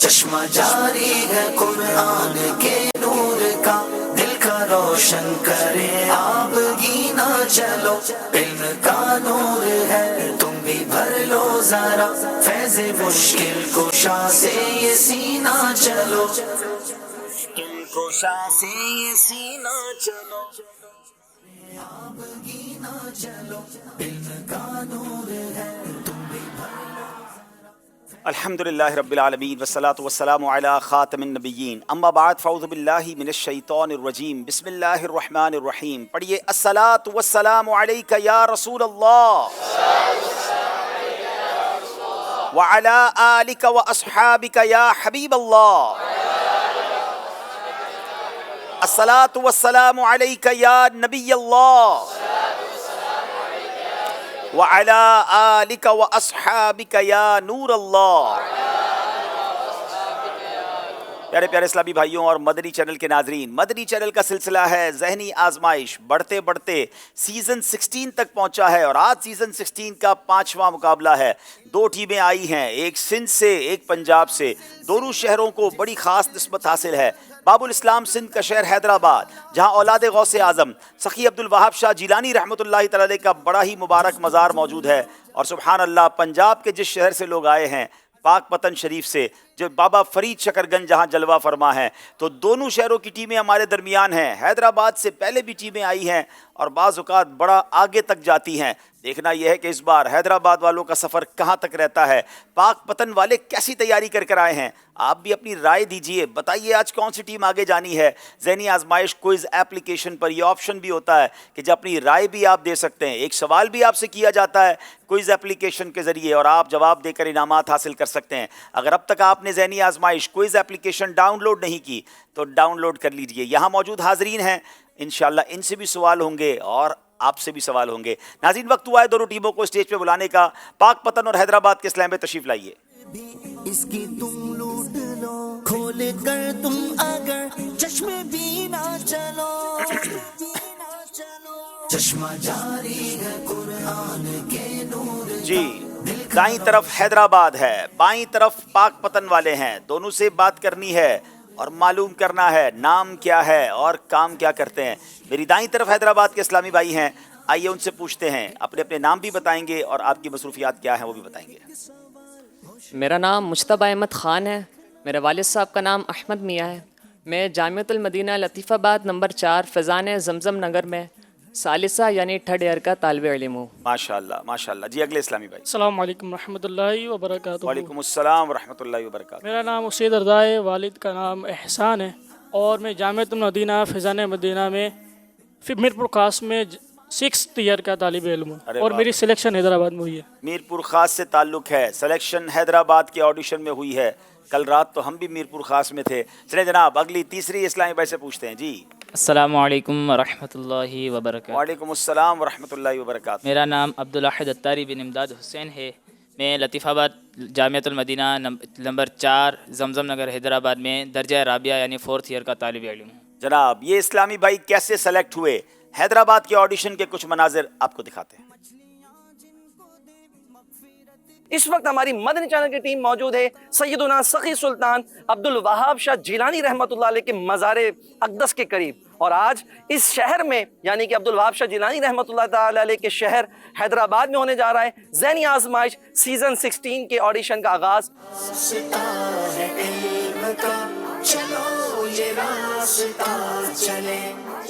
چشمہ جاری ہے قرآن کے نور کا، دل کا روشن کرے آپ گینا چلو، علم کا نور ہے تم بھی بھر لو ذرا، فیض مشکل کشا سے یہ سینہ چلو، مشکل کشا سے یہ سینہ چلو، آپ گینا چلو، علم کا نور ہے تم بھی بھر لو۔ الحمدللہ رب العالمین والصلاة والسلام علی خاتم النبیین، اما بعد فاعوذ باللہ من الشیطان الرجیم، بسم اللہ الرحمن الرحیم۔ پڑھیے الصلاة والسلام علیک یا رسول اللہ وعلی آلک واصحابک یا حبیب اللہ، الصلاة والسلام علیک یا نبی اللہ وعلى آلک واصحابک یا نور اللہ۔ پیارے پیارے اسلامی بھائیوں اور مدنی چینل کے ناظرین، مدنی چینل کا سلسلہ ہے ذہنی آزمائش، بڑھتے بڑھتے سیزن 16 تک پہنچا ہے، اور آج سیزن 16 کا 5واں مقابلہ ہے۔ دو ٹیمیں آئی ہیں، ایک سندھ سے ایک پنجاب سے، دونوں شہروں کو بڑی خاص نسبت حاصل ہے۔ باب الاسلام سندھ کا شہر حیدرآباد، جہاں اولاد غوث اعظم سخی عبدالوہاب شاہ جیلانی رحمۃ اللہ تعالی علیہ کا بڑا ہی مبارک مزار موجود ہے، اور سبحان اللہ پنجاب کے جس شہر سے لوگ آئے ہیں، پاک پتن شریف سے، جو بابا فرید شکرگنج جہاں جلوہ فرما ہے، تو دونوں شہروں کی ٹیمیں ہمارے درمیان ہیں۔ حیدرآباد سے پہلے بھی ٹیمیں آئی ہیں اور بعض اوقات بڑا آگے تک جاتی ہیں۔ دیکھنا یہ ہے کہ اس بار حیدرآباد والوں کا سفر کہاں تک رہتا ہے، پاک پتن والے کیسی تیاری کر آئے ہیں۔ آپ بھی اپنی رائے دیجئے، بتائیے آج کون سی ٹیم آگے جانی ہے۔ ذہنی آزمائش کوئز ایپلیکیشن پر یہ آپشن بھی ہوتا ہے کہ جب اپنی رائے بھی آپ دے سکتے ہیں، ایک سوال بھی آپ سے کیا جاتا ہے کوئز ایپلیکیشن کے ذریعے، اور آپ جواب دے کر انعامات حاصل کر سکتے ہیں۔ اگر اب تک آپ نے ذہنی آزمائش کوئز ایپلیکیشن ڈاؤن لوڈ نہیں کی تو ڈاؤن لوڈ کر لیجئے۔ یہاں موجود حاضرین ہیں، انشاءاللہ ان سے بھی سوال ہوں گے اور آپ سے بھی سوال ہوں گے۔ ناظرین وقت ہوا ہے دونوں ٹیموں کو اسٹیج پہ بلانے کا۔ پاک پتن اور حیدرآباد کے اسلام میں تشریف لائیے۔ اس کی تم لوٹ لو، کھول کر تم اگر چشمے بھی نہ چلو، چشمہ جاری ہے قرآن کے نور کا۔ جی، دائیں طرف حیدرآباد ہے، بائیں طرف پاک پتن والے ہیں، دونوں سے بات کرنی ہے اور معلوم کرنا ہے نام کیا ہے اور کام کیا کرتے ہیں۔ میری دائیں طرف حیدرآباد کے اسلامی بھائی ہیں، آئیے ان سے پوچھتے ہیں، اپنے اپنے نام بھی بتائیں گے اور آپ کی مصروفیات کیا ہیں وہ بھی بتائیں گے۔ میرا نام مجتبیٰ احمد خان ہے، میرے والد صاحب کا نام احمد میاں ہے۔ میں جامعۃ المدینہ لطیف آباد نمبر 4 فیضان زمزم نگر میں ثالثہ یعنی تھرڈ ایئر کا طالب علم ہوں۔ ماشاءاللہ ماشاءاللہ۔ جی اگلے اسلامی بھائی۔ السلام علیکم ورحمۃ اللہ وبرکاتہ۔ وعلیکم السلام ورحمۃ اللہ وبرکاتہ۔ میرا نام اسید رضا ہے، والد کا نام احسان ہے، اور میں جامعۃ المدینہ فیضان مدینہ میں میرپور خاص میں 6th ایئر کا طالب علم ہوں، اور میری سلیکشن حیدرآباد میں ہوئی ہے۔ میرپور خاص سے تعلق ہے، سلیکشن حیدرآباد کے آڈیشن میں ہوئی ہے۔ کل رات تو ہم بھی میرپور خاص میں تھے۔ چلیں جناب اگلی تیسری اسلامی بھائی سے پوچھتے ہیں۔ جی السلام علیکم ورحمۃ اللہ وبرکاتہ۔ وعلیکم السلام ورحمۃ اللہ وبرکاتہ۔ میرا نام عبدالاحد اتاری بن امداد حسین ہے، میں لطیف آباد جامعۃ المدینہ نمبر 4 زمزم نگر حیدرآباد میں درجہ رابعہ یعنی 4th ایئر کا طالب علم ہوں۔ جناب یہ اسلامی بھائی کیسے سلیکٹ ہوئے؟ حیدرآباد کے آڈیشن کے کچھ مناظر آپ کو دکھاتے ہیں۔ اس وقت ہماری مدنی چینل کی ٹیم موجود ہے سیدنا سخی سلطان عبدالوہاب شاہ جیلانی رحمۃ اللہ علیہ کے مزار اقدس کے قریب، اور آج اس شہر میں یعنی کہ عبدالوہاب شاہ جیلانی رحمۃ اللہ تعالی علیہ کے شہر حیدرآباد میں ہونے جا رہا ہے ذہنی آزمائش سیزن 16 کے آڈیشن کا آغاز۔ راستہ ہے علم کا، چلو یہ راستہ چلے،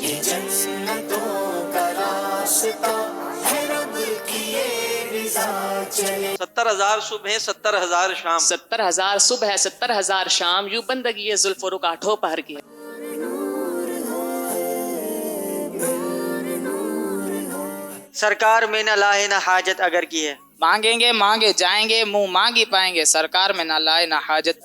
یہ جنتوں کا راستہ ہے، رب کی یہ رضا چلے۔ 70,000 صبح ہے 70,000 شام، 70,000 صبح ہے 70,000 شام، یوں بندگی زلف و رکاٹھوں پہر کی ہے۔ سرکار میں نہ لائے نہ حاجت اگر کی ہے، مانگیں گے مانگے جائیں گے، منہ مانگی پائیں گے، سرکار میں نہ لائے نہ حاجت۔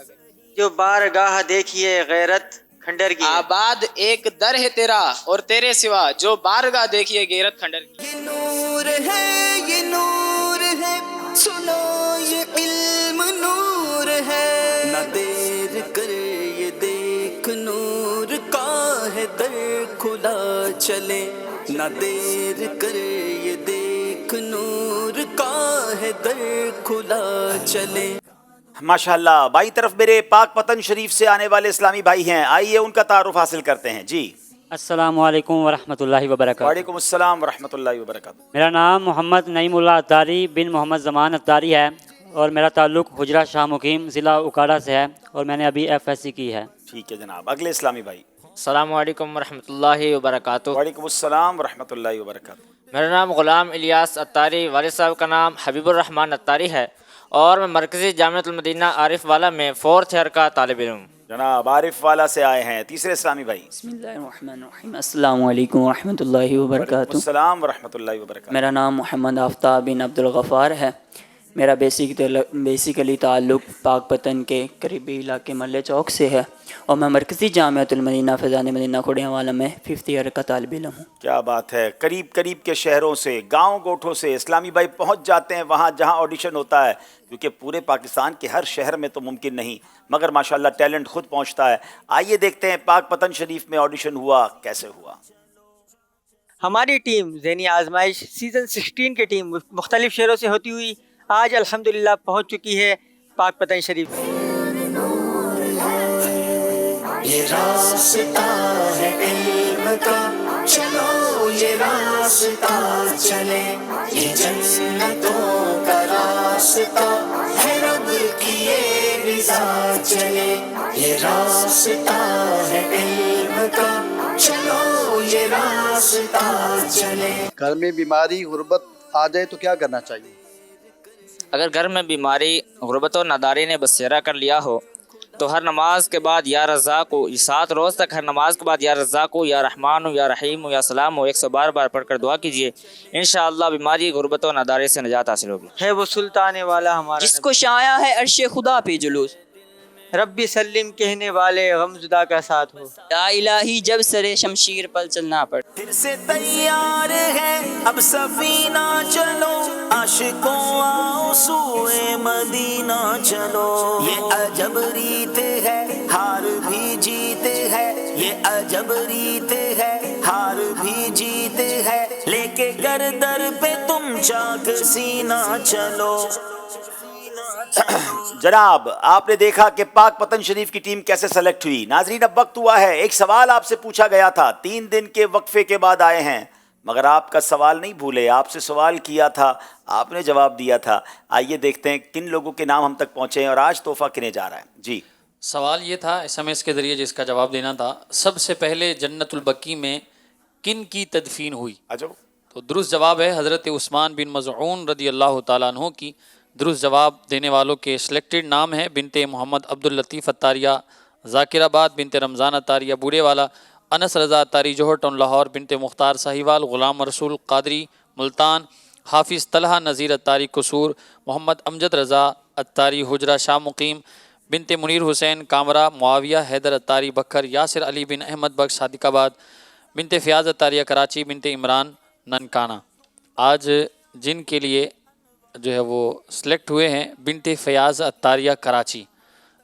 جو بارگاہ دیکھیے غیرت کھنڈر کی ہے۔ آباد ایک در ہے تیرا اور تیرے سوا، جو بارگاہ دیکھیے غیرت کھنڈر کی۔ یہ نور ہے، یہ نور ہے، سنو یہ علم نور ہے، نہ دیر کر یہ دیکھ نور کا ہے در کھلا چلے، نہ دیر کر یہ دیکھ نور کا ہے در کھلا چلے۔ माशाल्लाह। बाई तरफ मेरे पाक पतन शरीफ से आने वाले इस्लामी भाई हैं, आइए उनका तारुफ हासिल करते हैं। जी अस्सलामु अलैकुम वरहमतुल्लाहि वबरकातुहू। वालेकुम अस्सलाम वरहमतुल्लाहि वबरकातुहू। मेरा नाम मोहम्मद नईमुल्लाह अत्तारी बिन मोहम्मद ज़मान अत्तारी है और मेरा ताल्लुक़ हुजरा शाह मुकीम ज़िला उकाड़ा से है और मैंने अभी FSC की है। ठीक है जनाब। अगले इस्लामी भाई। अस्सलामुअलैकुम वरहमतुल्लाहि वबरकातुहू। वालेकुम अस्सलाम वरहमतुल्लाहि वबरकातुहू। मेरा नाम ग़ुलाम इलियास अत्तारी, वालिद साहब का नाम हबीबुर रहमान अत्तारी है और मैं मरकज़ी जामिअतुल मदीना आरिफ वाला में 4th ईयर का तालिब इल्म हूँ। जनाब आरिफ वाला से आए हैं। तीसरे इस्लामी भाई। बिस्मिल्लाहिर्रहमानिर्रहीम। अस्सलामु अलैकुम वरहमतुल्लाहि वबरकातुहू। अस्सलाम वरहमतुल्लाहि वबरकातुहू। मेरा नाम मोहम्मद आफ्ताब बिन अब्दुल गफ़ार है। मेरा बेसिकली ताल्लुक़ पाक पतन के करीबी इलाके मल्ले चौक से है और मैं मरकज़ी जामिअतुल मदीना फैज़ान मदीना खोड़ियावाला में 5th ईयर का तालिब इल्म हूँ। क्या बात है। करीब करीब के शहरों से, गांव गोठों से इस्लामी भाई पहुंच जाते हैं वहां जहां ऑडिशन होता है, क्योंकि पूरे पाकिस्तान के हर शहर में तो मुमकिन नहीं, मगर माशाल्लाह टैलेंट खुद पहुंचता है। आइए देखते हैं पाक पतन शरीफ में ऑडिशन हुआ कैसे हुआ। हमारी टीम ज़हनी आजमाइश सीज़न 16 की टीम मुख्तलिफ शहरों से होती हुई आज अल्हम्दुलिल्लाह पहुँच चुकी है पाक पतन शरीफ। ये रास्ता है इल्म का, चलो ये रास्ता चले, ये जन्नतों का रास्ता है, रब की ये रिज़ा चले। ये रास्ता है इल्म का, चलो ये रास्ता चले। घर में बीमारी गुर्बत आ जाए तो क्या करना चाहिए? अगर घर में बीमारी गुर्बत और नादारी ने बसेरा कर लिया हो तो हर नमाज के बाद या रज़्ज़ाक़ु 7 रोज़ तक हर नमाज के बाद या रज़्ज़ाक़ु या रहमानु या रहीमु या सलामु 112 बार पढ़कर दुआ कीजिए। इंशाअल्लाह बीमारी गुर्बत और नादारी से निजात हासिल होगी। है वो सुल्तान वाला हमारा जिसको शाया है अर्श खुदा पे जुलूस, रब्बी सल्लिम कहने वाले गमज़ुदा का साथ हो। या इलाही जब सरे शमशीर पर चलना पड़। फिर से तैयार है अब सफीना चलो, आशिकों आओ सूए मदीना चलो। ये अजब रीत है हार भी जीते हैं, ये अजब रीत है हार भी जीते हैं, लेके गर्दर पे तुम चाक सीना चलो। जनाब आपने देखा कि पाक पतन शरीफ की टीम कैसे सेलेक्ट हुई। नाजरीन अब वक्त हुआ है, एक सवाल आपसे पूछा गया था, 3 दिन के वक्फे के बाद आए हैं, मगर आपका सवाल नहीं भूले, आपसे सवाल किया था, आपने जवाब दिया था। आइए देखते हैं किन लोगों के नाम हम तक पहुंचे हैं और आज तोहफा किने जा रहा है। जी सवाल ये था SMS के ज़रिए जिसका जवाब देना था, सबसे पहले जन्नतुल बकी में किन की तदफीन हुई? अजब। तो दुरुस्त जवाब है हज़रत उस्मान बिन मज़ऊन रदी अल्लाह तआला अन्हु की। दुरुस्त जवाब देने वालों के सिलेक्टेड नाम है बिनते मोहम्मद अब्दुल लतीफ़ अत्तारिया ज़ाकिराबाद, बिनते रमज़ान अत्तारिया बूढ़ेवाला, अनस रज़ा अत्तारी जोहर टाउन लाहौर, बिनते मुख्तार साहिवाल, ग़ुलाम रसूल कादरी मुल्तान, हाफिज़ तलहा नज़ीर अत्तारी कसूर, मोहम्मद अमजद रज़ा अत्तारी हुजरा शाह मुकीम, बिनते मुनीर हुसैन कामरा, मुआविया हैदर अत्तारी बकर, यासिर अली बिन अहमद बख्श सादिकाबाद, बिनते फ़याज़ अत्तारिया कराची, बिनते इमरान ननकाना। आज जिनके लिए जो है वो सिलेक्ट हुए हैं बिनते फ़याज़ अत्तारिया कराची,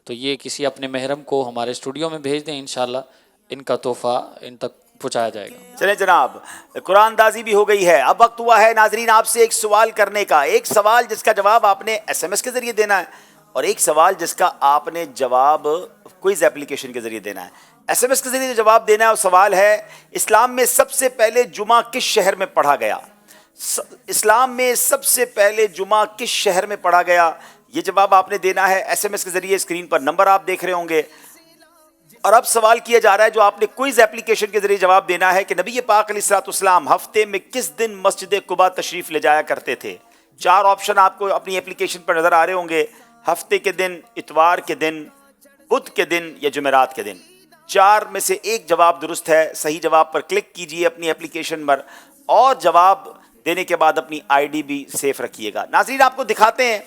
तो ये किसी अपने महरम को हमारे स्टूडियो में भेज दें, इंशाल्लाह इनका तोहफ़ा इन तक पहुँचाया जाएगा। चलें जनाब, कुरानदाजी भी हो गई है, अब वक्त हुआ है नाजरीन आपसे एक सवाल करने का। एक सवाल जिसका जवाब आपने SMS के ज़रिए देना है और एक सवाल जिसका आपने जवाब क्विज़ एप्लीकेशन के ज़रिए देना है। SMS के ज़रिए जवाब देना है और सवाल है, इस्लाम में सबसे पहले जुमा किस शहर में पढ़ा गया? इस्लाम में सबसे पहले जुमा किस शहर में पढ़ा गया? ये जवाब आपने देना है SMS के ज़रिए। स्क्रीन पर नंबर आप देख रहे होंगे और अब सवाल किया जा रहा है जो आपने क्विज़ एप्लीकेशन के ज़रिए जवाब देना है कि नबी पाक अलैहिस्सलाम हफ्ते में किस दिन मस्जिद कुबा तशरीफ़ ले जाया करते थे। 4 ऑप्शन आपको अपनी एप्लीकेशन पर नज़र आ रहे होंगे, हफ्ते के दिन, इतवार के दिन, बुध के दिन या जुमेरात के दिन। 4 में से एक जवाब दुरुस्त है। सही जवाब पर क्लिक कीजिए अपनी एप्लीकेशन पर और जवाब देने के बाद अपनी ID भी सेफ रखिएगा। नाज़रीन आपको दिखाते हैं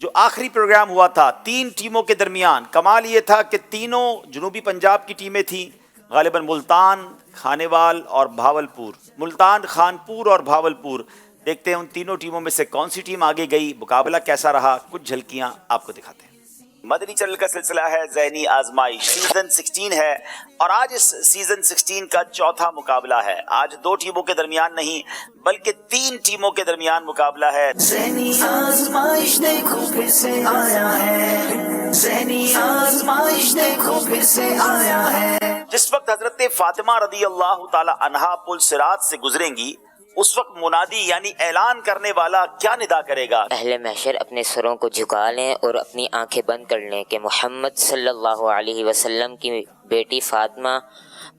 जो आखिरी प्रोग्राम हुआ था 3 टीमों के दरमियान। कमाल ये था कि तीनों जनूबी पंजाब की टीमें थीं, गालिबन मुल्तान, खानेवाल और भावलपुर। मुल्तान, खानपुर और भावलपुर। देखते हैं उन तीनों टीमों में से कौन सी टीम आगे गई, मुकाबला कैसा रहा, कुछ झलकियाँ आपको दिखाते हैं। मदनी चैनल का सिलसिला है ज़हनी आजमाइश, सीजन 16 है और आज इस सीजन 16 का चौथा मुकाबला है। आज 2 टीमों के दरमियान नहीं बल्कि 3 टीमों के दरमियान मुकाबला है। ज़हनी आजमाइश देखो फिर से आया है, ज़हनी आजमाइश देखो फिर से आया है। जिस वक्त हजरत फातिमा रदी अल्लाह ताला अन्हा पुल सिरात से गुजरेंगी उस वक्त मुनादी यानी ऐलान करने वाला क्या निदा करेगा? अहले महशर अपने सरों को झुका लें और अपनी आंखें बंद कर लें कि मोहम्मद सल्लल्लाहु अलैहि वसल्लम की बेटी फातिमा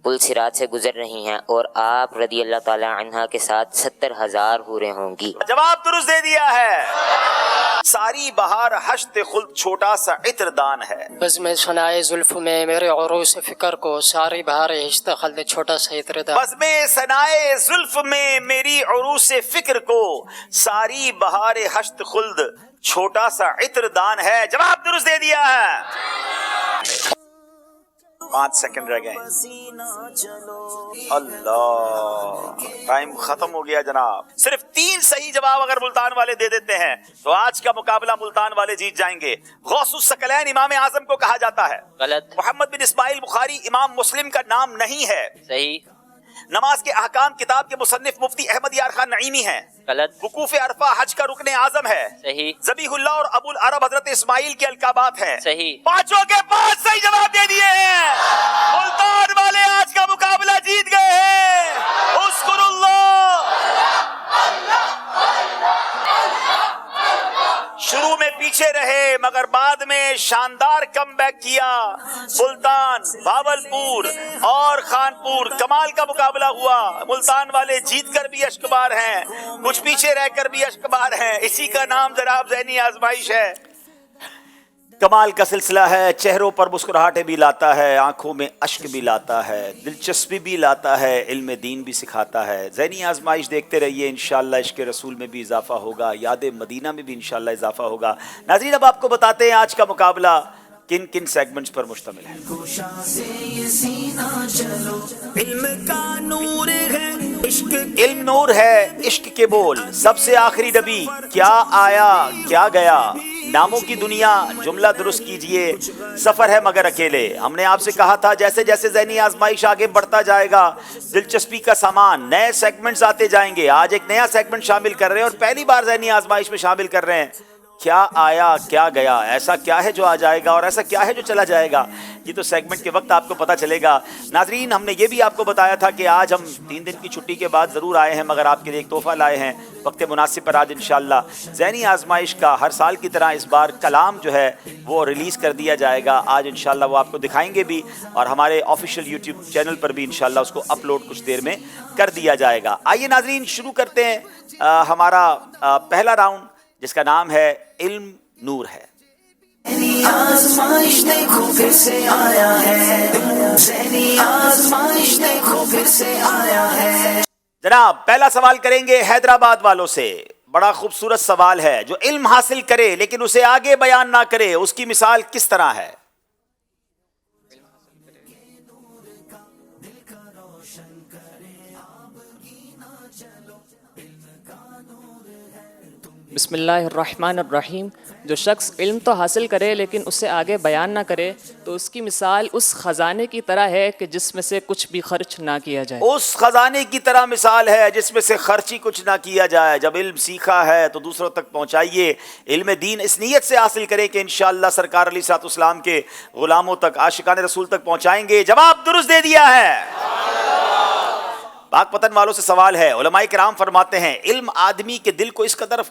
पुल सिरात से गुजर रही हैं और आप रदी अल्लाह ताला अन्हा के साथ 70,000 हूरें होंगी। जवाब दुरुस्त दे दिया है। सारी बहार हश्त खुल्द छोटा सा इत्रदान है। बज़्म सनाए जुल्फ में मेरे उरूस फिक्र को सारी बहार हिश्त खल्द छोटा सा इत्रदान। बज़्म सनाए जुल्फ में मेरी उरूस फिक्र को सारी बहार हश्त खुल्द छोटा सा इत्रदान है। जवाब दुरुस्त दे दिया है। 5 सेकंड रह गए। अल्लाह, टाइम खत्म हो गया जनाब। सिर्फ 3 सही जवाब अगर मुल्तान वाले दे देते हैं तो आज का मुकाबला मुल्तान वाले जीत जाएंगे। गौसुस सकलैन इमाम आजम को कहा जाता है। गलत। मोहम्मद बिन इस्माइल बुखारी इमाम मुस्लिम का नाम नहीं है। सही। नमाज के अहकाम किताब के मुसन्निफ मुफ्ती अहमद यार खान नईमी हैं। गलत। वकूफ अरफा हज का रुकने आजम है। सही। ज़बीहुल्लाह और अबुल अरब हजरत इस्माइल के अलकाबात हैं। सही। 5 के 5 सही जवाब दे दिए हैं। मुल्तान वाले आज का मुकाबला जीत गए हैं। उस्कुरुल्लाह। शुरू में पीछे रहे मगर बाद में शानदार कमबैक किया। सुल्तान, भावलपुर और खानपुर, कमाल का मुकाबला हुआ। मुल्तान वाले जीत कर भी अश्कबार हैं, कुछ पीछे रहकर भी अश्कबार हैं। इसी का नाम जनाब ज़हनी आजमाइश है। कमाल का सिलसिला है। चेहरों पर मुस्कुराहटें भी लाता है, आंखों में अश्क भी लाता है, दिलचस्पी भी लाता है, इल्म दीन भी सिखाता है। ज़हनी आजमाइश देखते रहिए, इंशाअल्लाह इश्क़ रसूल में भी इजाफा होगा, याद मदीना में भी इंशाअल्लाह इजाफा होगा। नाज़रीन, अब आपको बताते हैं आज का मुकाबला किन किन सेगमेंट्स पर मुश्तमिल है। इल्म नूर है, इश्क के बोल, सबसे आखिरी नबी, क्या आया क्या गया, नामों की दुनिया, जुमला दुरुस्त कीजिए, सफर है मगर अकेले। हमने आपसे कहा था जैसे जैसे ज़हनी आजमाइश आगे बढ़ता जाएगा दिलचस्पी का सामान, नए सेगमेंट्स आते जाएंगे। आज एक नया सेगमेंट शामिल कर रहे हैं और पहली बार ज़हनी आजमाइश में शामिल कर रहे हैं क्या आया क्या गया। ऐसा क्या है जो आ जाएगा और ऐसा क्या है जो चला जाएगा, ये तो सेगमेंट के वक्त आपको पता चलेगा। नाजरीन, हमने ये भी आपको बताया था कि आज हम 3 दिन की छुट्टी के बाद ज़रूर आए हैं मगर आपके लिए एक तोहफ़ा लाए हैं वक्त मुनासिब पर। आज इंशाअल्लाह ज़हनी आजमाइश का हर साल की तरह इस बार कलाम जो है वो रिलीज़ कर दिया जाएगा। आज इंशाअल्लाह वो आपको दिखाएंगे भी और हमारे ऑफिशियल यूट्यूब चैनल पर भी इंशाअल्लाह उसको अपलोड कुछ देर में कर दिया जाएगा। आइए नाजरीन, शुरू करते हैं हमारा पहला राउंड जिसका नाम है इल्म नूर है। आजमाइश देखो फिर से आया है, ज़हनी आजमाइश देखो फिर से आया है। जनाब, पहला सवाल करेंगे हैदराबाद वालों से। बड़ा खूबसूरत सवाल है। जो इल्म हासिल करे लेकिन उसे आगे बयान ना करे, उसकी मिसाल किस तरह है? बिस्मिल्लाहिर्रहमानिर्रहीम। जो शख्स इल्म तो हासिल करे लेकिन उसे आगे बयान ना करे तो उसकी मिसाल उस ख़जाने की तरह है कि जिसमें से कुछ भी खर्च ना किया जाए। उस खजाने की तरह मिसाल है जिसमें से खर्च ही कुछ ना किया जाए। जब इल्म सीखा है तो दूसरों तक पहुँचाइए। इल्म दीन इस नीयत से हासिल करें कि इंशाअल्लाह सरकार अलैहिस्सलाम के ग़ुलामों तक, आशिकान रसूल तक पहुँचाएंगे। जवाब दुरुस्त दे दिया है। पाकपतन वालों से सवाल है। उलमाए किराम फरमाते हैं इल्म आदमी के दिल को इस कदर,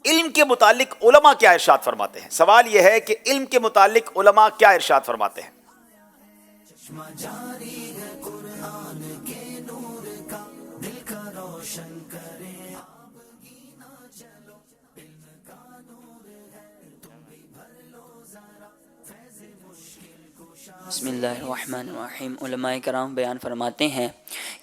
इल्म के मुतालिक उलमा क्या इरशाद फरमाते हैं? सवाल यह है कि इल्म के मुतालिक उलमा क्या इरशाद फरमाते हैं? बिस्मिल्लाहिर्रहमानिर्रहीम। उलमाए कराम बयान फरमाते हैं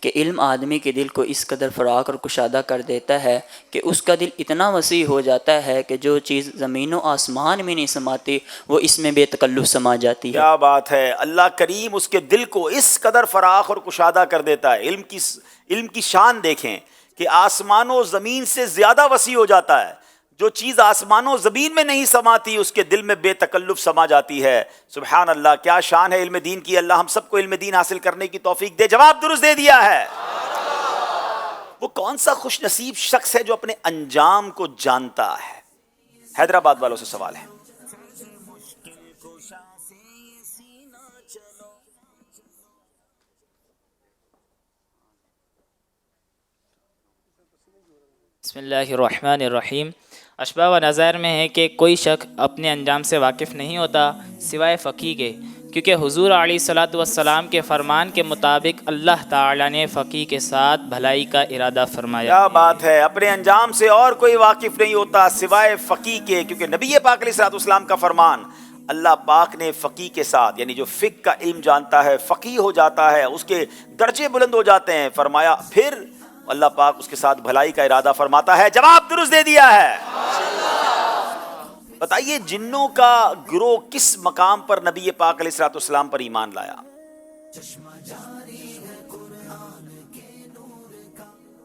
कि इल्म आदमी के दिल को इस कदर फ़राख और कुशादा कर देता है कि उसका दिल इतना वसी हो जाता है कि जो चीज़ ज़मीन व आसमान में नहीं समाती वो इसमें बेतकल्लुफ़ समा जाती है। क्या बात है। अल्लाह करीम उसके दिल को इस कदर फ़राख और कुशादा कर देता है। इल्म की शान देखें कि आसमान व ज़मीन से ज़्यादा वसी हो जाता है। جو چیز آسمانوں زمین میں نہیں سماتی اس کے دل میں بے تکلف سما جاتی ہے. سبحان اللہ, کیا شان ہے علم دین کی. اللہ ہم سب کو علم دین حاصل کرنے کی توفیق دے. جواب درست دے دیا ہے. وہ کون سا خوش نصیب شخص ہے جو اپنے انجام کو جانتا ہے؟ حیدرآباد والوں سے سوال ہے. بسم اللہ الرحمن الرحیم. اشباہ و نظائر میں ہے کہ کوئی شخص اپنے انجام سے واقف نہیں ہوتا سوائے فقیہ کے، کیونکہ حضور علیہ الصلوۃ والسلام کے فرمان کے مطابق اللہ تعالیٰ نے فقیہ کے ساتھ بھلائی کا ارادہ فرمایا. کیا بات ہے. اپنے انجام سے اور کوئی واقف نہیں ہوتا سوائے فقیہ کے، کیونکہ نبی پاک علیہ الصلوۃ والسلام کا فرمان اللہ پاک نے فقیہ کے ساتھ، یعنی جو فقہ کا علم جانتا ہے فقیہ ہو جاتا ہے، اس کے درجے بلند ہو جاتے ہیں، فرمایا پھر اللہ پاک اس کے ساتھ بھلائی کا ارادہ فرماتا ہے. جواب درست دے دیا ہے. بتائیے جنوں کا گروہ کس مقام پر نبی پاک علیہ الصلوۃ والسلام پر ایمان لایا؟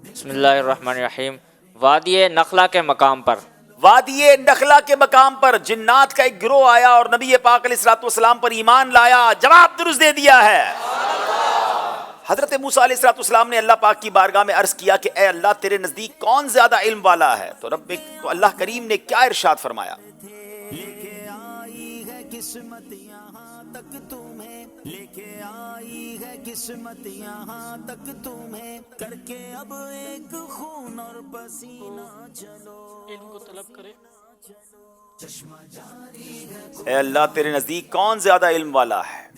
بسم اللہ الرحمن الرحیم. وادی نخلا کے مقام پر. وادی نخلا کے مقام پر جنات کا ایک گروہ آیا اور نبی پاک علیہ الصلوۃ والسلام پر ایمان لایا. جواب درست دے دیا ہے. حضرت موسیٰ علیہ السلام نے اللہ پاک کی بارگاہ میں عرض کیا کہ اے اللہ تیرے نزدیک کون زیادہ علم والا ہے؟ تو اللہ کریم نے کیا ارشاد فرمایا؟ لے کے آئی ہے قسمت یہاں تک تمہیں، لے کے آئی ہے قسمت یہاں تک تمہیں، کر کے اب ایک خون اور پسینہ چلو. علم کو طلب کرے. اے اللہ تیرے نزدیک کون زیادہ علم والا ہے؟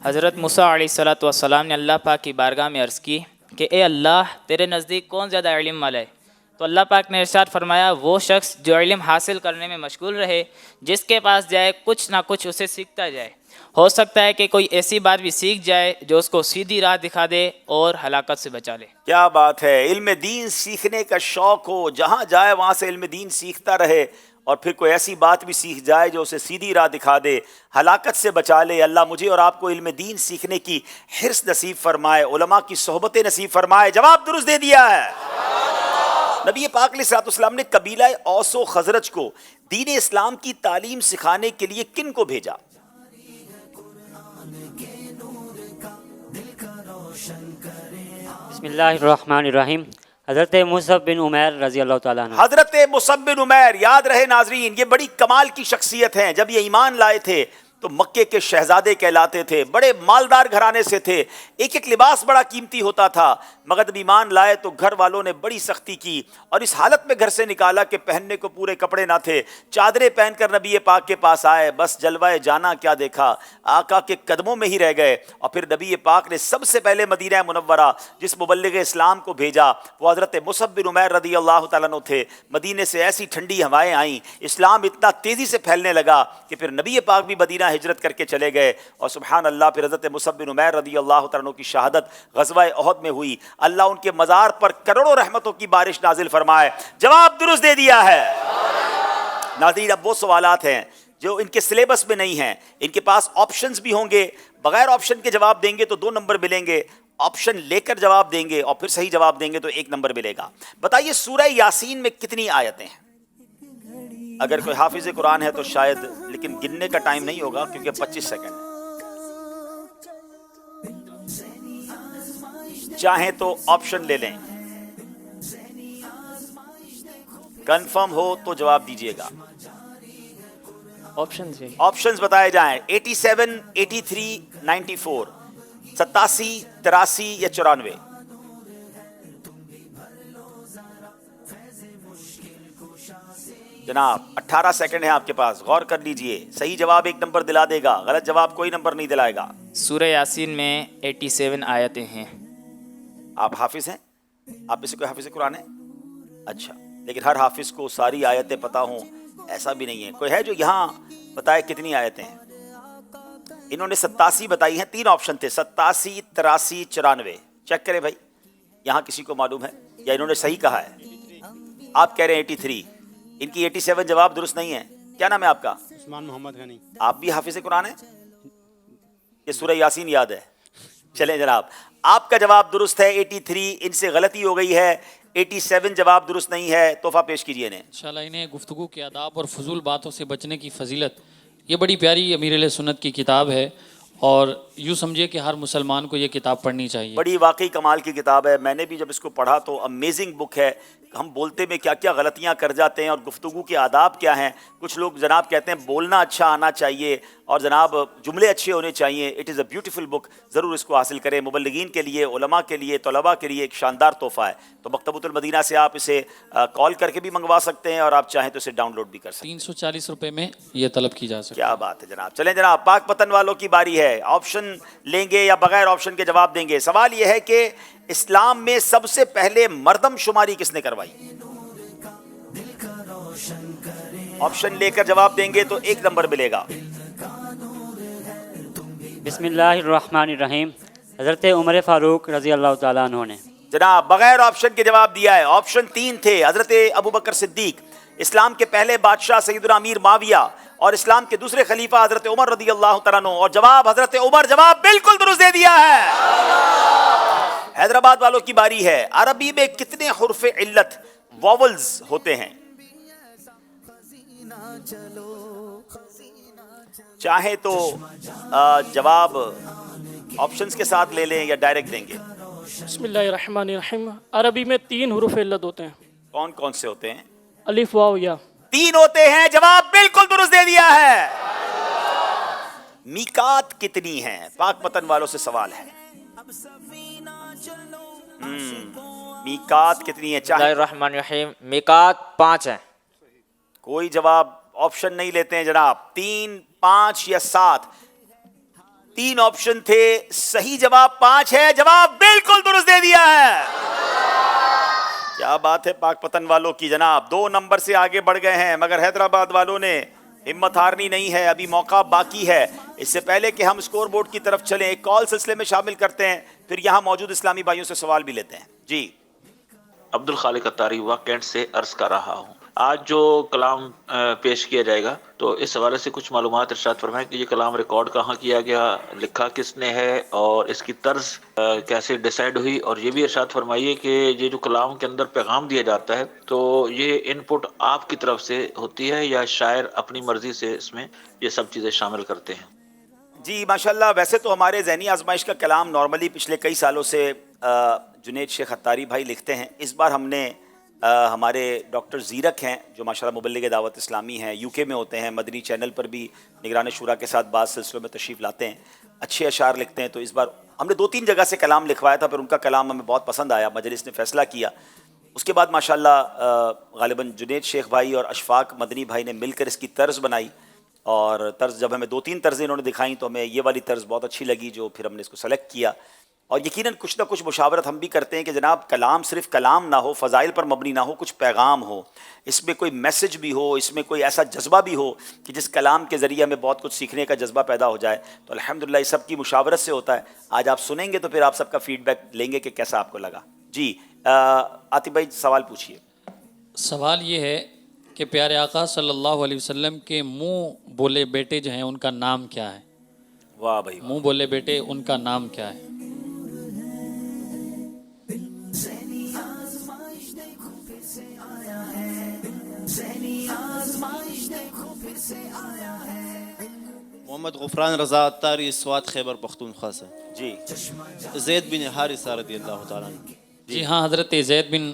حضرت موسیٰ علیہ الصلوۃ والسلام نے اللہ پاک کی بارگاہ میں عرض کی کہ اے اللہ تیرے نزدیک کون زیادہ علم والا ہے؟ تو اللہ پاک نے ارشاد فرمایا وہ شخص جو علم حاصل کرنے میں مشغول رہے، جس کے پاس جائے کچھ نہ کچھ اسے سیکھتا جائے. ہو سکتا ہے کہ کوئی ایسی بات بھی سیکھ جائے جو اس کو سیدھی راہ دکھا دے اور ہلاکت سے بچا لے. کیا بات ہے. علم دین سیکھنے کا شوق ہو، جہاں جائے وہاں سے علم دین سیکھتا رہے، اور پھر کوئی ایسی بات بھی سیکھ جائے جو اسے سیدھی راہ دکھا دے، ہلاکت سے بچا لے. اللہ مجھے اور آپ کو علم دین سیکھنے کی حرص نصیب فرمائے، علماء کی صحبت نصیب فرمائے. جواب درست دے دیا ہے. نبی پاک علیہ السلام نے قبیلہ اوس و خزرج کو دین اسلام کی تعلیم سکھانے کے لیے کن کو بھیجا؟ بسم اللہ الرحمن الرحیم. حضرت مصعب بن عمیر رضی اللہ تعالیٰ عنہ. حضرت مصعب بن عمیر، یاد رہے ناظرین یہ بڑی کمال کی شخصیت ہیں. جب یہ ایمان لائے تھے تو مکے کے شہزادے کہلاتے تھے، بڑے مالدار گھرانے سے تھے، ایک ایک لباس بڑا قیمتی ہوتا تھا، مگر جب ایمان لائے تو گھر والوں نے بڑی سختی کی اور اس حالت میں گھر سے نکالا کہ پہننے کو پورے کپڑے نہ تھے. چادریں پہن کر نبی پاک کے پاس آئے، بس جلوہ جانا کیا دیکھا، آقا کے قدموں میں ہی رہ گئے. اور پھر نبی پاک نے سب سے پہلے مدینہ منورہ جس مبلغ اسلام کو بھیجا وہ حضرت مصعب بن عمیر رضی اللہ تعالیٰ عنہ تھے. مدینے سے ایسی ٹھنڈی ہوائیں آئیں، اسلام اتنا تیزی سے پھیلنے لگا کہ پھر نبی پاک بھی مدینہ ہجرت کر کے چلے گئے. اور سبحان اللہ پھر حضرت مصعب بن عمیر رضی اللہ تعالیٰ عنہ کی شہادت غزوہ احد میں ہوئی. اللہ ان کے مزار پر کروڑوں رحمتوں کی بارش نازل فرمائے. جواب درست دے دیا ہے. ناظرین اب وہ سوالات ہیں جو ان کے سلیبس میں نہیں ہیں، ان کے پاس آپشنز بھی ہوں گے. بغیر آپشن کے جواب دیں گے تو 2 نمبر ملیں گے، آپشن لے کر جواب دیں گے اور پھر صحیح جواب دیں گے تو 1 نمبر ملے گا. بتائیے سورہ یاسین میں کتنی آیتیں ہیں؟ اگر کوئی حافظ قرآن ہے تو شاید، لیکن گننے کا ٹائم نہیں ہوگا کیونکہ 25 سیکنڈ ہے. چاہیں تو آپشن لے لیں، کنفرم ہو تو جواب دیجئے گا. آپشنز بتائے جائیں. 87، 83، 94، 87، 83 یا 94. جناب 18 سیکنڈ ہیں آپ کے پاس، غور کر لیجئے. صحیح جواب 1 نمبر دلا دے گا، غلط جواب کوئی نمبر نہیں دلائے گا. سورہ یاسین میں 87 آیتیں ہیں. آپ حافظ ہیں؟ آپ میں سے کوئی حافظ قرآن ہے؟ اچھا، لیکن ہر حافظ کو ساری آیتیں پتہ ہوں ایسا بھی نہیں ہے. کوئی ہے جو یہاں بتائے کتنی آیتیں ہیں؟ انہوں نے 87 بتائی ہیں. 3 آپشن تھے، 87، 83، 94. چیک کریں بھائی، یہاں کسی کو معلوم ہے یا انہوں نے صحیح کہا ہے؟ آپ کہہ رہے ہیں 83. ان کی 87 جواب درست نہیں ہے. کیا نام ہے آپ کا؟ عثمان محمد غنی. آپ بھی حافظ قرآن ہیں؟ یہ سورہ یاسین یاد ہے؟ چلیں جناب، آپ کا جواب درست ہے 83. ان سے غلطی ہو گئی ہے. 87 جواب درست نہیں ہے. تحفہ پیش کیجیے انہیں. انشاءاللہ انہیں گفتگو کے آداب اور فضول باتوں سے بچنے کی فضیلت، یہ بڑی پیاری امیر علیہ سنت کی کتاب ہے، اور یوں سمجھے کہ ہر مسلمان کو یہ کتاب پڑھنی چاہیے. بڑی واقعی کمال کی کتاب ہے. میں نے بھی جب اس کو پڑھا تو امیزنگ بک ہے. ہم بولتے میں کیا کیا غلطیاں کر جاتے ہیں اور گفتگو کے آداب کیا ہیں. کچھ لوگ جناب کہتے ہیں بولنا اچھا آنا چاہیے اور جناب جملے اچھے ہونے چاہیے. اٹ از اے بیوٹیفل بک. ضرور اس کو حاصل کریں. مبلغین کے لیے، علماء کے لیے، طلباء کے لیے ایک شاندار تحفہ ہے. تو مکتبۃ المدینہ سے آپ اسے کال کر کے بھی منگوا سکتے ہیں اور آپ چاہیں تو اسے ڈاؤن لوڈ بھی کر سکتے ہیں. 340 روپے میں یہ طلب کی جا سکتی ہے. کیا بات ہے جناب. چلیں جناب، پاک پتن والوں کی باری ہے. آپشن لیں گے یا بغیر آپشن کے جواب دیں گے؟ سوال یہ ہے کہ اسلام میں سب سے پہلے مردم شماری کس نے کروائی؟ آپشن لے کر جواب دیں گے تو 1 نمبر ملے گا. بسم اللہ الرحمن الرحیم. حضرت عمر فاروق رضی اللہ تعالیٰ عنہ نے. جناب بغیر آپشن کے جواب دیا ہے. آپشن 3 تھے. حضرت ابو بکر صدیق، اسلام کے پہلے بادشاہ سیدنا امیر معاویہ، اور اسلام کے دوسرے خلیفہ حضرت عمر رضی اللہ تعالیٰ عنہ. اور جواب حضرت عمر. جواب بالکل درست دے دیا ہے. حیدرآباد والوں کی باری ہے. عربی میں کتنے حرف علت واولز ہوتے ہیں؟ چاہے تو جواب آپشنز کے ساتھ لے لیں یا ڈائریکٹ دیں گے. بسم اللہ الرحمن الرحیم. عربی میں 3 حروف علت ہوتے ہیں. کون کون سے ہوتے ہیں؟ الف واو یا. 3 ہوتے ہیں. جواب بالکل درست دے دیا ہے. میقات کتنی ہیں؟ پاک پتن والوں سے سوال ہے. میقات کتنی ہے؟ بسم اللہ الرحمن الرحیم. میقات 5 ہیں. کوئی جواب آپشن نہیں لیتے ہیں جناب. 3، 5 یا 7؟ 3 آپشن تھے. صحیح جواب 5 ہے. جواب بالکل درست دے دیا ہے. کیا بات ہے پاک پتن والوں کی. جناب 2 نمبر سے آگے بڑھ گئے ہیں، مگر حیدرآباد والوں نے ہمت ہارنی نہیں ہے. ابھی موقع باقی ہے. اس سے پہلے کہ ہم اسکور بورڈ کی طرف چلیں، ایک کال سلسلے میں شامل کرتے ہیں، پھر یہاں موجود اسلامی بھائیوں سے سوال بھی لیتے ہیں. جی عبدالخالق اتاری ہوا کینٹ سے عرض کر رہا ہوں. آج جو کلام پیش کیا جائے گا تو اس حوالے سے کچھ معلومات ارشاد فرمائیں کہ یہ کلام ریکارڈ کہاں کیا گیا، لکھا کس نے ہے، اور اس کی طرز کیسے ڈیسائیڈ ہوئی، اور یہ بھی ارشاد فرمائیے کہ یہ جو کلام کے اندر پیغام دیا جاتا ہے تو یہ ان پٹ آپ کی طرف سے ہوتی ہے یا شاعر اپنی مرضی سے اس میں یہ سب چیزیں شامل کرتے ہیں؟ جی ماشاءاللہ. ویسے تو ہمارے ذہنی آزمائش کا کلام نارملی پچھلے کئی سالوں سے جنید شیخ اتاری بھائی لکھتے ہیں. اس بار ہم نے ہمارے ڈاکٹر زیرک ہیں جو ماشاءاللہ مبلغ دعوت اسلامی ہیں، یو کے میں ہوتے ہیں، مدنی چینل پر بھی نگران شورا کے ساتھ بعض سلسلوں میں تشریف لاتے ہیں، اچھے اشعار لکھتے ہیں. تو اس بار ہم نے 2-3 جگہ سے کلام لکھوایا تھا، پھر ان کا کلام ہمیں بہت پسند آیا، مجلس نے فیصلہ کیا. اس کے بعد ماشاءاللہ غالباً جنید شیخ بھائی اور اشفاق مدنی بھائی نے مل کر اس کی طرز بنائی، اور طرز جب ہمیں 2-3 طرزیں انہوں نے دکھائیں تو ہمیں یہ والی طرز بہت اچھی لگی، جو پھر ہم نے اس کو سلیکٹ کیا. اور یقیناً کچھ نہ کچھ مشاورت ہم بھی کرتے ہیں کہ جناب کلام صرف کلام نہ ہو، فضائل پر مبنی نہ ہو، کچھ پیغام ہو، اس میں کوئی میسج بھی ہو، اس میں کوئی ایسا جذبہ بھی ہو کہ جس کلام کے ذریعے ہمیں بہت کچھ سیکھنے کا جذبہ پیدا ہو جائے. تو الحمدللہ یہ سب کی مشاورت سے ہوتا ہے. آج آپ سنیں گے تو پھر آپ سب کا فیڈ بیک لیں گے کہ کیسا آپ کو لگا. جی عاطف بھائی سوال پوچھیے. سوال یہ ہے کہ پیارے آقا صلی اللہ علیہ وسلم کے منہ بولے بیٹے جو ہیں ان کا نام کیا ہے؟ واہ بھائی، منہ بولے بیٹے ان کا نام کیا ہے؟ محمد غفران رضا اتاری سوات خیبر پختونخوا سے. جی زید بن حارثہ رضی اللہ تعالیٰ عنہ. جی ہاں، حضرت زید بن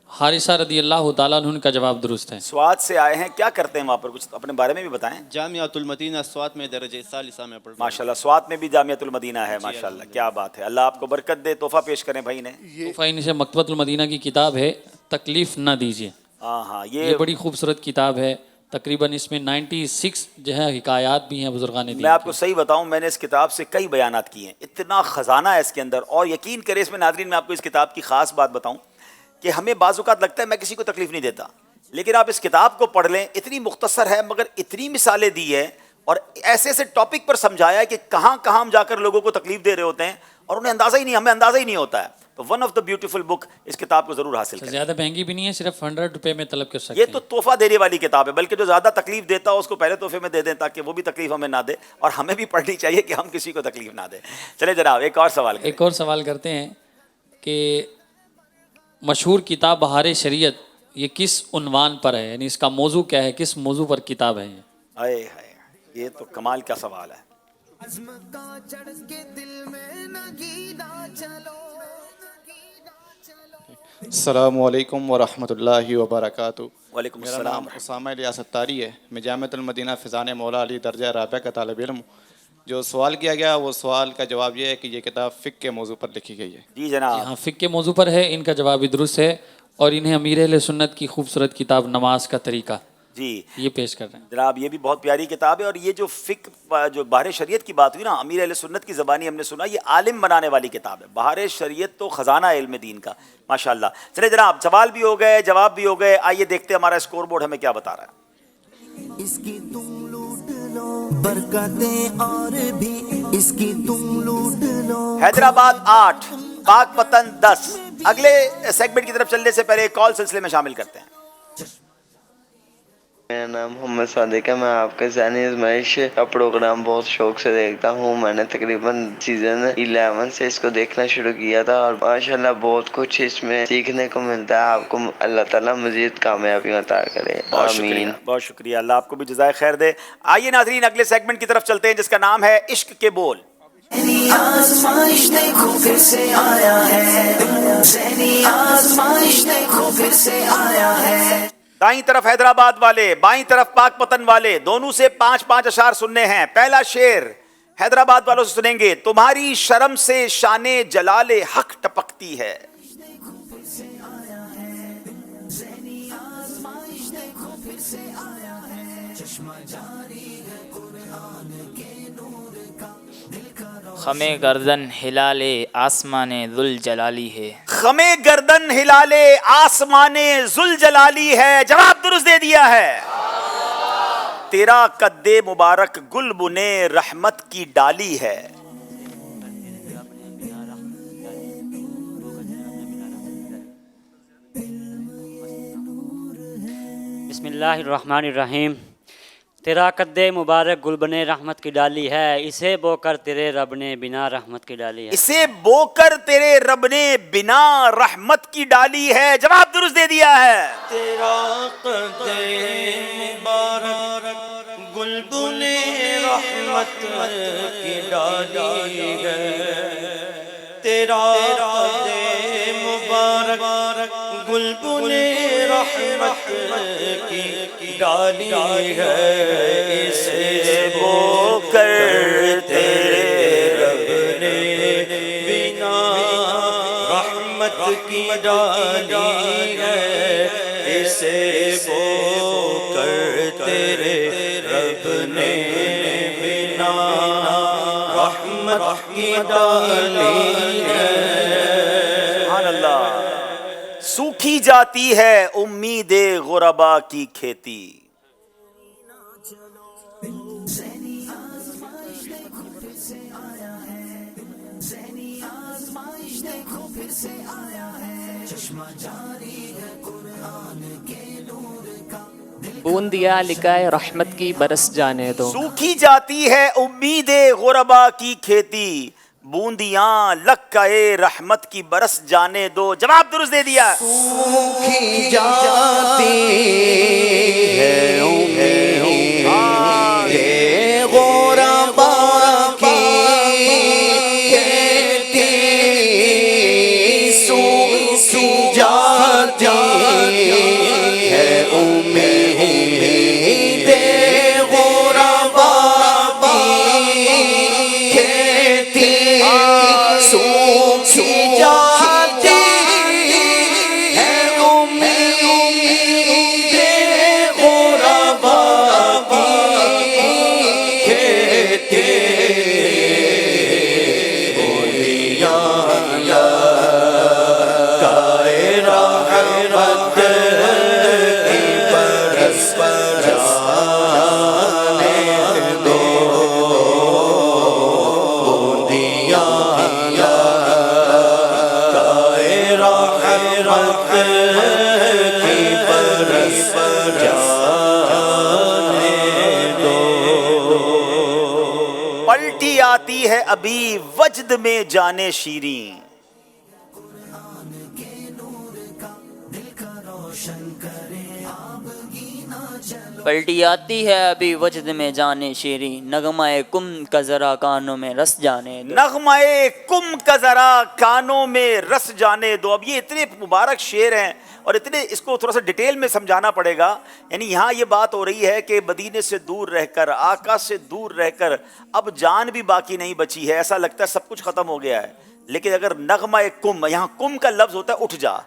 حارثہ رضی اللہ تعالیٰ عنہ کا جواب درست ہے. سوات سے آئے ہیں، کیا کرتے ہیں وہاں پر؟ کچھ اپنے بارے میں بھی بتائیں. جامعۃ المدینہ سوات میں درجہ ثالثہ میں پڑھتا ہوں. ماشاءاللہ سوات میں بھی جامعۃ المدینہ ہے. ماشاءاللہ کیا بات ہے. اللہ آپ کو برکت دے. تحفہ پیش کریں بھائی نے. تحفہ ان سے مکتبۃ المدینہ کی کتاب ہے تکلیف نہ دیجیے. ہاں یہ بڑی خوبصورت کتاب ہے. تقریباً اس میں 96 جو ہے حکایات بھی ہیں بزرگان دین. میں آپ کو صحیح بتاؤں، میں نے اس کتاب سے کئی بیانات کیے ہیں. اتنا خزانہ ہے اس کے اندر. اور یقین کریں اس میں ناظرین میں آپ کو اس کتاب کی خاص بات بتاؤں کہ ہمیں بعض اوقات لگتا ہے میں کسی کو تکلیف نہیں دیتا، لیکن آپ اس کتاب کو پڑھ لیں، اتنی مختصر ہے مگر اتنی مثالیں دی ہیں اور ایسے ایسے ٹاپک پر سمجھایا ہے کہ کہاں کہاں ہم جا کر لوگوں کو تکلیف دے رہے ہوتے ہیں اور انہیں اندازہ ہی نہیں، ہمیں اندازہ ہی نہیں ہوتا ہے. تو ون آف دا بیوٹیفل بک، اس کتاب کو ضرور حاصل کریں. زیادہ مہنگی بھی نہیں ہے، صرف 100 روپے میں طلب کر سکتے ہیں. یہ تو تحفہ دینے والی کتاب ہے، بلکہ جو زیادہ تکلیف دیتا ہو اس کو پہلے تحفے میں دے دیں تاکہ وہ بھی تکلیف ہمیں نہ دے، اور ہمیں بھی پڑھنی چاہیے کہ ہم کسی کو تکلیف نہ دیں. چلے جناب ایک اور سوال کریں. ایک اور سوال کرتے ہیں کہ मशहूर किताब बहार शरीयत ये किस उन्वान पर है, यानी इसका मौजू क्या है, किस मौजू पर किताब है ये? आए हाय, ये तो कमाल का सवाल है। अस्सलामु अलैकुम व रहमतुल्लाहि व बरकातुहू। वालेकुम मेरा अस्सलाम। नाम उसामा इलियास अत्तारी है। मैं जामिअतुल मदीना फ़िज़ान मौला अली दर्जा राबिया का तालिब इल्म हूँ। जो सवाल किया गया वो सवाल का जवाब ये है कि ये किताब फ़िक़्ह के मौजू पर लिखी गई है। जी जनाब। हाँ, फ़िक़्ह के मौजू पर है, इनका जवाब भी दुरुस्त है और इन्हें अमीर अहले सुन्नत की खूबसूरत किताब नमाज का तरीका जी ये पेश कर रहे हैं। जनाब, ये भी बहुत प्यारी किताब है। और ये जो फ़िक़्ह जो बहार शरीयत की बात हुई ना, अमीर अहले सुन्नत की ज़बानी हमने सुना, ये आलिम बनाने वाली किताब है। बहार शरीयत तो ख़जाना इल्म दीन का, माशाअल्लाह। चले जनाब, सवाल भी हो गए, जवाब भी हो गए। आइए देखते हैं हमारा स्कोर बोर्ड हमें क्या बता रहा है। इसकी तुम लूट लो बरकतें और भी इसकी तुम लूट लो। हैदराबाद 8, पाकपतन 10। अगले सेगमेंट की तरफ चलने से पहले एक कॉल सिलसिले में शामिल करते हैं। मेरा नाम मोहम्मद सादिक है। मैं आपके ज़हनी आज़माइश का प्रोग्राम बहुत शौक से देखता हूँ। मैंने तकरीबन सीज़न 11 से इसको देखना शुरू किया था और माशाल्लाह बहुत कुछ इसमें सीखने को मिलता है। आपको अल्लाह ताला मज़ीद कामयाबी अता करे, आमीन। बहुत शुक्रिया, अल्लाह आपको भी जज़ाए खैर दे। आइए नाज़रीन, अगले सेगमेंट की तरफ चलते हैं जिसका नाम है इश्क के बोल। आज़माइश देखो फिर से आया है, ज़हनी आज़माइश देखो फिर से आया है। दाईं तरफ हैदराबाद वाले, बाईं तरफ पाकपतन वाले, दोनों से 5-5 अशार सुनने हैं। पहला शेर हैदराबाद वालों से सुनेंगे। तुम्हारी शर्म से शाने जलाले हक टपकती है। खमे गर्दन हिलाले आसमाने जुल जलाली है। खमे गर्दन हिलाले आसमाने जुल जलाली है। जवाब दुरुस्त दे दिया है। तेरा कद्दे मुबारक गुल बुने रहमत की डाली है। बिस्मिल्लाहिर्रहमानिर्रहीम। तेरा कद्दे मुबारक गुलबने रहमत की डाली है, इसे बोकर तेरे रब ने बिना रहमत की डाली है। इसे बोकर तेरे रब ने बिना रहमत की डाली है। जवाब दुरुस्त दे दिया है। तेरा कद्दे मुबारक गुलबुने रहमत की डाली है। तेरा कद्दे मुबारक गुलबुने रहमत की डाली है। इसे बोकर तेरे रब ने बिना रहमत की डाली है। इसे बोकर तेरे रब ने बिना रहमत की डाली है। सुभान अल्लाह। सूखी जाती है उम्मीदे गुरबा की खेती। बूंदिया लिकाए रहमत की बरस जाने दो। सूखी जाती है उम्मीदे गुरबा की खेती, बूंदियां लक्काए रहमत की बरस जाने दो। जवाब दुरुस्त दे दिया। सूखी जाती है उम्मीदें गुरबा की खेती, सूखी जाती है उम्मीदें गुरबा की खेती, सूखी जाती है उम्मीदें गुरबा की खेती। बोलियां काए रहमत की बरस जाने दो। बूंदियां काए रहमत की बरस जाने दो। पलटी आती है अभी वजद में जाने शीरीं। پلٹی آتی ہے ابھی وجد میں جانے شیریں، نغمہ کم کا ذرا کانوں میں رس جانے دو. نغمہ کم کا ذرا کانوں میں رس جانے دو. اب یہ اتنے مبارک شعر ہیں اور اتنے، اس کو تھوڑا سا ڈیٹیل میں سمجھانا پڑے گا. یعنی یہاں یہ بات ہو رہی ہے کہ مدینے سے دور رہ کر، آقا سے دور رہ کر اب جان بھی باقی نہیں بچی ہے، ایسا لگتا ہے سب کچھ ختم ہو گیا ہے. لیکن اگر نغمہ کم، یہاں کم کا لفظ ہوتا ہے اٹھ جا.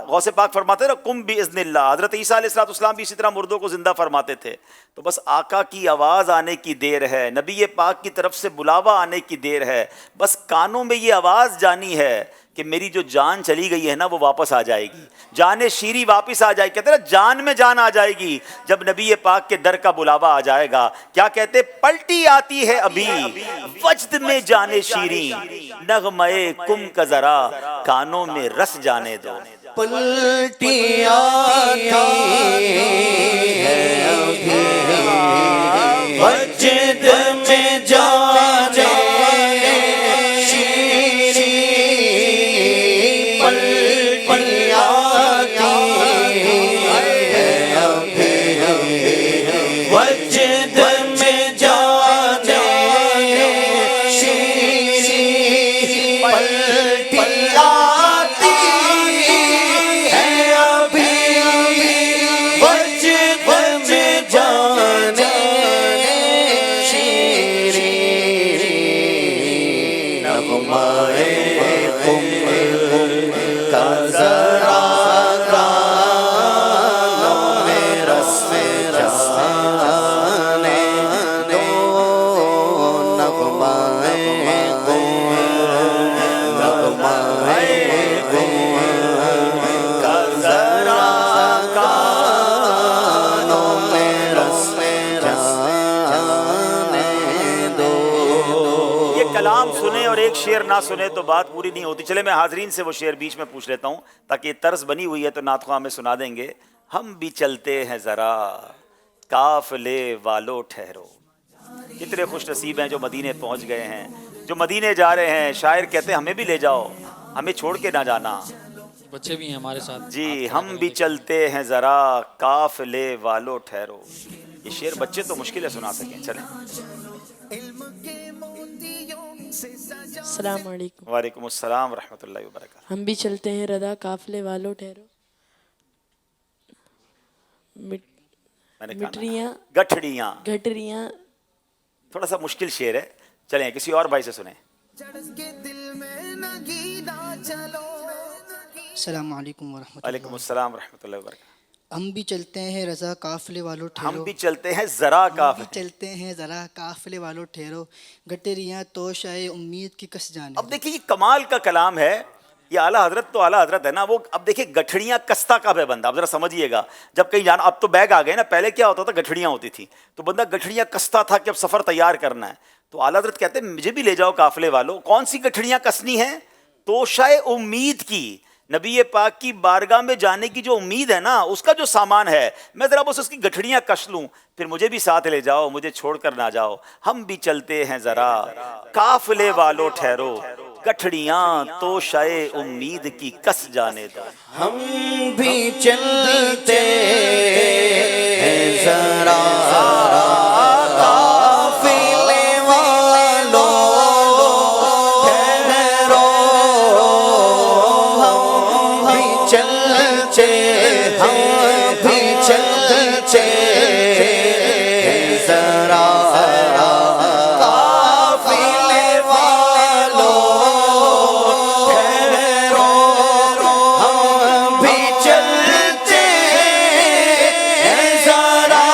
غوث پاک فرماتے ہیں نا کم باذن اللہ. حضرت عیسیٰ علیہ السلام بھی اسی طرح مردوں کو زندہ فرماتے تھے. تو بس آقا کی آواز آنے کی دیر ہے، نبی پاک کی طرف سے بلاوا آنے کی دیر ہے. بس کانوں میں یہ آواز جانی ہے کہ میری جو جان چلی گئی ہے نا وہ واپس آ جائے گی، جان شیری واپس آ جائے گی. کہتے ہیں نا جان میں جان آ جائے گی جب نبی پاک کے در کا بلاوا آ جائے گا. کیا کہتے؟ پلٹی آتی ہے ابھی وجد میں جان شیری، نغمہ کم کا ذرا کانوں میں رس جانے دو. پلٹی آتی ہے ابھی وجد میں جانے شیری، پلٹی آتی ہے ابھی وجد میں جانے شیری، پلٹی آتی ہے ابھی وجد میں جانے شیری، نغمہ کم کا ذرا کانوں میں رس جانے دو. نغمہ کم، نغمہ کم کا ذرا کانوں میں رس جانے دو. یہ کلام سنیں اور ایک شعر نہ سنیں تو بات پوری نہیں ہوتی. چلے میں حاضرین سے وہ شعر بیچ میں پوچھ لیتا ہوں تاکہ یہ طرز بنی ہوئی ہے تو نعت خواہ ہمیں سنا دیں گے. ہم بھی چلتے ہیں ذرا قافلے والو ٹھہرو. کتنے خوش نصیب ہیں جو مدینے پہنچ گئے ہیں، جو مدینے جا رہے ہیں. شاعر کہتے ہیں ہمیں بھی لے جاؤ، ہمیں چھوڑ کے نہ جانا. بچے بھی ہیں ہمارے ساتھ. جی ہم بھی چلتے ہیں ذرا قافلے والو ٹھہرو. یہ شعر بچے تو مشکل ہے سنا سکیں. چلیں. السلام علیکم. وعلیکم السلام ورحمۃ اللہ وبرکاتہ. ہم بھی چلتے ہیں ردا قافلے والو ٹھہرو. مٹریاں گٹھڑیاں گھٹریاں. تھوڑا سا مشکل شعر ہے. چلیں کسی اور بھائی سے سنیں. السلام علیکم ورحمۃ اللہ. وعلیکم السلام ورحمۃ اللہ وبرکاتہ. ہم بھی چلتے ہیں رضا قافلے والو ٹھہرو. ہم بھی چلتے ہیں ذرا ہم بھی چلتے ہیں ذرا قافلے والو ٹھہرو، گٹریاں توشائے امید کی کس جانے. اب دیکھیے یہ کمال کا کلام ہے. یہ اعلیٰ حضرت تو اعلیٰ حضرت ہے نا. وہ اب دیکھیے گٹھڑیاں کستہ کا ہے بندہ. اب ذرا سمجھیے گا جب کہیں جانا، اب تو بیگ آ گئے نا، پہلے کیا ہوتا تھا گٹھڑیاں ہوتی تھی تو بندہ گٹھڑیاں کستا تھا کہ اب سفر تیار کرنا ہے. تو اعلیٰ حضرت کہتے ہیں مجھے بھی لے جاؤ قافلے والو. کون سی گٹھڑیاں کسنی ہیں؟ توشائے امید کی. نبی پاک کی بارگاہ میں جانے کی جو امید ہے نا، اس کا جو سامان ہے، میں ذرا بس اس کی گٹھڑیاں کش لوں، پھر مجھے بھی ساتھ لے جاؤ، مجھے چھوڑ کر نہ جاؤ. ہم بھی چلتے ہیں ذرا قافلے والو ٹھہرو، گٹھڑیاں توشائے امید کی کس جانے دو. ہم بھی چلتے ہیں ذرا قافلے والو ٹھہرو. ہم بھی چلتے، ہم بھی چلتے ہیں ذرا قافلے والو ٹھہرو. ہم بھی چلتے ہیں ذرا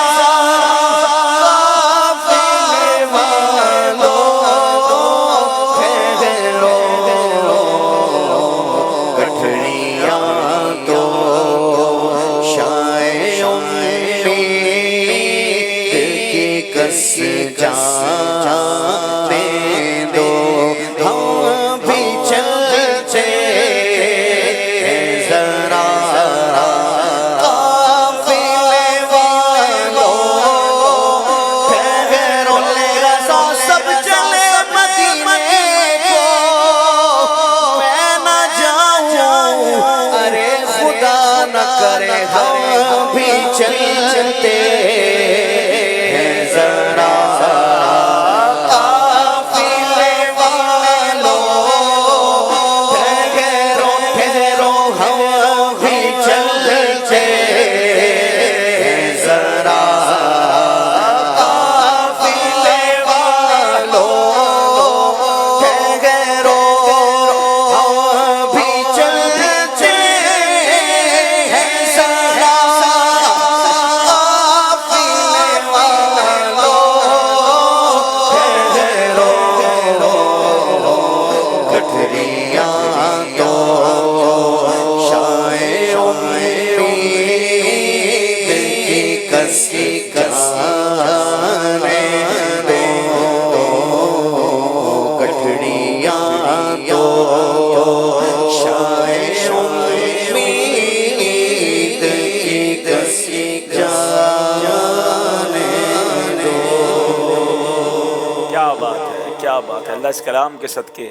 अल्लाह इस कलाम के सदके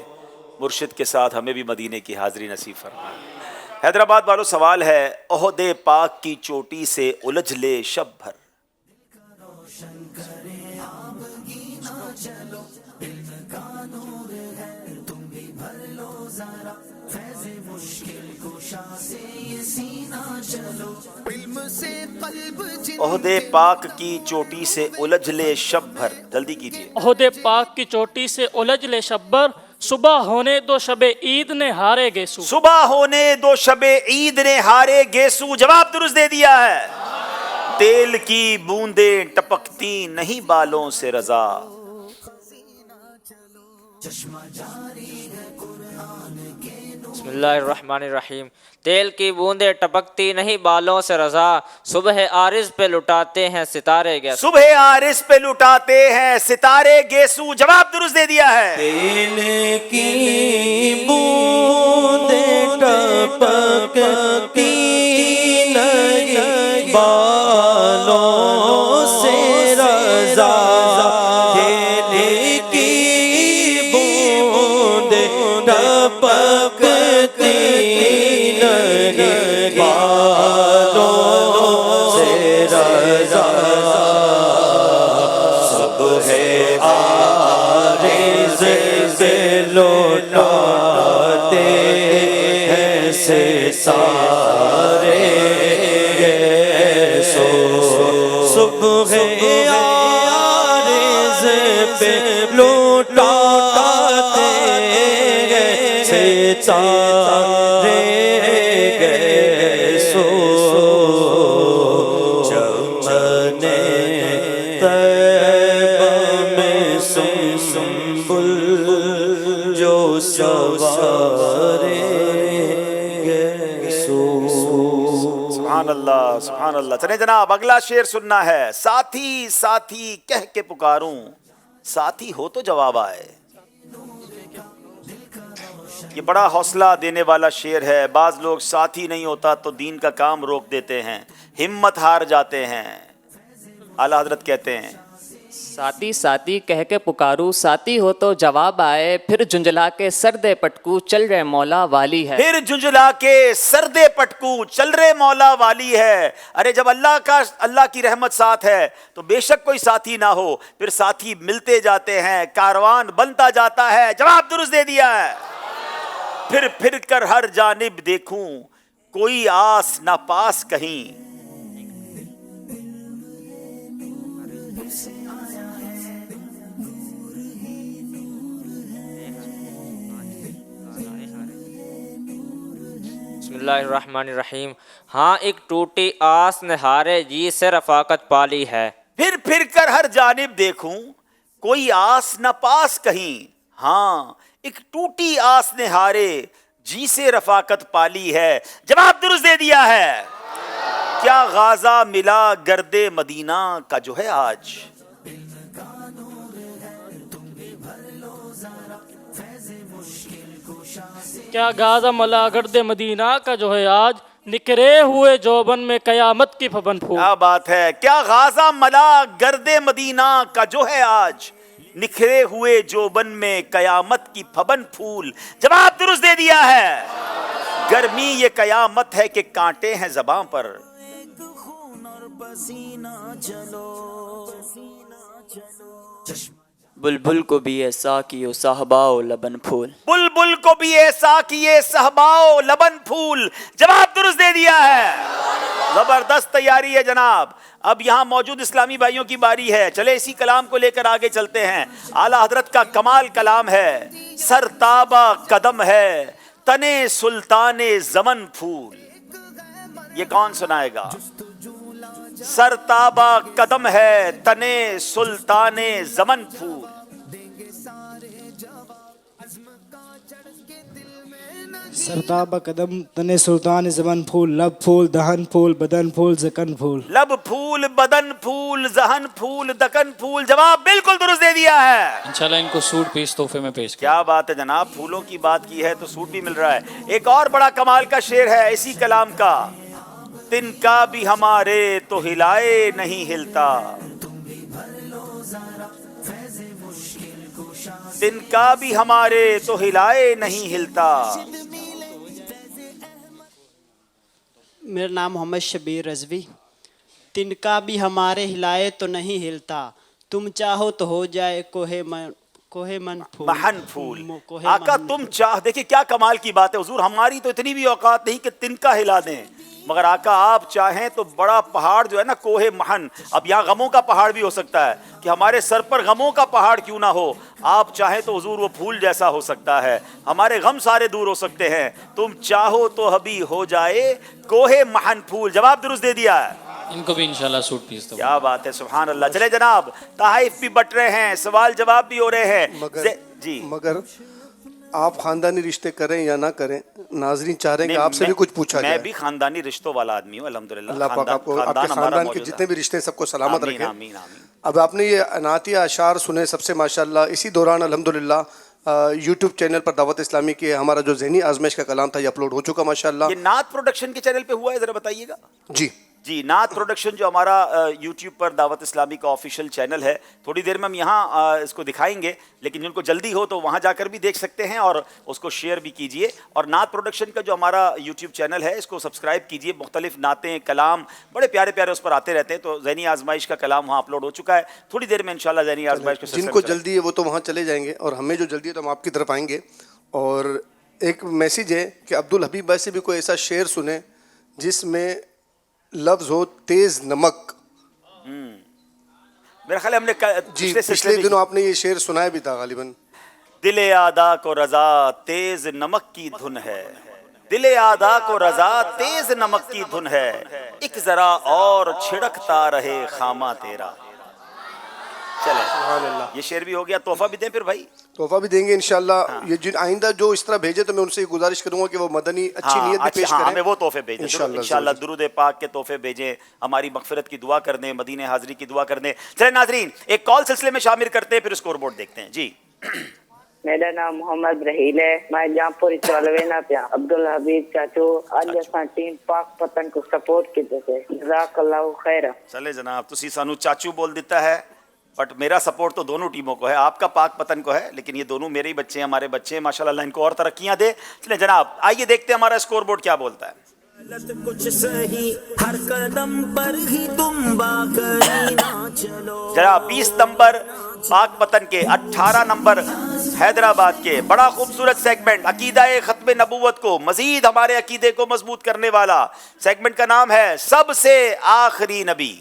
मुर्शिद के साथ हमें भी मदीने की हाज़री नसीब फरमाए। हैदराबाद वालों, सवाल है, ओहदे पाक की चोटी से उलझ ले शब भर। ओहदे पाक की चोटी से उलझ ले शब भर, जल्दी कीजिए। ओहदे पाक की चोटी से उलझ ले शब्बर, सुबह होने दो शबे ईद ने हारे गेसू। सुबह होने दो शबे ईद ने हारे गेसू, जवाब दुरुस्त दे दिया है। तेल की बूंदें टपकती नहीं बालों से रजा। बिस्मिल्लाहिर्रहमानिर्रहीम। तेल की बूंदें टपकती नहीं बालों से रजा, सुबह आरिज़ पे लुटाते हैं सितारे गेसू। सुबह आरिज़ पे लुटाते हैं सितारे गेसू, जवाब दुरुस्त दे दिया है। तेल की बूंदें टपकती नहीं बालों से रजा, तेल की बूंदें टपकती नहीं बालों से रजा, सुबह आरिज़ से लौटाते हैं सितारे गेसू, सुबह आरिज़ पे लौटाते हैं सितारे गेसू, चमने तैबा में सुंबुल जो सवारे गेसू। सुभान अल्लाह, सुभान अल्लाह। चले जनाब, अगला शेर सुनना है। साथी साथी कह के पुकारूं, साथी हो तो जवाब आए। ये बड़ा हौसला देने वाला शेर है। बाज लोग साथी नहीं होता तो दीन का काम रोक देते हैं, हिम्मत हार जाते हैं। आला हजरत कहते हैं, साथी साथी कह के पुकारूं, साथी हो तो जवाब आए, फिर झुंझला के सरदे पटकू चल रहे मौला वाली है। फिर झुंझला के सरदे पटकू चल रहे मौला वाली है। अरे जब अल्लाह की रहमत साथ है तो बेशक कोई साथी ना हो, फिर साथी मिलते जाते हैं, कारवान बनता जाता है। जवाब दुरुस्त दे दिया है। फिर कर हर जानिब देखूं, कोई आस ना पास कहीं। बिस्मिल्लाहिर्रहमानिर्रहीम। हाँ, एक टूटी आस ने हारे जी से रफाकत पाली है। फिर कर हर जानिब देखूं, कोई आस न पास कहीं। हाँ, एक टूटी आस ने हारे जी से रफाकत पाली है। जवाब दुरुस्त दे दिया है। क्या गाजा मिला गर्दे मदीना का जो है आज। क्या गाजा मला गर्दे मदीना का जो है आज, निकरे हुए जोबन में कयामत की फबन फूल। क्या बात है। क्या गाजा मला गर्दे मदीना का जो है आज, निखरे हुए जोबन में कयामत की फबन फूल। जवाब दुरुस्त दे दिया है। गर्मी ये कयामत है कि कांटे हैं ज़बां पर। बुलबुल को भी ऐसा कियो साहबाओ लबन फूल। बुलबुल को भी ऐसा किए सहबाओ लबन फूल। जवाब दुरुस्त दे दिया है। जबरदस्त तैयारी है जनाब। अब यहाँ मौजूद इस्लामी भाइयों की बारी है। चले इसी कलाम को लेकर आगे चलते हैं। आला हजरत का कमाल कलाम है। सरताबा कदम है तने सुल्ताने ज़मन फूल। ये कौन सुनाएगा। सरताबा कदम है तने सुल्ताने ज़मन फूल। सरताबा कदम तने सुल्तान ज़मन फूल, लब फूल दहन फूल बदन फूल जकन फूल। लब फूल बदन फूल जहन फूल दकन फूल। जवाब बिल्कुल दुरुस्त दे दिया है। इंशाल्लाह इनको सूट पीस तोहफे में पेश क्या बात है जनाब। फूलों की बात की है तो सूट भी मिल रहा है। एक और बड़ा कमाल का शेर है इसी कलाम का। तिनका भी हमारे तो हिलाए नहीं हिलता। तिनका भी हमारे तो हिलाए नहीं हिलता। मेरा नाम मोहम्मद शबीर रजवी। तिनका भी हमारे हिलाए तो नहीं हिलता, तुम चाहो तो हो जाए कोहे मन फूल। महन फूल। आका तुम चाह, देखिए क्या कमाल की बात है हुजूर, हमारी तो इतनी भी औकात नहीं कि तिनका हिला दें, मगर आका आप चाहें तो बड़ा पहाड़ जो है ना, कोहे महन, अब यहाँ गमों का पहाड़ भी हो सकता है कि हमारे सर पर गमों का पहाड़ क्यों ना हो, आप चाहें तो हुजूर वो फूल जैसा हो सकता है, हमारे गम सारे दूर हो सकते हैं, तुम चाहो तो अभी हो जाए कोहे महन फूल। जवाब दुरुस्त दे दिया है, इनको भी इंशाल्लाह सूट पीस दो। क्या बात है, सुभान अल्लाह। चले जनाब, तहाइफ भी बट रहे हैं, सवाल जवाब भी हो रहे हैं। जी मगर आप खानदानी रिश्ते करें या ना करें, नाजरीन चाह रहे हैं कि आपसे भी कुछ पूछा जाए। मैं भी खानदानी रिश्तों वाला आदमी हूँ अल्हम्दुलिल्लाह। अल्लाह पाक आपको आपके खानदान के जितने भी रिश्ते हैं सबको सलामत आमीन, रखें। आमीन, आमीन। अब आपने ये अनातिया अशार सुने सबसे माशाल्लाह, इसी दौरान अल्हम्दुलिल्लाह यूट्यूब चैनल पर दावत इस्लामी के हमारा जो ज़हनी आजमाइश का कलाम था ये अपलोड हो चुका माशाल्लाह। ये नात प्रोडक्शन के चैनल पे हुआ है, जरा बताइएगा। जी नात प्रोडक्शन जो हमारा यूट्यूब पर दावत इस्लामी का ऑफिशियल चैनल है, थोड़ी देर में हम यहाँ इसको दिखाएंगे, लेकिन जिनको जल्दी हो तो वहाँ जाकर भी देख सकते हैं और उसको शेयर भी कीजिए। और नात प्रोडक्शन का जो हमारा यूट्यूब चैनल है इसको सब्सक्राइब कीजिए, मुख्तलिफ नातें कलाम बड़े प्यारे प्यारे उस पर आते रहते हैं। तो ज़हनी आजमाइश का कलाम वहाँ अपलोड हो चुका है, थोड़ी देर में इंशाल्लाह ज़हनी आजमाइश को जिनको जल्दी है वो तो वहाँ चले जाएंगे, और हमें जो जल्दी है तो हम आपकी तरफ आएंगे। और एक मैसेज है कि अब्दुल हबीब भाई से भी कोई ऐसा शेर सुने जिसमें लफ्ज हो तेज नमक। मेरा ख्याल है हमने जी पिछले दिनों आपने ये शेर सुनाया भी था गालिबन। दिले आदा को रजा तेज नमक की धुन है, दिले आदा को रजा तेज नमक की धुन है, एक जरा और छिड़कता रहे खामा तेरा। चले ये शेर भी हो गया, तोहफा भी दें फिर भाई। तोहफा भी देंगे इंशाल्लाह। ये जिन आइंदा जो इस तरह भेजे तो मैं उनसे गुजारिश करूंगा कि वो मदनी अच्छी नीयत भी पेश करें, हमें वो तोहफे भेजें इंशाल्लाह। दुरूद पाक के तोहफे भेजें, हमारी मगफिरत की दुआ कर दें, मदीने हाजिरी की दुआ कर दें। चले नाजरीन, एक कॉल सिलसिले में शामिल करते हैं, फिर स्कोर बोर्ड देखते हैं। जी मेरा नाम मोहम्मद रहील है, मैं जामपुर चलवेना पे अब्दुल हबीब चाचू आज असा टीम पाक पतन को सपोर्ट कीते थे, जज़ाकल्लाहु खैर। चले जनाब, तुसी सानू चाचू बोल देता है, बट मेरा सपोर्ट तो दोनों टीमों को है, आपका पाक पतन को है, लेकिन ये दोनों मेरे ही बच्चे हैं, हमारे बच्चे हैं माशाल्लाह, अल्लाह इनको और तरक्कियां दे। चले जनाब, आइए देखते हैं हमारा स्कोर बोर्ड क्या बोलता है। कुछ सही हर कदम पर ही तुम बाकरी ना चलो। जरा 20 नंबर पाक पतन के, 18 नंबर हैदराबाद के। बड़ा खूबसूरत सेगमेंट, अकीदा-ए खत्म नबूवत को मजीद हमारे अकीदे को मजबूत करने वाला सेगमेंट का नाम है सबसे आखिरी नबी।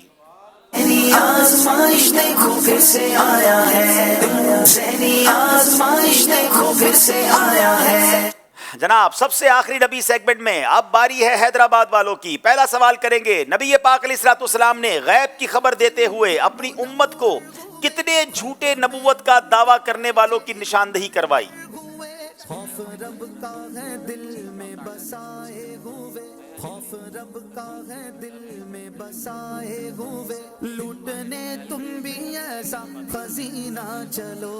आजमाइश देखो फिर से आया है, ज़हनी आजमाइश देखो फिर से आया है। जनाब, सबसे आखिरी नबी सेगमेंट में अब बारी है हैदराबाद वालों की। पहला सवाल करेंगे, नबी पाक अलैहिस्सलाम ने गैब की खबर देते हुए अपनी उम्मत को कितने झूठे नबूवत का दावा करने वालों की निशानदही करवाई? खौफ रब का है दिल में बसाए हुए, खौफ रब का है दिल में बसाए हुए, लूटने तुम भी ऐसा खजीना चलो,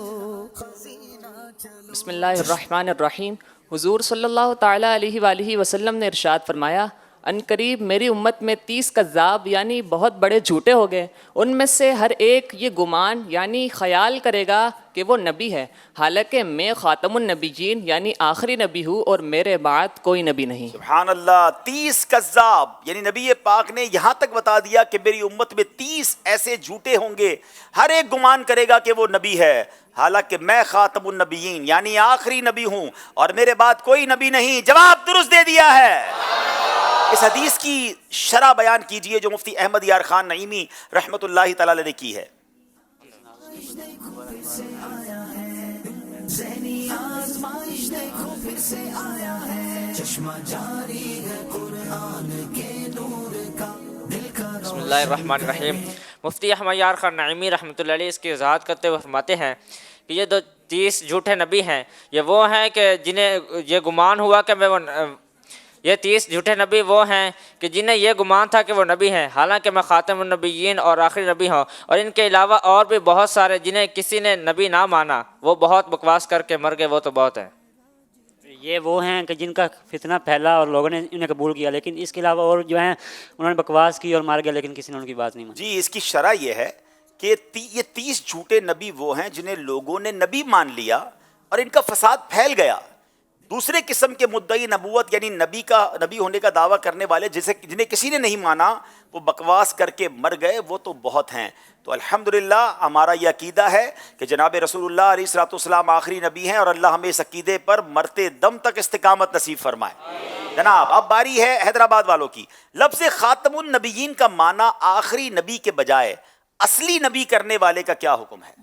खजीना चलो। बिस्मिल्लाहिर्रहमानिर्रहीम। हुजूर सल्लल्लाहु ताला अलैहि वसल्लम ने इरशाद फरमाया, अनकरीब मेरी उम्मत में 30 कज़्ज़ाब यानी बहुत बड़े झूठे हो गए, उनमें से हर एक ये गुमान यानी ख्याल करेगा कि वो नबी है, हालांकि मैं ख़ातमुन नबीयीन यानी आखिरी नबी हूँ और मेरे बाद कोई नबी नहीं। सुभान अल्लाह, 30 कज़्ज़ाब यानी नबी पाक ने यहाँ तक बता दिया कि मेरी उम्मत में 30 ऐसे झूठे होंगे, हर एक गुमान करेगा कि वो नबी है, हालांकि मैं ख़ातमुन नबीयीन यानी आखिरी नबी हूँ और मेरे बाद कोई नबी नहीं। जवाब दुरुस्त दे दिया है। इस हदीस की शरह बयान कीजिए जो मुफ्ती अहमद यार खान नईमी रहमतुल्लाहि तआला अलैह ने की है। बिस्मिल्लाहिर्रहमानिर्रहीम। मुफ्ती अहमद यार खान नईमी रहमतुल्लाहि अलैह इसकी वजाहत करते हुए फरमाते हैं कि ये 30 झूठे नबी हैं, ये वो हैं कि जिन्हें ये गुमान हुआ कि मैं वो ये 30 झूठे नबी वो हैं कि जिन्हें ये गुमान था कि वो नबी हैं, हालांकि मैं ख़ातमुन नबीयीन और आखिरी नबी हूँ। और इनके अलावा और भी बहुत सारे जिन्हें किसी ने नबी ना माना, वो बहुत बकवास करके मर गए, वो तो बहुत हैं। ये वो हैं कि जिनका फितना फैला और लोगों ने इन्हें कबूल किया, लेकिन इसके अलावा और जो हैं उन्होंने बकवास की और मार गया, लेकिन किसी ने उनकी बात नहीं मानी। जी, इसकी शरह ये है کہ یہ 30 جھوٹے نبی وہ ہیں جنہیں لوگوں نے نبی مان لیا اور ان کا فساد پھیل گیا. دوسرے قسم کے مدعی نبوت یعنی نبی ہونے کا دعویٰ کرنے والے جنہیں کسی نے نہیں مانا وہ بکواس کر کے مر گئے، وہ تو بہت ہیں. تو الحمدللہ ہمارا یہ عقیدہ ہے کہ جناب رسول اللہ علیہ الصلوۃ والسلام آخری نبی ہیں اور اللہ ہمیں اس عقیدے پر مرتے دم تک استقامت نصیب فرمائے. جناب اب باری ہے حیدرآباد والوں کی. لفظ خاتم النبیین کا معنی آخری نبی کے بجائے اصلی نبی کرنے والے کا کیا حکم ہے؟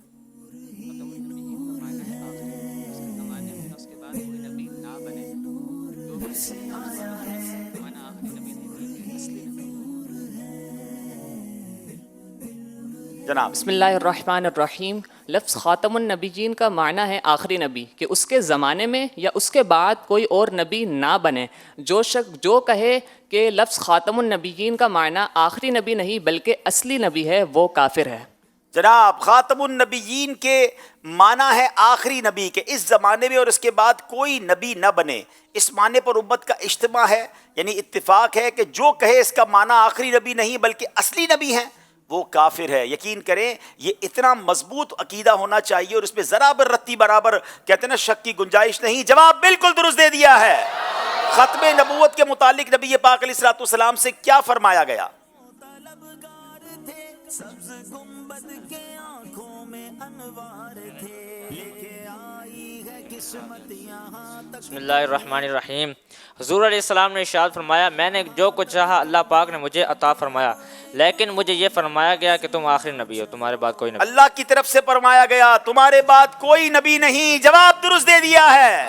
جناب بسم اللہ الرحمن الرحیم. لفظ خاتم النبیین کا معنی ہے آخری نبی، کہ اس کے زمانے میں یا اس کے بعد کوئی اور نبی نہ بنے. جو کہے کہ لفظ خاتم النبیین کا معنی آخری نبی نہیں بلکہ اصلی نبی ہے وہ کافر ہے. جناب خاتم النبیین کے معنی ہے آخری نبی، کہ اس زمانے میں اور اس کے بعد کوئی نبی نہ بنے. اس معنی پر امت کا اجتماع ہے، یعنی اتفاق ہے کہ جو کہے اس کا معنی آخری نبی نہیں بلکہ اصلی نبی ہے وہ کافر ہے. یقین کریں یہ اتنا مضبوط عقیدہ ہونا چاہیے اور اس میں ذرا برتی برابر کہتے ہیں نا شک کی گنجائش نہیں. جواب بالکل درست دے دیا ہے. ختم نبوت کے متعلق نبی پاک علیہ الصلوۃ والسلام سے کیا فرمایا گیا؟ بسم اللہ الرحمن الرحیم. حضور علیہ السلام نے ارشاد فرمایا، میں نے جو کچھ چاہا اللہ پاک نے مجھے عطا فرمایا، لیکن مجھے یہ فرمایا گیا کہ تم آخری نبی ہو، تمہارے بعد کوئی نبی. اللہ کی طرف سے فرمایا گیا تمہارے بعد کوئی نبی نہیں. جواب درست دے دیا ہے.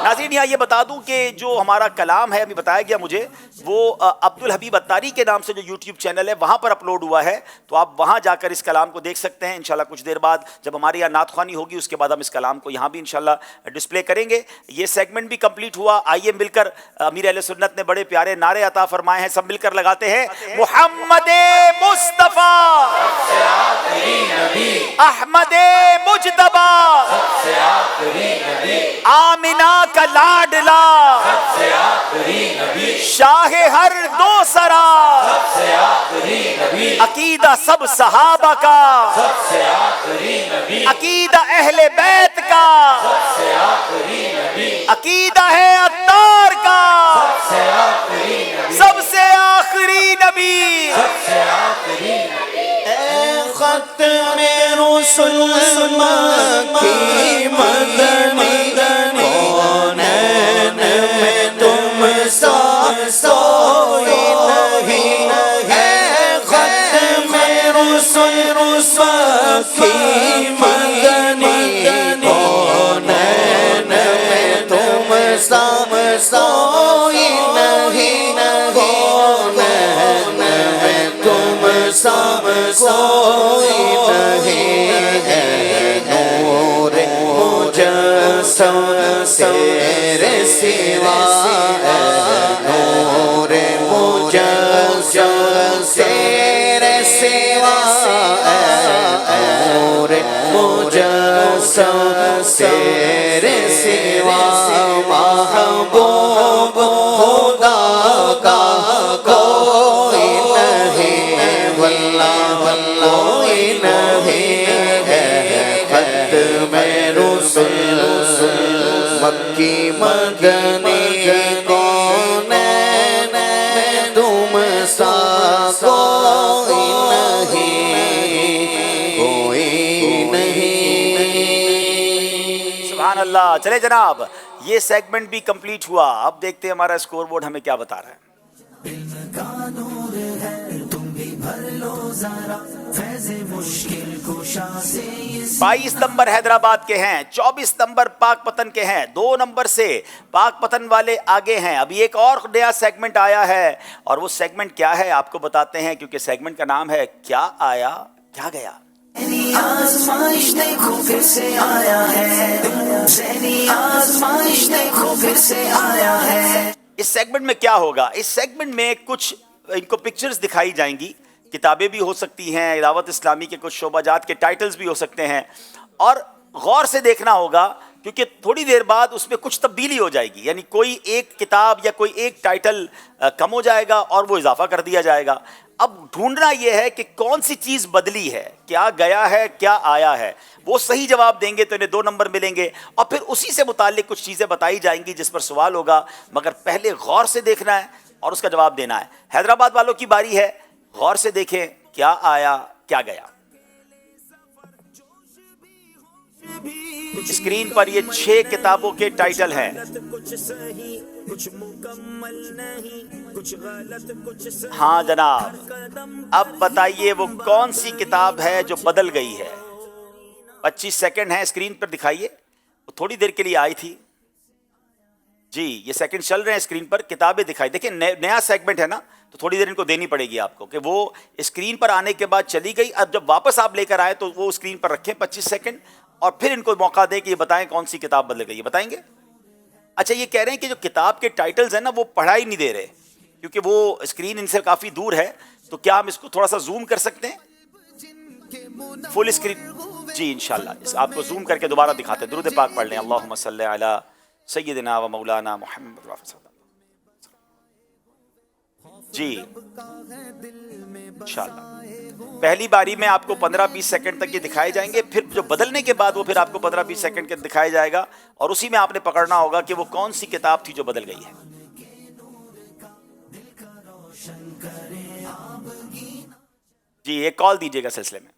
ناظرین یہاں یہ بتا دوں کہ جو ہمارا کلام ہے ابھی بتایا گیا مجھے، وہ عبدالحبیب اتاری کے نام سے جو یوٹیوب چینل ہے وہاں پر اپلوڈ ہوا ہے، تو آپ وہاں جا کر اس کلام کو دیکھ سکتے ہیں. انشاءاللہ کچھ دیر بعد جب ہمارے یہاں نعت خوانی ہوگی اس کے بعد ہم اس کلام کو یہاں بھی انشاءاللہ ڈسپلے کریں گے. یہ سیگمنٹ بھی کمپلیٹ ہوا. آئیے مل کر امیر اہل سنت نے بڑے پیارے نعرے عطا فرمائے ہیں، سب مل کر لگاتے ہیں. محمد مصطفیٰ احمد مجتبیٰ آمنہ کا لاڈلا شاہ ہر دو سرا عقیدہ سب صحابہ کا عقیدہ اہل بیت کا عقیدہ ہے عطار کا سب سے آخری نبی. اے ختم رسل مکی مدنی کونین میں تم سا کوئی نہیں. اے ختم رسل مکی مدنی کونین میں تم سا کوئی نہیں. سب کوئی نہیں ہے. نور مجسم تیرے سوا نور مجسم تیرے سوا نور مجسم تیرے سوا محبوب خدا کا کوئی نہیں کوئی نہیں ہے. ختم رسل مکی مدنی کونین میں تم سا کوئی نہیں. سبحان اللہ. چلے جناب یہ سیگمنٹ بھی کمپلیٹ ہوا. اب دیکھتے ہیں ہمارا اسکور بورڈ ہمیں کیا بتا رہا ہے. بائیس نمبر حیدرآباد کے ہیں، 24 نمبر پاک پتن کے ہیں، 2 نمبر سے پاک پتن والے آگے ہیں. ابھی ایک اور نیا سیگمنٹ آیا ہے اور وہ سیگمنٹ کیا ہے آپ کو بتاتے ہیں، کیونکہ سیگمنٹ کا نام ہے کیا آیا کیا گیا. آزمائش دیکھو پھر سے آیا ہے، ذہنی آزمائش دیکھو پھر سے آیا ہے. اس سیگمنٹ میں کیا ہوگا؟ اس سیگمنٹ میں کچھ ان کو پکچرز دکھائی جائیں گی، کتابیں بھی ہو سکتی ہیں، دعوت اسلامی کے کچھ شعبہ جات کے ٹائٹلز بھی ہو سکتے ہیں، اور غور سے دیکھنا ہوگا کیونکہ تھوڑی دیر بعد اس میں کچھ تبدیلی ہو جائے گی. یعنی کوئی ایک کتاب یا کوئی ایک ٹائٹل کم ہو جائے گا اور وہ اضافہ کر دیا جائے گا. اب ڈھونڈنا یہ ہے کہ کون سی چیز بدلی ہے, کیا گیا ہے کیا آیا ہے. وہ صحیح جواب دیں گے تو انہیں 2 نمبر ملیں گے, اور پھر اسی سے متعلق کچھ چیزیں بتائی جائیں گی جس پر سوال ہوگا, مگر پہلے غور سے دیکھنا ہے اور اس کا جواب دینا ہے. حیدرآباد والوں کی باری ہے, غور سے دیکھیں کیا آیا کیا گیا. اسکرین پر یہ 6 کتابوں کے ٹائٹل ہیں. ہاں جناب, اب بتائیے وہ کون سی کتاب ہے جو بدل گئی ہے. 25 سیکنڈ ہیں, اسکرین پر دکھائیے. وہ تھوڑی دیر کے لیے آئی تھی جی, یہ سیکنڈ چل رہے ہیں اسکرین پر, کتابیں دکھائی. دیکھیں نیا سیگمنٹ ہے نا, تو تھوڑی دیر ان کو دینی پڑے گی آپ کو, کہ وہ اسکرین پر آنے کے بعد چلی گئی. اب جب واپس آپ لے کر آئے تو وہ اسکرین پر رکھیں 25 سیکنڈ, اور پھر ان کو موقع دیں کہ یہ بتائیں کون سی کتاب بدل گئی ہے. بتائیں گے؟ اچھا, یہ کہہ رہے ہیں کہ جو کتاب کے ٹائٹلز ہیں نا وہ پڑھائی نہیں دے رہے, کیونکہ وہ اسکرین ان سے کافی دور ہے. تو کیا ہم اس کو تھوڑا سا زوم کر سکتے ہیں فل اسکرین؟ جی انشاءاللہ آپ کو زوم کر کے دوبارہ دکھاتے ہیں. درود پاک پڑھ لیں. اللہم صلی علی سیدنا و مولانا محمد جی انشاءاللہ. پہلی باری میں آپ کو 15-20 سیکنڈ تک یہ دکھائے جائیں گے, پھر جو بدلنے کے بعد وہ پھر آپ کو 15-20 سیکنڈ کے دکھایا جائے گا, اور اسی میں آپ نے پکڑنا ہوگا کہ وہ کون سی کتاب تھی جو بدل گئی ہے. جی ایک کال دیجیے گا سلسلے میں.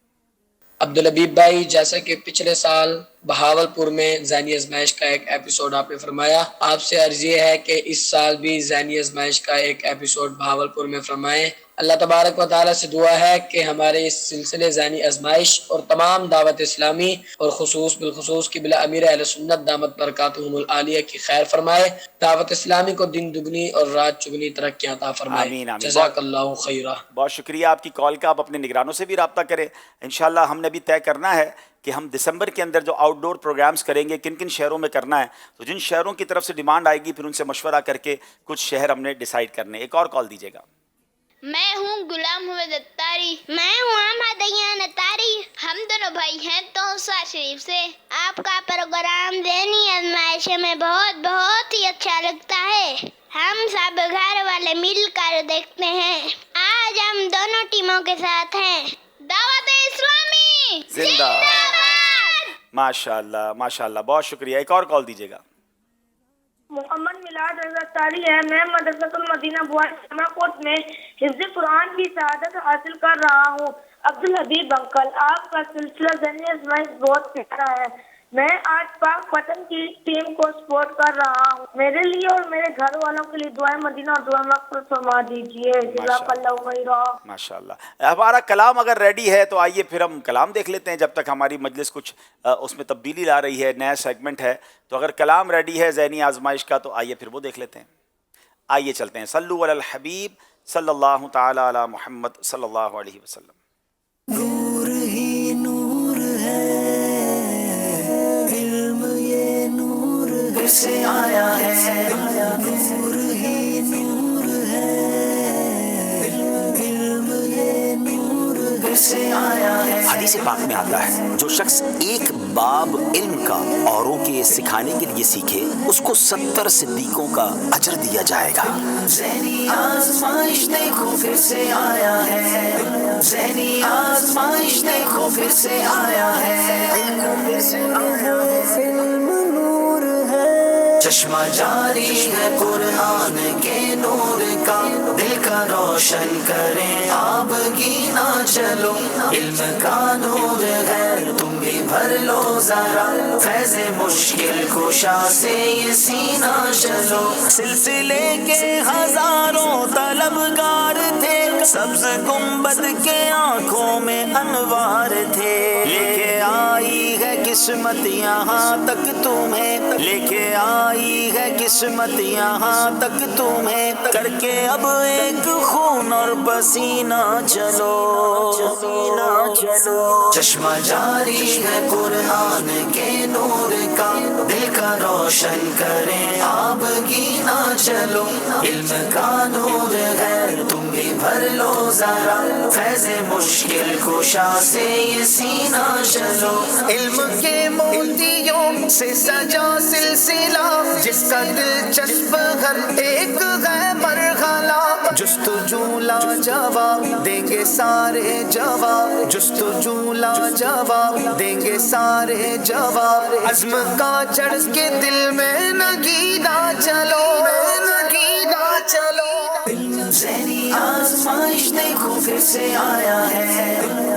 عبدالحبیب بھائی, جیسا کہ پچھلے سال بہاولپور میں ذہنی آزمائش کا ایک ایپیسوڈ آپ نے فرمایا, آپ سے عرض یہ ہے کہ اس سال بھی ذہنی آزمائش کا ایک ایپیسوڈ بہاولپور میں فرمائیں. اللہ تبارک و تعالیٰ سے دعا ہے کہ ہمارے اس سلسلے ذہنی آزمائش اور تمام دعوت اسلامی اور بالخصوص قبلہ امیر اہل سنت دامت برکاتہم العالیہ کی خیر فرمائے. دعوت اسلامی کو دن دگنی اور رات چگنی ترقی عطا فرمائے. آمین آمین. جزاک اللہ خیرہ. بہت شکریہ آپ کی کال کا. آپ اپنے نگرانوں سے بھی رابطہ کریں. انشاءاللہ ہم نے بھی طے کرنا ہے کہ ہم دسمبر کے اندر جو آؤٹ ڈور پروگرامز کریں گے کن کن شہروں میں کرنا ہے, تو جن شہروں کی طرف سے ڈیمانڈ آئے گی پھر ان سے مشورہ کر کے کچھ شہر ہم نے ڈیسائیڈ کرنے. ایک اور کال دیجیے گا. میں ہوں غلام حمید اتاری. میں ہوں احمد ایان اتاری. ہم دونوں بھائی ہیں توسا شریف سے. آپ کا پروگرام ذہنی آزمائش میں بہت ہی اچھا لگتا ہے. ہم سب گھر والے مل کر دیکھتے ہیں. آج ہم دونوں ٹیموں کے ساتھ ہیں. دعوت اسلامی زندہ باد. ماشاءاللہ ماشاءاللہ, بہت شکریہ. ایک اور کال دیجیے گا. محمد میلاد رضا تاری ہے. میں مدرسۃ المدینہ بوائے شمع کوٹ میں حفظ قرآن کی شہادت حاصل کر رہا ہوں. عبدالحبیب انکل, آپ کا سلسلہ ذہنی آزمائش بہت پیارا ہے. میں آج پاک پتن کی ٹیم کو سپورٹ کر رہا ہوں. میرے لیے اور میرے گھر والوں کے لیے دعائیں مدینہ اور دعا مغفرت فرما دیجیے. جزاک اللہ خیرا. ماشاءاللہ. ہمارا کلام اگر ریڈی ہے تو آئیے پھر ہم کلام دیکھ لیتے ہیں, جب تک ہماری مجلس کچھ اس میں تبدیلی لا رہی ہے, نیا سیگمنٹ ہے. تو اگر کلام ریڈی ہے ذہنی آزمائش کا تو آئیے پھر وہ دیکھ لیتے ہیں. آئیے چلتے ہیں. صلو علی الحبیب صلی اللہ تعالی علی محمد صلی اللہ علیہ وسلم. نور ہی نور ہے, علم یہ نور پھر سے آیا ہے. نور ہی نور ہے, علم یہ نور پھر سے آیا ہے. حدیث پاک میں آتا ہے جو شخص ایک باب علم کا اوروں کے سکھانے کے لیے سیکھے اس کو 70 صدیقوں کا اجر دیا جائے گا. ذہنی آزمائش دیکھو پھر سے آیا ہے. ذہنی آزمائش دیکھو پھر سے آیا ہے. علم نور ہے, چشمہ جاری ہے قرآن کے نور کا. دل کا روشن کریں آبگی نہ چلو. علم کا نور ہے, تم بھی بھر لو ذرا. فیض مشکل کشا سے یہ سینہ چلو. سلسلے کے ہزاروں طلبگار تھے, سبز گنبد کے آنکھوں میں انوار تھے. لے کے آئی ہے قسمت یہاں تک تمہیں, لے کے آئی ہے قسمت یہاں تک تمہیں. کر کے اب ایک خون اور پسینہ چلو. چشمہ جاری ہے قرآن کے نور کا. دل کا کا روشن کریں آبگی نہ چلو علم کا نور ہے تم بھی بھر لو ذرا فیض مشکل کشا سے یہ سینہ چلو علم کے موتیوں سے سجا سلسلہ جس کا دلچسپ ہر ایک ہے مرحلہ جستجو لاجواب دیں گے سارے جواب جستجو لاجواب دیں گے سارے جواب عزم کا چڑھ کے دل میں نگیدہ چلو ذہنی آزمائش دیکھو پھر سے آیا ہے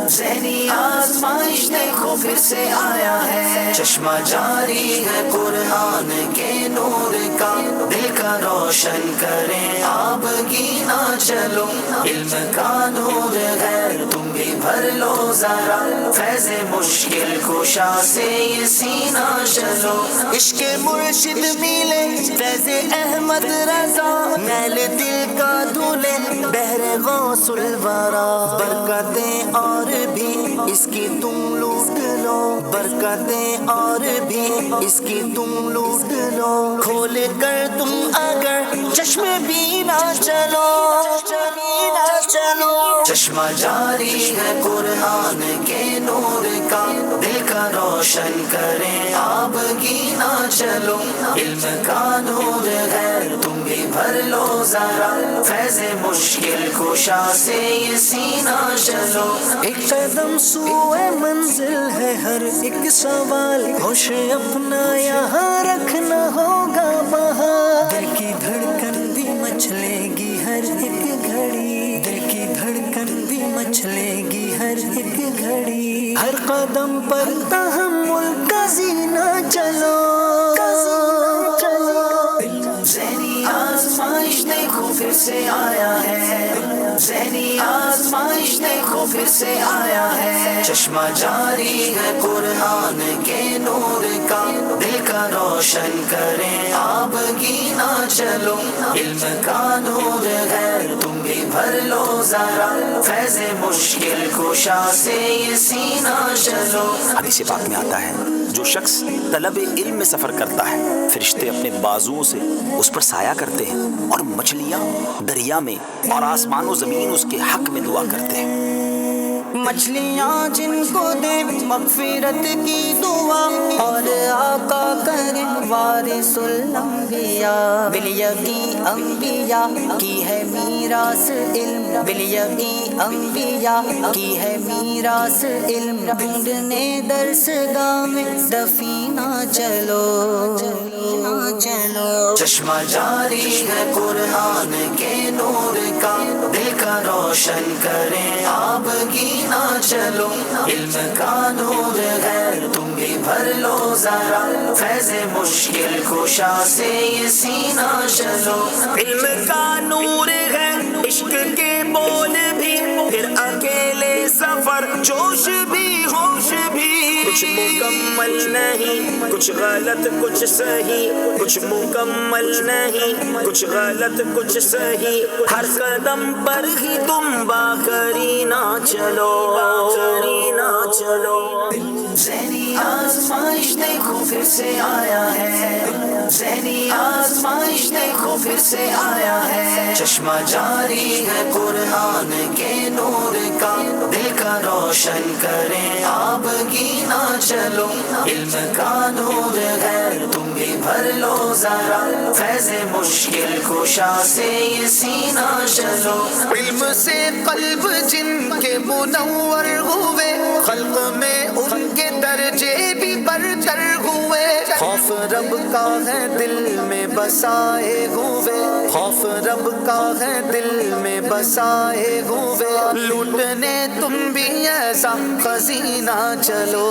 ذہنی آزمائش دیکھو پھر سے آیا ہے چشمہ جاری ہے قرآن کے نور کا دل کا روشن کریں آبگی نہ چلو علم کا نور ہے تم بھی بھر لو ذرا فیض مشکل کشا سے یہ سینہ چلو عشق مرشد ملے فیض احمد رضا میل دل کا دھولے بحر غوث الورا برکتیں اور بھی اس کی تم لوٹ لو برکتیں اور بھی اس کی تم لوٹ لو کھول کر تم اگر چشمے بھی نہ چلو چشمہ جاری ہے قرآن کے نور کا دل کا روشن کریں آبگی نہ چلو علم کا نور ہے تم بھی بھر لو ذرا فیض مشکل کشا سے یہ سینہ چلو ایک قدم سوئے منزل ہے ہر ایک سوال ہوش اپنا یہاں رکھنا ہوگا وہاں دل کی دھڑکن بھی مچلے گی ہر ایک گھڑی دل کی دھڑکن بھی مچلے گی ہر ایک گھڑی ہر قدم پر تحمل کا زینہ چلو ذہنی آزمائش دیکھو پھر سے آیا ہے ذہنی آزمائش دیکھو پھر سے آیا ہے چشمہ جاری ہے قرآن کے نور کا دل کا روشن کریں آبگی نہ چلو علم کا نور ہے تم بھی بھر لو ذرا فیض مشکل کشا سے یہ سینہ چلو حدیث پاک میں آتا ہے جو شخص طلب علم میں سفر کرتا ہے فرشتے اپنے بازوؤں سے اس پر سایہ کرتے ہیں اور مچھلیاں دریا میں اور آسمان و زمین اس کے حق میں دعا کرتے ہیں مچھلیاں جن کو دے مغفرت کی دعا اور آقا کریں وارث الانبیاء بالیقین انبیاء کی ہے میراث علم بالیقین انبیاء کی ہے میراث علم ڈھونڈنے درس گاہ میں دفینہ چلو چشمہ جاری ہے قرآن کے نور کا دل کا روشن کریں آبگی نہ چلو علم کا نور ہے تم بھی بھر لو ذرا فیض مشکل کشا سے یہ سینہ چلو علم کا نور ہے عشق کے بول بھی پھر اکیلے سفر جوش بھی ہوش بھی کچھ مکمل نہیں کچھ غلط کچھ صحیح کچھ مکمل نہیں کچھ غلط کچھ صحیح ہر قدم پر ہی تم باخری نہ چلو ذہنی آزمائش دیکھو پھر سے آیا ہے ذہنی آزمائش دیکھو پھر سے آیا ہے چشمہ جاری ہے قرآن کے نور کا دل کا روشن کریں آبگی نہ چلو علم کا نور ہے تم بھی بھر لو ذرا فیض مشکل کشا سے یہ سینہ چلو علم سے قلب جن کے منور ہوئے خلق میں ان کے درجے بھی برتر ہوئے خوف رب کا ہے دل میں بسائے ہوئے خوف رب کا ہے دل میں بسائے ہوئے لوٹنے تم بھی ایسا خزینہ چلو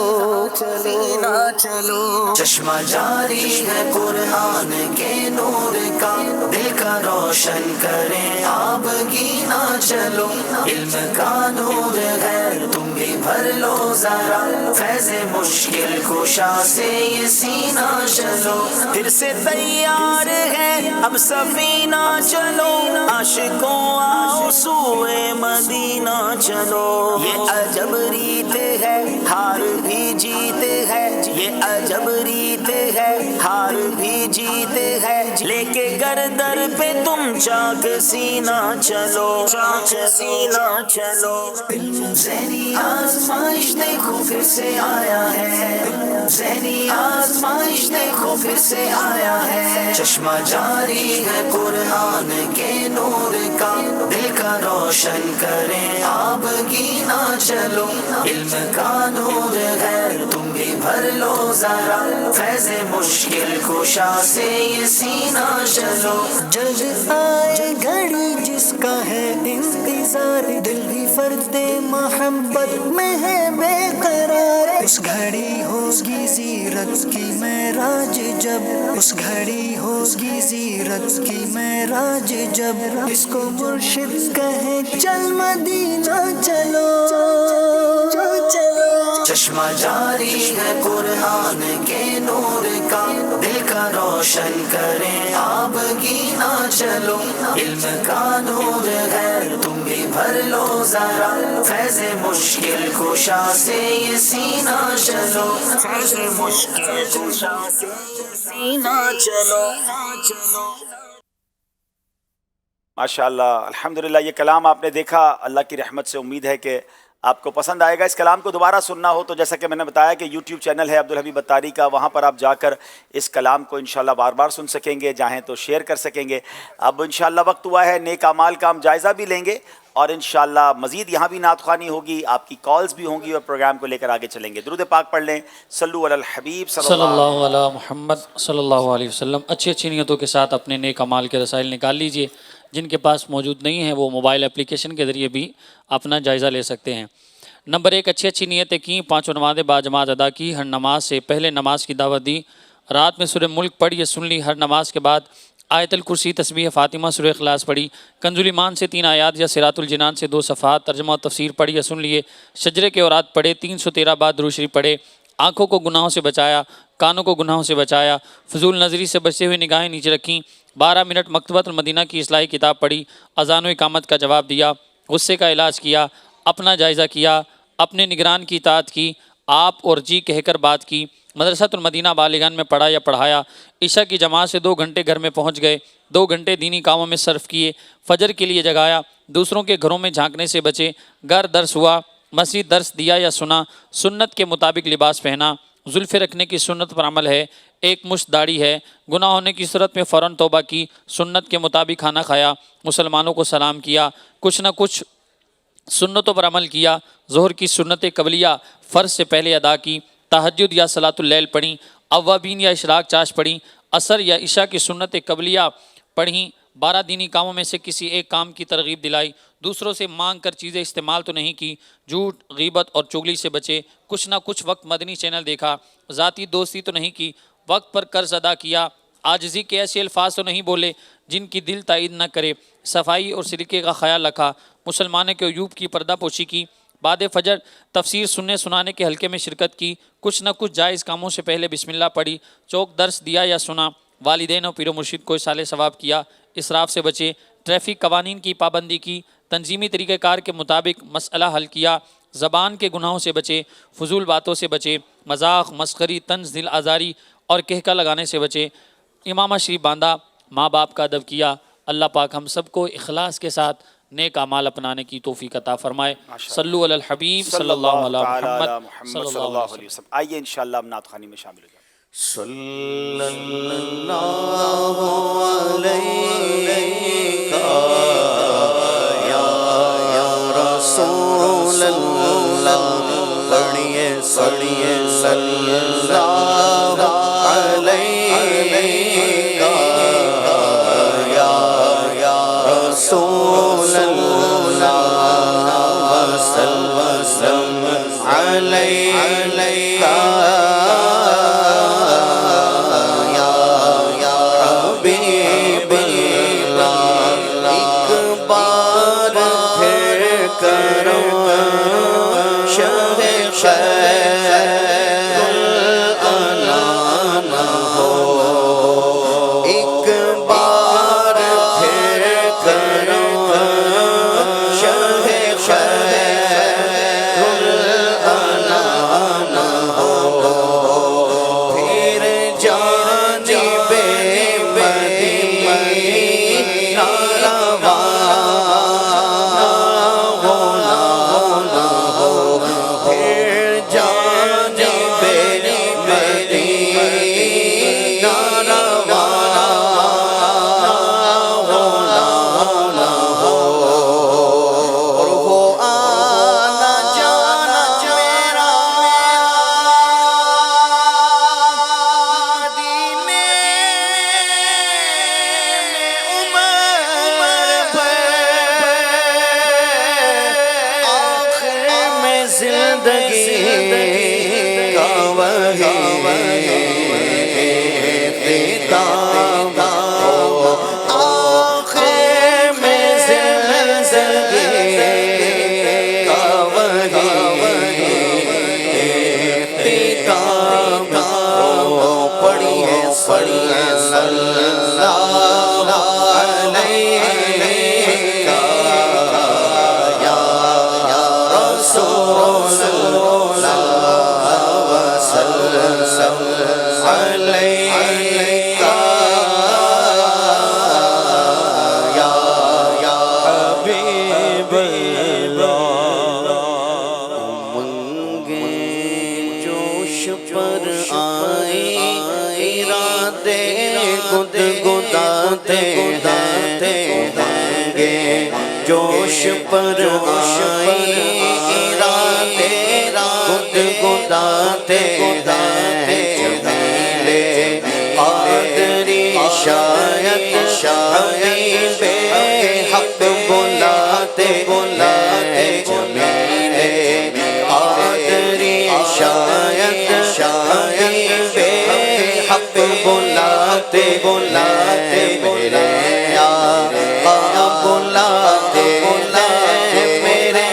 چشمہ جاری ہے قرآن کے نور کا دل کا روشن کریں آبگی نہ چلو علم کا نور ہے تم بھی بھر لو ذرا فیض مشکل کشا سے یہ سینہ सीना चलो, फिर से तैयार है अब सफीना चलो, आशिकों आओ सूए मदीना चलो। ये अजब रीत है हार भी जीत है, ये अजब रीत है हार भी जीत है, लेके गर्दर पे तुम चाक सीना चलो, चाक सीना चलो। ज़हनी आज़माइश देखो फिर से आया है, ज़हनी आज़माइश देखो फिर से आया है, चश्मा जारी है कुरान के नूर का, दिल का रोशन करें आप गीना चलो, इल्म का नूर है तुम भी भर लो जरा, फैज़े मुश्किल कुशा से ये सीना चलो। जब आए घड़ी जिसका है इंतजार, दिल भी फर्दे मोहब्बत में है बेकरार, उस घड़ी होगी जीरत की मेराज जब, उस घड़ी होगी जीरत की मेराज जब, इसको मुर्शिद कहे चल मदीना चलो, चलो। चश्मा जारी है कुरान के नूर का, दिल का रोशन करें आप गीना चलो, इल्म का नूर है तुम भी भर लो जरा, फैज़े मुश्किल कुशा से ये सीना चलो, फैज़े मुश्किल कुशा से ये सीना चलो। माशाअल्लाह, अल्हम्दुलिल्लाह। ये कलाम आपने देखा, अल्लाह की रहमत से उम्मीद है कि आपको पसंद आएगा। इस कलाम को दोबारा सुनना हो तो जैसा कि मैंने बताया कि यूट्यूब चैनल है अब्दुल हबीब अत्तारी का, वहाँ पर आप जाकर इस कलाम को इंशाल्लाह बार बार सुन सकेंगे, चाहें तो शेयर कर सकेंगे। अब इंशाल्लाह वक्त हुआ है नेक अमाल का हम जायज़ा भी लेंगे और इंशाल्लाह मज़ीद यहाँ भी नात ख़्वानी होगी, आपकी कॉल्स भी होंगी और प्रोग्राम को लेकर आगे चलेंगे। दुरूद पाक पढ़ लें, सल्लु अलल हबीब सल्लल्लाहु अलैहि मुहम्मद सल्लल्लाहु अलैहि वसल्लम। अच्छी अच्छी नीयतों के साथ अपने नेक अमाल के रसाइल निकाल लीजिए। जिनके पास मौजूद नहीं है वो मोबाइल एप्लीकेशन के ज़रिए भी अपना जायज़ा ले सकते हैं। नंबर 1, अच्छी अच्छी नीयतें की, 5 नमाज़ें बाजमात अदा की, हर नमाज से पहले नमाज की दावत दी, रात में सूरह मुल्क पढ़ी या सुन ली, हर नमाज के बाद आयतुल कुर्सी, तस्बीह फ़ातिमा, सूरह इखलास पढ़ी, कंजुल ईमान से 3 आयात या सिरातुल जिनान से 2 सफ़ात, तर्जुमा और तफसीर पढ़ी या सुन लिए, शजरे के औरात पढ़े, 313 बार दुरूद शरीफ पढ़े, आँखों को गुनाहों से बचाया, कानों को गुनाहों से बचाया, फजूल नज़री से बचते हुए निगाहें नीचे रखीं, 12 मिनट मकतबतुल मदीना की इस्लाही किताब पढ़ी, अज़ान व इकामत का जवाब दिया, गुस्से का इलाज किया, अपना जायज़ा किया, अपने निगरान की इताअत की, आप और जी कहकर बात की, मदरसातुल मदीना बालिगान में पढ़ा या पढ़ाया, ईशा की जमात से 2 घंटे घर में पहुंच गए, 2 घंटे दीनी कामों में सर्फ किए, फजर के लिए जगाया, दूसरों के घरों में झांकने से बचे, घर दर्स हुआ, मस्जिद दर्स दिया या सुना, सुन्नत के मुताबिक लिबास पहना, जुल्फ़े रखने की सुन्नत पर अमल है, एक मुश्त दाढ़ी है, गुनाह होने की सूरत में फ़ौरन तौबा की, सुन्नत के मुताबिक खाना खाया, मुसलमानों को सलाम किया, कुछ न कुछ सुन्नतों पर अमल किया, ज़ोहर की सुन्नत कबलिया फ़र्ज से पहले अदा की, तहज्जुद या सलातुल लैल पढ़ी, अव्वाबीन या इशराक चाश पढ़ी, असर या इशा की सुन्नत कबलिया पढ़ी, 12 दीनी कामों में से किसी एक काम की तरगीब दिलाई, दूसरों से मांग कर चीज़ें इस्तेमाल तो नहीं की, झूठ, गीबत और चुगली से बचे, कुछ ना कुछ वक्त मदनी चैनल देखा, ज़ाती दोस्ती तो नहीं की, वक्त पर कर्ज अदा किया, आजिज़ी के ऐसे अल्फाज तो नहीं बोले जिनकी दिल तायद न करे, सफाई और सिरके का ख्याल रखा, मुसलमानों के अयूब की पर्दा पोशी की, बाद फजर तफसीर सुनने सुनाने के हल्के में शिरकत की, कुछ न कुछ जायज़ कामों से पहले बिस्मिल्लाह पढ़ी, चौक दर्स दिया या सुना, वालिदैन और पीरो मुर्शिद को इसाले सवाब किया, इसराफ से बचे, ट्रैफिक कवानीन की पाबंदी की, तंजीमी तरीक़ेकार के मुताबिक मसला हल किया, ज़बान के गुनाहों से बचे, फजूल बातों से बचे, मजाक, मस्खरी, तंज, दिल आज़ारी और कहका लगाने से बचे, इमामा शरीफ बांधा, माँ बाप का अदब किया। अल्लाह पाक हम सबको इखलास के साथ नेक अमाल अपनाने की तौफीक अता फरमाए। सल्लु अलल हबीब सल्लल्लाहु अलैहि मुहम्मद सल्लल्लाहु अलैहि वसल्लम। आइए इंशाअल्लाह हम नात ख़्वानी में शामिल हो जाएं। सल्लल्लाहु अलैका या रसूलल्लाह, पढ़िए पढ़िए सल्लल्लाहु अलैका या रसूलल्लाह, वसल्लम अलैका زندگی کا وہی خطاب آخر میں زندگی کا وہی خطاب پڑھیے صلی اللہ علیہ جوش پر آئی ارادے گدگداتے جمیلے قادری شاید حبیب حق بلاتے جمیلے قادری شاید حبیب حق بلاتے میرے آقا بلاتے میرے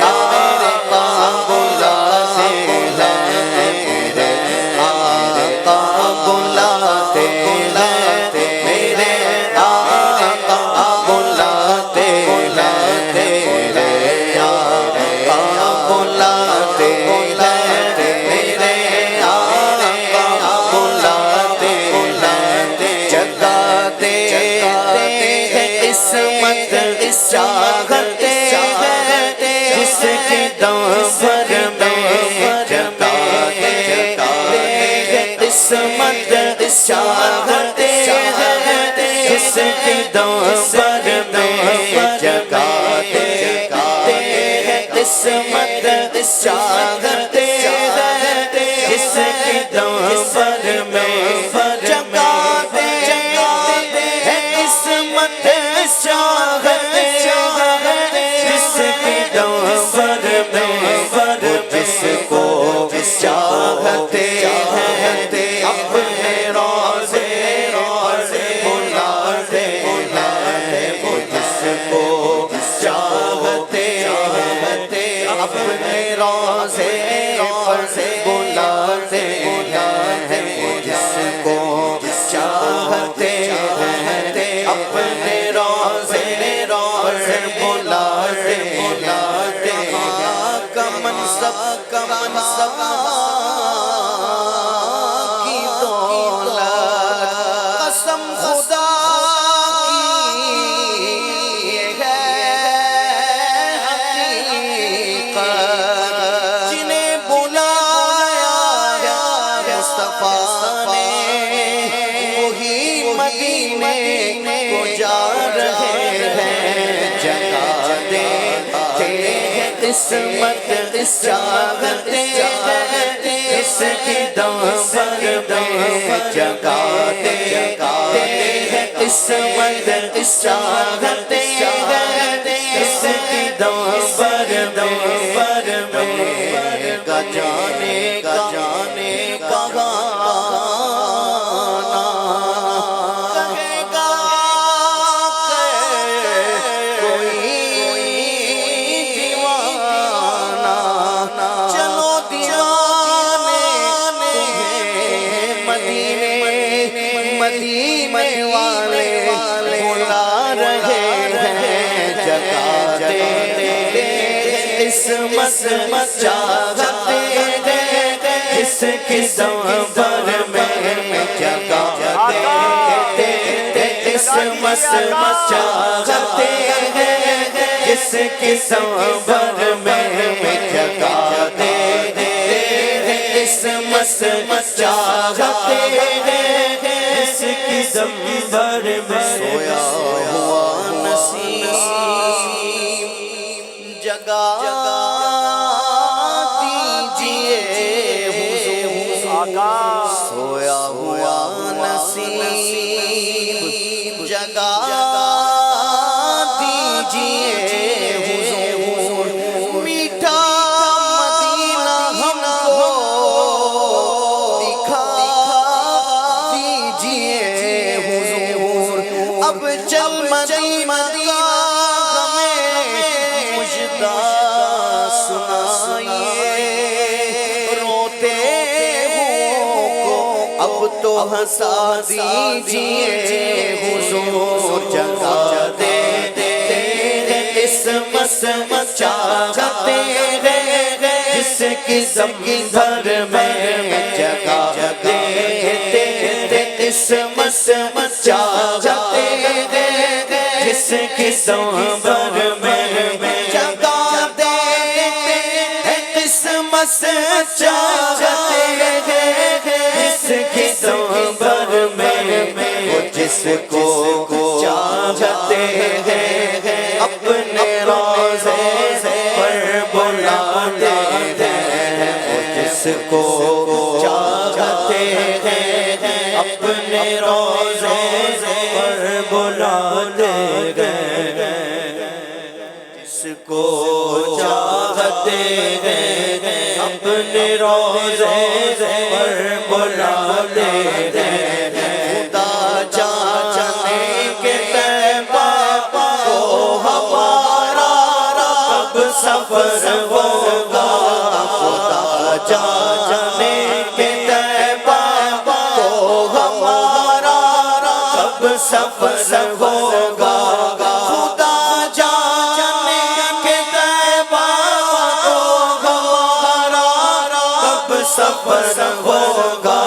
آقا بلاتے میرے آقا بلاتے میرے آقا بلاتے میرے آقا بلاتے میرے آقا بلاتے جگاتے قسمت چاہتے جس کی دامن میں جگاتے قسمت چاہتے جس کی دامن میں جگاتے قسمت چاہتے جس کی دامن میں جگاتے قسمت چاہتے جس کی دامن میں جس کو چاہتے ہیں اپنے روزے بلاتے وہ جس کو چاہتے ہیں اپنے روزے بلاتے وہ جس کو چاہتے ہیں اپنے روزے بلاتے کا منصب کی دولت قسم خدا کی ہے حقیقت جنہیں بلایا مصطفیٰ نے وہی مدینے کو جا رہے ہیں جگاتے قسمت چاہتے جس کی دامن میں جگاتے قسمت چاہتے جس کی دامن میں جانے مدینے والے بلا رہے ہیں جگاتے قسمت چاہتے جس کی دامن میں جگاتے قسمت چاہتے جس کی دامن میں جگاتے قسمت چاہتے جس کی زمبر میں سویا ہوا نسیم جگا دیجئے حضور سویا ہوا نسیم جگا دیجئے حضور میٹھا مدینہ اب چل مدینہ ہمیں مجدہ سنائیے، روتے ہو اب تو ہنسا دیجئے، حضور جگا دے قسمت چاہتے ہیں جس کی زمین بھر میں جگہ دے، قسمت چاہتے ہیں جس کی زمین بھر میں جگہ دے، قسمت چاہتے ہیں جس کی زمین بھر میں، وہ جس کو چاہتے ہیں اپنے روضے پر بلاتے ہیں، وہ جس کو چاہتے ہیں اپنے روضے پر بلاتے ہیں، جس کو چاہتے ہیں اپنے روضے پر بلاتے ہیں، خدا جانے کے سفر ہوگا، خدا جانے کے طیبہ کو ہمارا کب سفر ہوگا، خدا جانے کے طیبہ کو ہمارا کب سفر ہوگا،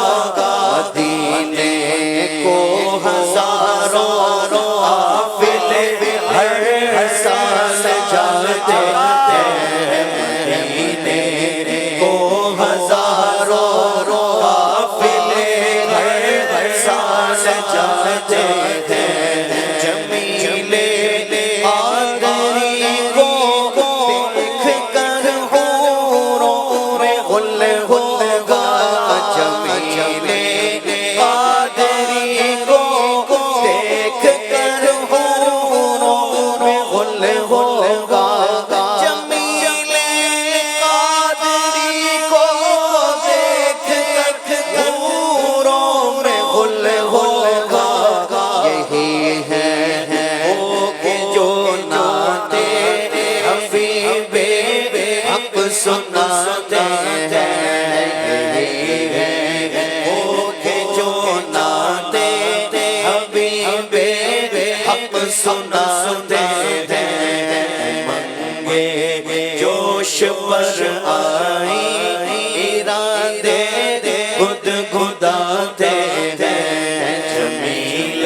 مدینے کو ہزاروں قافلے ہر سال جاتے ہیں، مدینے کو ہزاروں قافلے ہر سال جاتے ہیں، جمیل قادری کو دیکھ کر حوروں میں غل ہوگا، جمیل قادری کو دیکھ کر حوروں میں غل ہوگا، جمیل قادری کو دیکھ کر حوروں میں غل ہوگا، یہی ہے وہ کہ جو نعتِ حبیبِ حق سناتے ہیں، یہی ہے وہ کہ جو نعتِ حبیبِ حق سناتے ہیں، منگے جوش پر آئی ارادے گدگداتے ہیں، جمیل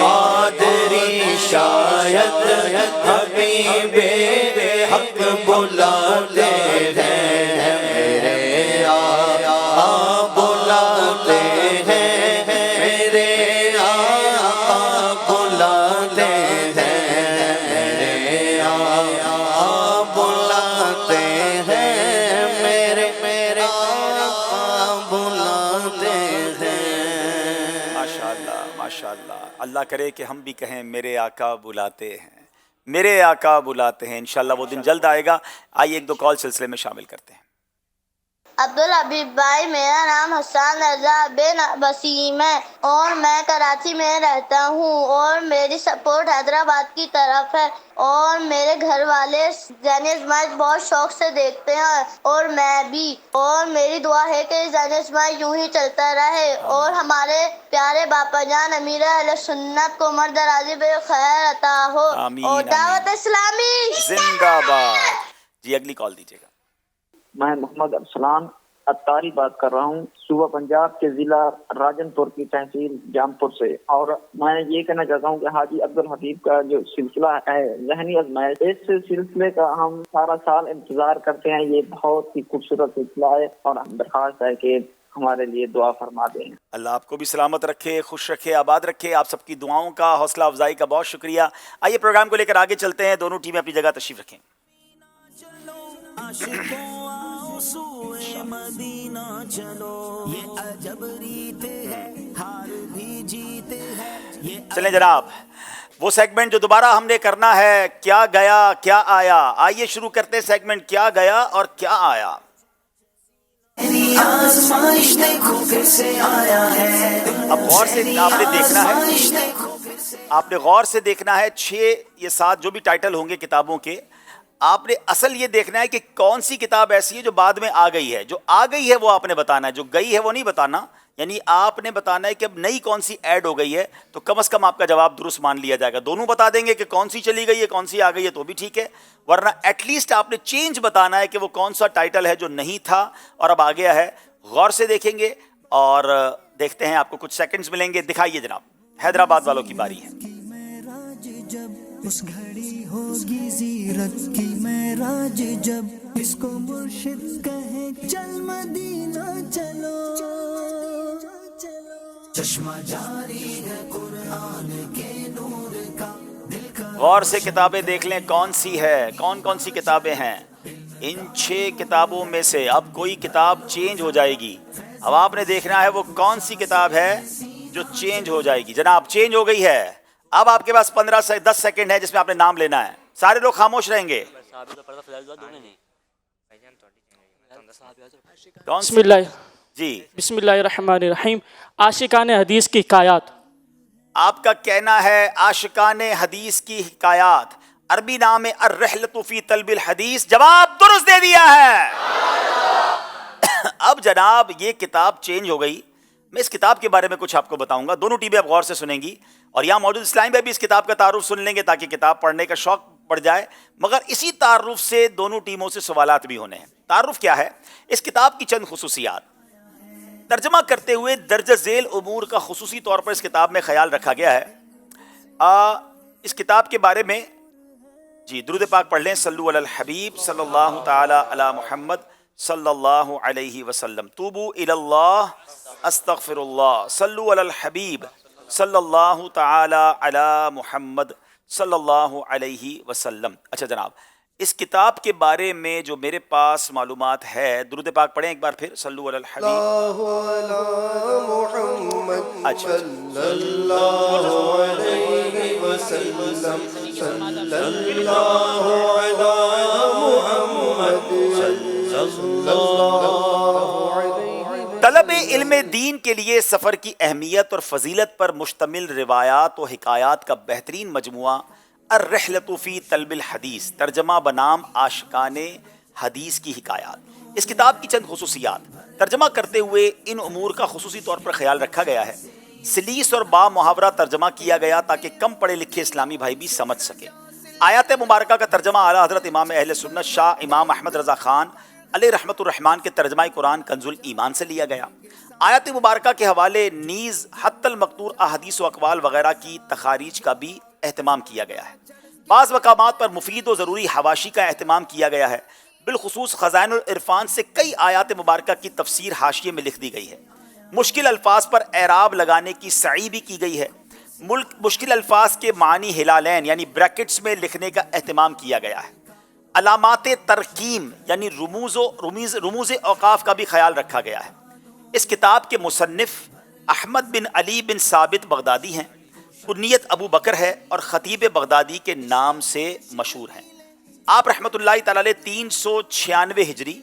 قادری شاید حبیب حق بلاتے ہیں، میرے آقا بلاتے ہیں، میرے آقا بلاتے ہیں، میرے آقا بلاتے ہیں، میرے آقا بلاتے ہیں۔ ماشاءاللہ ماشاءاللہ، اللہ کرے کہ ہم بھی کہیں میرے آقا بلاتے ہیں، میرے آقا بلاتے ہیں، انشاءاللہ وہ دن جلد آئے گا۔ آئیے ایک دو کال سلسلے میں شامل کرتے ہیں۔ عبدالحبیب بھائی، میرا نام حسان رضا بن وسیم ہے اور میں کراچی میں رہتا ہوں اور میری سپورٹ حیدرآباد کی طرف ہے، اور میرے گھر والے زینیز میچ بہت شوق سے دیکھتے ہیں اور میں بھی، اور میری دعا ہے کہ زینیز میچ یوں ہی چلتا رہے اور ہمارے پیارے باپا جان امیر اہل سنت کو عمر درازی بے خیر عطا ہو، اور دعوت اسلامی زندہ باد۔ جی اگلی کال دیجیے گا۔ میں محمد ارسلان اتاری بات کر رہا ہوں، صوبہ پنجاب کے ضلع راجن پور کی تحصیل جامپور سے، اور میں یہ کہنا چاہتا ہوں کہ حاجی عبدالحبیب کا جو سلسلہ ہے ذہنی آزمائش، اس سلسلے کا ہم سارا سال انتظار کرتے ہیں، یہ بہت ہی خوبصورت سلسلہ ہے اور ہم درخواست ہے کہ ہمارے لیے دعا فرما دیں۔ اللہ آپ کو بھی سلامت رکھے، خوش رکھے، آباد رکھے، آپ سب کی دعاؤں کا، حوصلہ افزائی کا بہت شکریہ۔ آئیے پروگرام کو لے کر آگے چلتے ہیں، دونوں ٹیمیں اپنی جگہ تشریف رکھیں۔ مدینہ چلو، یہ عجب ریت ہے، ہار بھی جیتے ہیں۔ چلیں جناب، وہ سیگمنٹ جو دوبارہ ہم نے کرنا ہے، کیا گیا کیا آیا۔ آئیے شروع کرتے ہیں سیگمنٹ کیا گیا اور کیا آیا۔ آزمائش دیکھو پھر سے آیا ہے، اب غور سے آپ نے دیکھنا ہے आपने गौर से देखना है 6 या 7 जो भी टाइटल होंगे किताबों के, आपने असल ये देखना है कि कौन सी किताब ऐसी है जो बाद में आ गई है। जो आ गई है वो आपने बताना है, जो गई है वो नहीं बताना। यानी आपने बताना है कि अब नई कौन सी ऐड हो गई है, तो कम से कम आपका जवाब दुरुस्त मान लिया जाएगा। दोनों बता देंगे कि कौन सी चली गई है कौन सी आ गई है तो भी ठीक है, वरना एटलीस्ट आपने चेंज बताना है कि वो कौन सा टाइटल है जो नहीं था और अब आ गया है। गौर से देखेंगे और देखते हैं, आपको कुछ सेकंड्स मिलेंगे। दिखाइए जनाब, हैदराबाद वालों की बारी है। उस घड़ी होगी जीरत की मेराज जब इसको मुर्शिद कहे चल मदीना चलो, चश्मा जारी है कुरान के नूर का, दिल का। गौर से किताबें देख लें कौन सी है, कौन कौन सी किताबें हैं। इन 6 किताबों में से अब कोई किताब चेंज हो जाएगी। अब आपने देखना है वो कौन सी किताब है जो चेंज हो जाएगी। जनाब चेंज हो गई है। अब आपके पास 15 से 10 सेकंड है जिसमें आपने नाम लेना है। सारे लोग खामोश रहेंगे। बिस्मिल्लाह जी, बिस्मिल्लाहिर्रहमानिर्रहीम। आशिकाने हदीस की हिकायात। आपका कहना है आशिकाने हदीस की हिकायात, अरबी नाम है अर्रहलतु फी तलबिल हदीस। जवाब दुरुस्त दे दिया है। अब जनाब ये किताब चेंज हो गई। मैं इस किताब के बारे में कुछ आपको बताऊंगा, दोनों टीमें आप गौर से सुनेंगी और यहाँ मौजूद इस्लामी भाई भी इस किताब का तारुफ सुन लेंगे ताकि किताब पढ़ने का शौक बढ़ जाए। मगर इसी तारुफ से दोनों टीमों से सवालात भी होने हैं। तारुफ क्या है, इस किताब की चंद खुसूसियात तर्जमा करते हुए दर्ज झेल उमूर का खुसूसी तौर पर इस किताब में ख्याल रखा गया है। इस किताब के बारे में जी दुरूद पाक पढ़ लें। सल्लु अलल हबीब सल्लल्लाहु ताला अला मुहम्मद सल्लल्लाहु अलैहि वसल्लम, तूबू इलल्लाह अस्तगफिरुल्लाह, सल्लु अलल हबीब सल्लल्लाहु ताला अला मुहम्मद सल्लल्लाहु अलैहि वसल्लम। अच्छा जनाब, इस किताब के बारे में जो मेरे पास मालूमात है, दुरूद पाक पढ़ें एक बार फिर। सल्लु अलल हबीब। अच्छा, तलब इल्म दीन के लिए सफ़र की अहमियत और फजीलत पर मुश्तमिल रिवायात और हिकायात का बेहतरीन मजमुआ अर्रहलतु फी तलबिल हदीस, तर्जमा बनाम आशिकाने हदीस की हिकायात। इस किताब की चंद खुसूसियात तर्जमा करते हुए इन उमूर का खुसूसी तौर पर ख्याल रखा गया है। सलीस और बा मुहावरा तर्जमा किया गया ताकि कम पढ़े लिखे इस्लामी भाई भी समझ सके। आयत मुबारका का तर्जमा आला हज़रत इमाम अहले सुन्नत शाह इमाम अहमद रज़ा ख़ान अलैहि रहमतुर रहमान के तर्जमाए कुरान कंजुल ईमान से लिया गया। आयत मुबारका के हवाले नीज़ हत्तल मक़तूर अहदीस व अक़वाल वगैरह की तखारीज का भी एहतमाम किया गया है। बाज़ मकामात पर मुफीद व ज़रूरी हवाशी का एहतमाम किया गया है। बिलखुसूस ख़ज़ाइनुल इरफ़ान से कई आयात मुबारका की तफसीर हाशिये में लिख दी गई है। मुश्किल अल्फाज पर एराब लगाने की सई भी की गई है। मुश्किल अल्फाज के मानी हिलालैन यानी ब्रैकेट्स में लिखने का एहतमाम किया गया है। अलामात तरकीम यानी रुमूज़ औकाफ का भी ख्याल रखा गया है। इस किताब के मुसन्निफ़ अहमद बिन अली बिन साबित बगदादी हैं। कुन्नियत अबू बकर है और ख़तीब बगदादी के नाम से मशहूर हैं। आप रहमतुल्लाहि तआला अलैह 396 हिजरी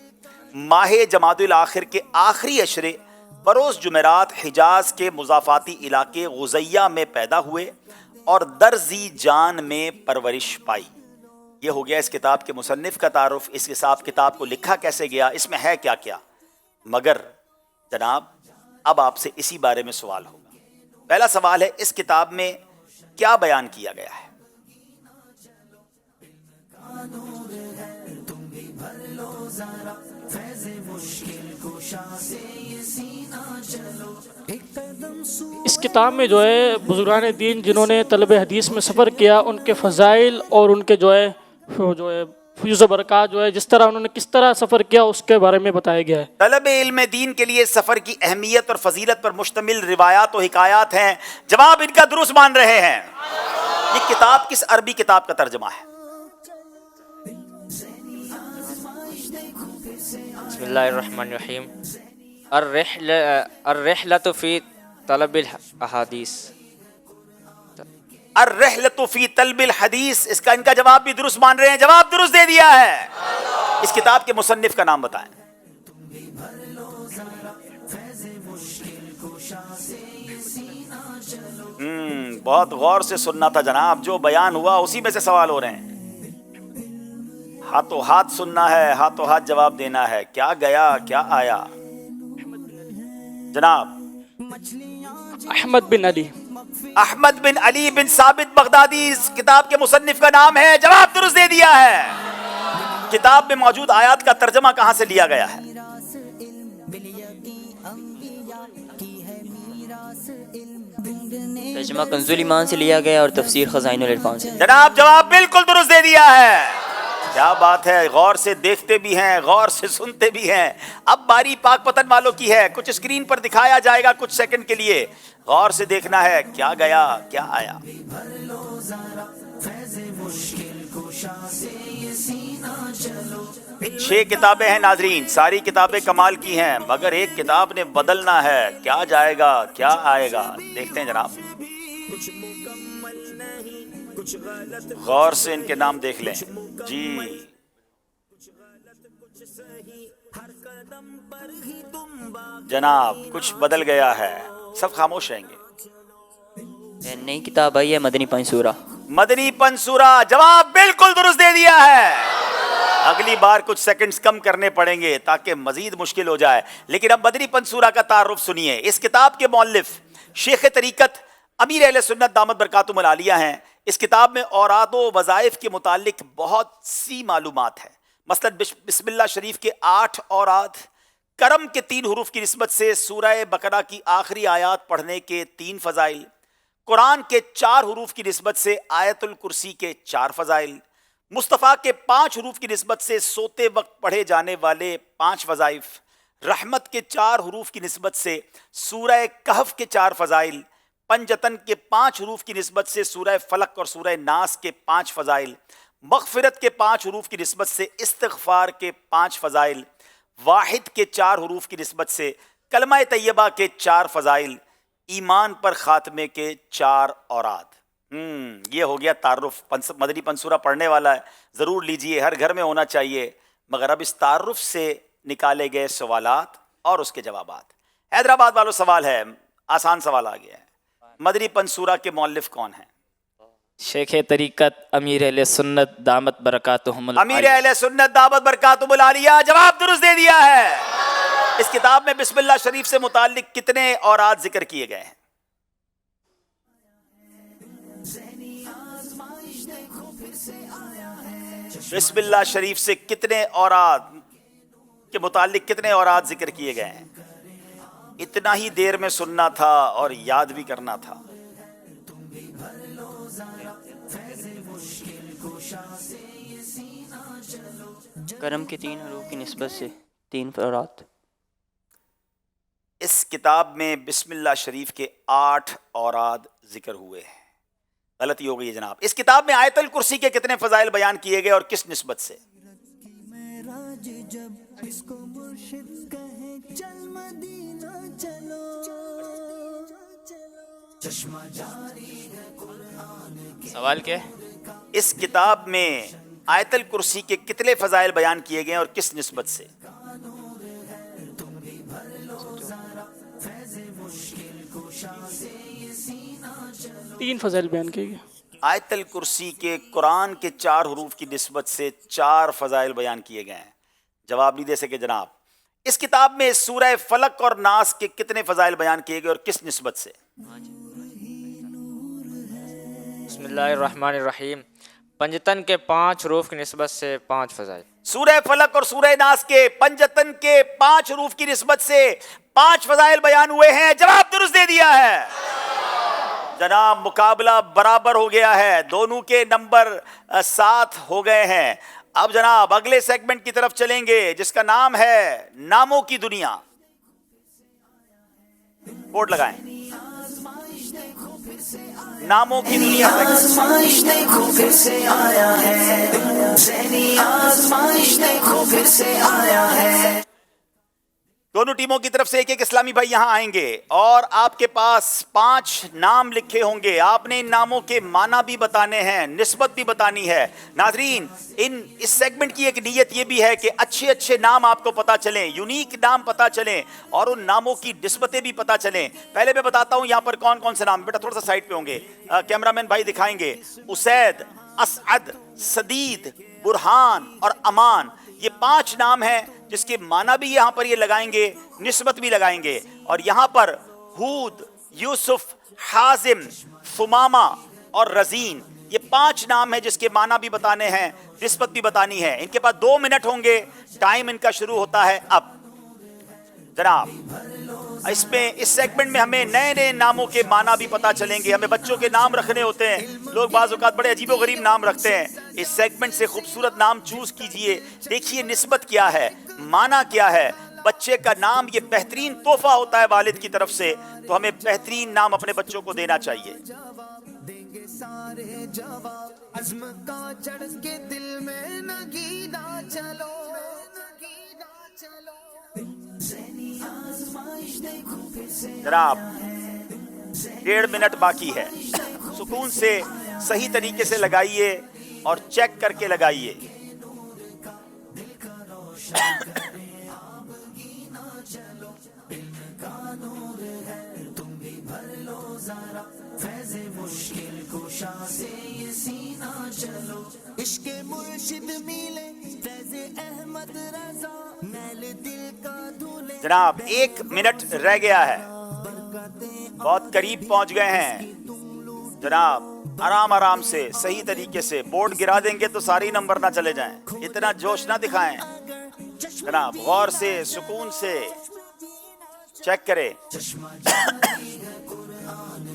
माह जमादुल आखिर के आखिरी अशरे बरोज़ जुमेरात हिजाज के मुज़ाफ़ाती इलाके गुज़ैया में पैदा हुए और दर्जी जान में परवरिश पाई। ये हो गया इस किताब के मुसन्निफ़ का तारुफ। इस किताब को लिखा कैसे गया, इसमें है क्या क्या। मगर जनाब अब आपसे इसी बारे में सवाल होगा। पहला सवाल है, इस किताब में क्या बयान किया गया है? इस किताब में जो है बुजुर्गान दीन जिन्होंने तलब हदीस में सफ़र किया उनके फ़ज़ाइल और उनके जो है फ्यूज़ बरक़ात जो है जिस तरह उन्होंने किस तरह सफ़र किया उसके बारे में बताया गया है। तलब इल्म दीन के लिए सफ़र की अहमियत और फजीलत पर मुश्तमिल रिवायात और हिकायात हैं। जवाब इनका दुरुस्त मान रहे हैं। ये किताब किस अरबी किताब का तर्जमा है? बिस्मिल्लाहिर्रहमानिर्रहीम। अर्रहलतु फी तलबिल अहादीस। अर्रहलतु फी तलबिल हदीस, इसका इनका जवाब भी दुरुस्त मान रहे हैं। जवाब दुरुस्त दे दिया है। इस किताब के मुसन्निफ का नाम बताएं। बहुत गौर से सुनना था जनाब, जो बयान हुआ उसी में से सवाल हो रहे हैं। हाथों हाथ सुनना है, हाथों हाथ जवाब देना है। क्या गया क्या आया जनाब? अहमद बिन अली। अहमद बिन अली बिन साबित बगदादी इस किताब के मुसन्निफ का नाम है। जवाब दुरुस्त दे दिया है। किताब में मौजूद आयत का तर्जमा कहां से लिया गया है? तर्जुमा कंजुल ईमान से लिया गया और तफसीर खजाइनुल इरफान से। जनाब जवाब बिल्कुल दुरुस्त दे दिया है। क्या बात है, गौर से देखते भी हैं, गौर से सुनते भी हैं। अब बारी पाक पतन वालों की है। कुछ स्क्रीन पर दिखाया जाएगा कुछ सेकंड के लिए, गौर से देखना है क्या गया क्या आया। 6 किताबें हैं नाजरीन, सारी किताबें कमाल की हैं, मगर एक किताब ने बदलना है। क्या जाएगा क्या आएगा, देखते हैं जनाब। गौर से इनके नाम देख लें जी। जनाब कुछ बदल गया है, सब खामोश रहेंगे। नई किताब आई है मदनी पंसूरा। मदनी पंसूरा, जवाब बिल्कुल दुरुस्त दे दिया है। अगली बार कुछ सेकंड्स कम करने पड़ेंगे ताकि मजीद मुश्किल हो जाए। लेकिन अब मदनी पंसूरा का तारुफ सुनिए। इस किताब के मौलिफ शेख तरीकत अमीर अहले सुन्नत दामत बरकातुहुल आलिया हैं। इस किताब में औराद व वज़ाइफ के मुतालिक बहुत सी मालूमात है। मसलन बिस्मिल्लाह शरीफ के 8 औराद, करम के 3 हुरूफ की निस्बत से सूरह बकरा की आखिरी आयात पढ़ने के 3 फ़ज़ाइल, कुरान के 4 हुरूफ की निस्बत से आयतुल कुर्सी के 4 फ़ज़ाइल, मुस्तफ़ा के 5 हुरूफ की निस्बत से सोते वक्त पढ़े जाने वाले 5 वज़ाइफ, रहमत के 4 हुरूफ की निस्बत से सूरह कहफ के 4 फ़ज़ाइल, पंजतन के 5 हुरूफ की निस्बत से सूरह फलक और सूरह नास के 5 फ़ज़ाइल, मग़फ़िरत के 5 हुरूफ की निस्बत से इस्तिग़फ़ार के 5 फ़ज़ाइल, वाहिद के 4 हुरूफ की निस्बत से कलमा तैयबा के 4 फ़ज़ाइल, ईमान पर ख़ात्मे के 4 औराद। ये हो गया तारुफ। मदनी पंसूरा पढ़ने वाला है ज़रूर लीजिए, हर घर में होना चाहिए। मगर अब इस तारुफ से निकाले गए सवालात और उसके जवाबात। हैदराबाद वालों सवाल है, आसान सवाल आ गया है। मदनी पंसूरा के मौलिफ कौन है? शेख तरीकत अमीर अहले सुन्नत दामत बरकातुहुल अमीर अहले सुन्नत दामत बरकातुहुल आलिया। जवाब दुरुस्त दे दिया है। इस किताब में बिस्मिल्लाह शरीफ से मुताल्लिक कितने औराद जिक्र किए गए हैं? बिस्मिल्लाह शरीफ से कितने औराद के मुताल्लिक कितने औराद जिक्र किए गए हैं? इतना ही देर में सुनना था और याद भी करना था। करम के 3 हरूफ की निस्बत से 3 औरात। इस किताब में बिस्मिल्लाह शरीफ के 8 औराद जिक्र हुए हैं। गलती हो गई है जनाब। इस किताब में आयतुल कुर्सी के कितने फजाइल बयान किए गए और किस निस्बत से? सवाल क्या? इस किताब में आयतुल कुर्सी के कितने फजाइल बयान किए गए और किस निस्बत से? तीन फजाइल बयान किए गए। आयतुल कुर्सी के कुरान के 4 हुरूफ की निस्बत से 4 फजाइल बयान किए गए हैं। जवाब नहीं दे सके जनाब। इस किताब में सूरह फलक और नास के कितने फजाइल बयान किए गए और किस निस्बत से? बिस्मिल्लाहिर्रहमानिर्रहीम। पंजतन के 5 हुरूफ की निस्बत से 5 फजाइल। सूरह फलक और सूरह नास के पंजतन के 5 हुरूफ की निस्बत से 5 फजाइल बयान हुए हैं। जवाब दुरुस्त दे दिया है जनाब। मुकाबला बराबर हो गया है, दोनों के नंबर 7 हो गए हैं। अब जनाब अगले सेगमेंट की तरफ चलेंगे जिसका नाम है नामों की दुनिया। बोर्ड लगाएं। नामों की दुनिया। आज़माइश देखो फिर से आया है, ज़हनी आज़माइश देखो फिर से आया है। دونوں ٹیموں کی طرف سے ایک ایک اسلامی بھائی یہاں آئیں گے اور آپ کے پاس 5 نام لکھے ہوں گے. آپ نے ان ناموں کے معنی بھی بتانے ہیں, نسبت بھی بتانی ہے. ناظرین, اس سیگمنٹ کی ایک نیت یہ بھی ہے کہ اچھے اچھے نام آپ کو پتا چلیں, یونیک نام پتا چلیں اور ان ناموں کی نسبتیں بھی پتا چلیں. پہلے میں بتاتا ہوں یہاں پر کون کون سے نام, بیٹا تھوڑا سا سائڈ پہ ہوں گے, کیمرہ مین بھائی دکھائیں گے. اسید, اسعد, سدید, برہان اور امان, یہ 5 نام ہیں جس کے معنی بھی یہاں پر یہ لگائیں گے, نسبت بھی لگائیں گے. اور یہاں پر ہود, یوسف, حازم, ثمامہ اور رزین, یہ 5 نام ہیں جس کے معنی بھی بتانے ہیں, نسبت بھی بتانی ہے. ان کے پاس 2 منٹ ہوں گے, ٹائم ان کا شروع ہوتا ہے اب. جناب اس سیگمنٹ میں ہمیں نئے نئے ناموں کے معنی بھی پتا چلیں گے. ہمیں بچوں کے نام رکھنے ہوتے ہیں, لوگ بعض اوقات بڑے عجیب و غریب نام رکھتے ہیں. اس سیگمنٹ سے خوبصورت نام چوز کیجئے, دیکھیے نسبت کیا ہے, معنی کیا ہے. بچے کا نام یہ بہترین تحفہ ہوتا ہے والد کی طرف سے, تو ہمیں بہترین نام اپنے بچوں کو دینا چاہیے. عزم کا چڑھ کے دل میں نگینا چلو. جناب 1.5 منٹ باقی ہے, سکون سے صحیح طریقے سے لگائیے اور چیک کر کے لگائیے. عشق مرشد میلے فیض احمد رضا میل دل کا دھولے. جناب 1 منٹ رہ گیا ہے, بہت قریب پہنچ گئے ہیں. جناب آرام آرام سے صحیح طریقے سے, بورڈ گرا دیں گے تو سارے نمبر نہ چلے جائیں, اتنا جوش نہ دکھائیں. جناب غور سے, سکون سے چیک کریں.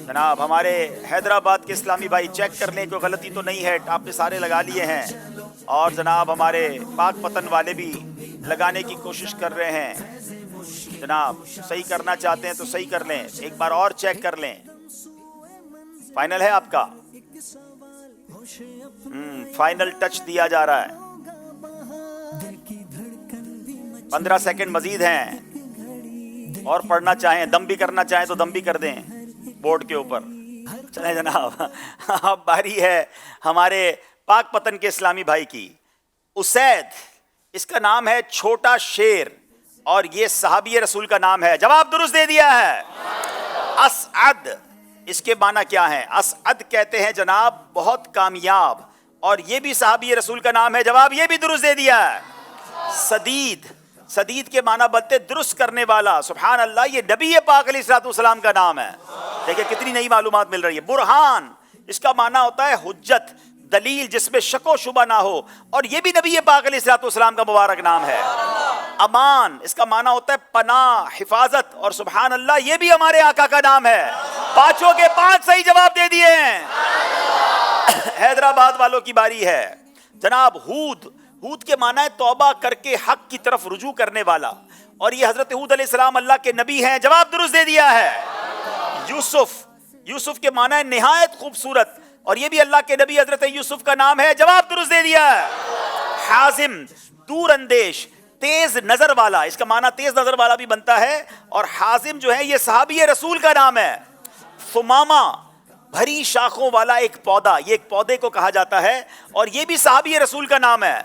جناب ہمارے حیدرآباد کے اسلامی بھائی چیک کر لیں, کوئی غلطی تو نہیں ہے. آپ نے سارے لگا لیے ہیں, اور جناب ہمارے پاک پتن والے بھی لگانے کی کوشش کر رہے ہیں. جناب صحیح کرنا چاہتے ہیں تو صحیح کر لیں, ایک بار اور چیک کر لیں. فائنل ہے آپ کا, فائنل ٹچ دیا جا رہا ہے. 15 سیکنڈ مزید ہیں, اور پڑھنا چاہیں, دم بھی کرنا چاہیں تو دم بھی کر دیں بورڈ کے اوپر. چلیں جناب, اب باری ہے ہمارے پاک پتن کے اسلامی بھائی کی. اسید, اس کا نام ہے چھوٹا شیر, اور یہ صحابی رسول کا نام ہے. جواب درست دے دیا ہے. اسعد, اس کے معنی کیا ہیں؟ اسعد کہتے ہیں جناب بہت کامیاب, اور یہ بھی صحابی رسول کا نام ہے. جواب یہ بھی درست دے دیا ہے. سدید, سدید کے معنی بنتے درست کرنے والا. سبحان اللہ, یہ نبی پاک علیہ الصلوۃ والسلام کا نام ہے. دیکھیں کتنی نئی معلومات مل رہی ہے. برہان, اس کا معنی ہوتا ہے حجت, دلیل جس میں شک و شبہ نہ ہو, اور یہ بھی نبی پاک علیہ الصلوۃ والسلام کا مبارک نام ہے. امان, اس کا معنی ہوتا ہے پناہ, حفاظت, اور سبحان اللہ یہ بھی ہمارے آقا کا نام ہے. 5 کے 5 صحیح جواب دے دیے ہیں. حیدرآباد والوں کی باری ہے. جناب ہود, ہود کے معنی ہے توبہ کر کے حق کی طرف رجوع کرنے والا, اور یہ حضرت ہود علیہ السلام اللہ کے نبی ہیں. جواب درست دے دیا ہے. یوسف, یوسف کے معنی ہے نہایت خوبصورت, اور یہ بھی اللہ کے نبی حضرت یوسف کا نام ہے. جواب درست دے دیا ہے. حازم, دور اندیش, تیز نظر والا, اس کا معنی تیز نظر والا بھی بنتا ہے, اور حازم جو ہے یہ صحابی رسول کا نام ہے. ثمامہ, بھری شاخوں والا ایک پودا, یہ ایک پودے کو کہا جاتا ہے, اور یہ بھی صحابی رسول کا نام ہے.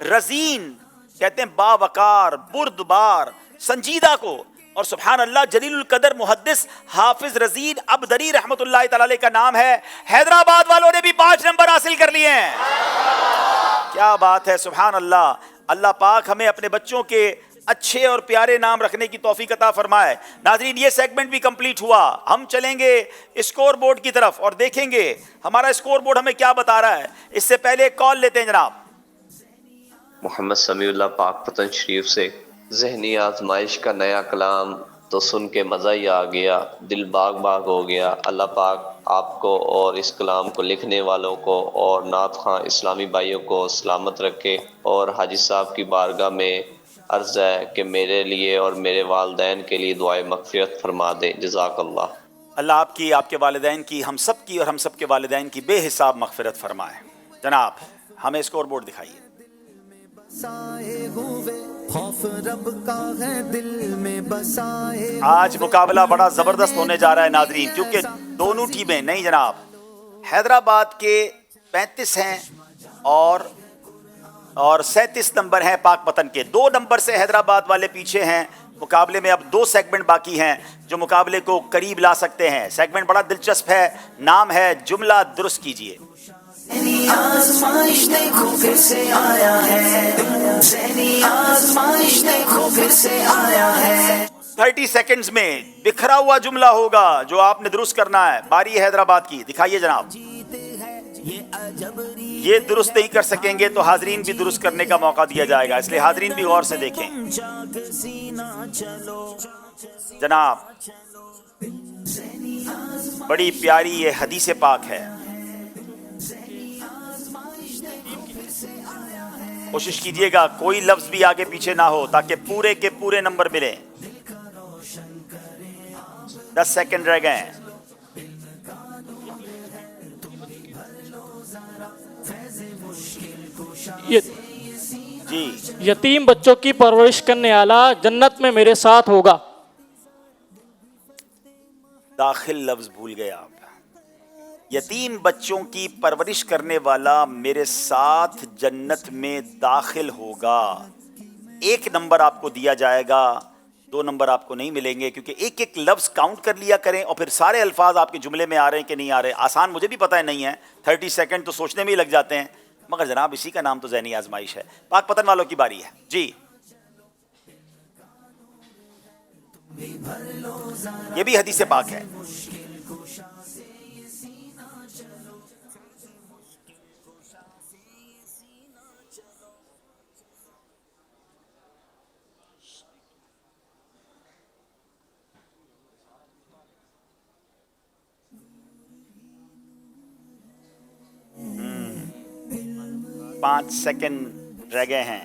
رزین کہتے ہیں باوقار, بردبار, سنجیدہ کو, اور سبحان اللہ جلیل القدر محدث حافظ رزین عبدری رحمت اللہ تعالی علیہ کا نام ہے. حیدرآباد والوں نے بھی 5 نمبر حاصل کر لیے ہیں. کیا بات ہے, سبحان اللہ. اللہ پاک ہمیں اپنے بچوں کے اچھے اور پیارے نام رکھنے کی توفیق عطا فرمائے. ناظرین یہ سیگمنٹ بھی کمپلیٹ ہوا, ہم چلیں گے اسکور بورڈ کی طرف اور دیکھیں گے ہمارا اسکور بورڈ ہمیں کیا بتا رہا ہے. اس سے پہلے ایک کال لیتے ہیں جناب. محمد سمیع اللہ پاک پتن شریف سے. ذہنی آزمائش کا نیا کلام تو سن کے مزہ ہی آ گیا, دل باغ باغ ہو گیا. اللہ پاک آپ کو اور اس کلام کو لکھنے والوں کو اور نعت خواں اسلامی بھائیوں کو سلامت رکھے, اور حاجی صاحب کی بارگاہ میں عرض ہے کہ میرے لیے اور میرے والدین کے لیے دعائے مغفرت فرما دیں. جزاک اللہ. اللہ آپ کی, آپ کے والدین کی, ہم سب کی اور ہم سب کے والدین کی بے حساب مغفرت فرمائے. جناب ہمیں اسکور بورڈ دکھائیے. आज मुकाबला बड़ा जबरदस्त होने जा रहा है नाजरीन, क्योंकि दोनों टीमें नहीं जनाब, हैदराबाद के 35 हैं और 37 नंबर हैं पाकपतन के। 2 नंबर से हैदराबाद वाले पीछे हैं। मुकाबले में अब 2 सेगमेंट बाकी हैं जो मुकाबले को करीब ला सकते हैं। सेगमेंट बड़ा दिलचस्प है, नाम है जुमला दुरुस्त कीजिए। आज़माइश देखो फिर से आया है, ज़हनी आज़माइश देखो फिर से आया है। 30 सेकंड्स में बिखरा हुआ जुमला होगा जो आपने दुरुस्त करना है। बारी है हैदराबाद की, दिखाइए जनाब। ये दुरुस्त नहीं कर सकेंगे तो हाजरीन भी दुरुस्त करने का मौका दिया जाएगा, इसलिए हाजरीन भी गौर से देखें। जनाब, बड़ी प्यारी ये हदीस पाक है, कोशिश कीजिएगा कोई लफ्ज भी आगे पीछे ना हो ताकि पूरे के पूरे नंबर मिले। 10 सेकंड रह गए हैं। जी, यतीम बच्चों की परवरिश करने वाला जन्नत में मेरे साथ होगा। दाखिल लफ्ज भूल गए आप। यतीम बच्चों की परवरिश करने वाला मेरे साथ जन्नत में दाखिल होगा। 1 नंबर आपको दिया जाएगा, 2 नंबर आपको नहीं मिलेंगे, क्योंकि एक एक लफ्ज काउंट कर लिया करें और फिर सारे अल्फाज आपके जुमले में आ रहे हैं कि नहीं आ रहे। आसान मुझे भी पता है नहीं है, 30 सेकंड तो सोचने में ही लग जाते हैं, मगर जनाब इसी का नाम तो ज़हनी आजमाइश है। पाकपतन वालों की बारी है जी। ये भी हदीस पाक है। पाँच सेकंड रह गए हैं।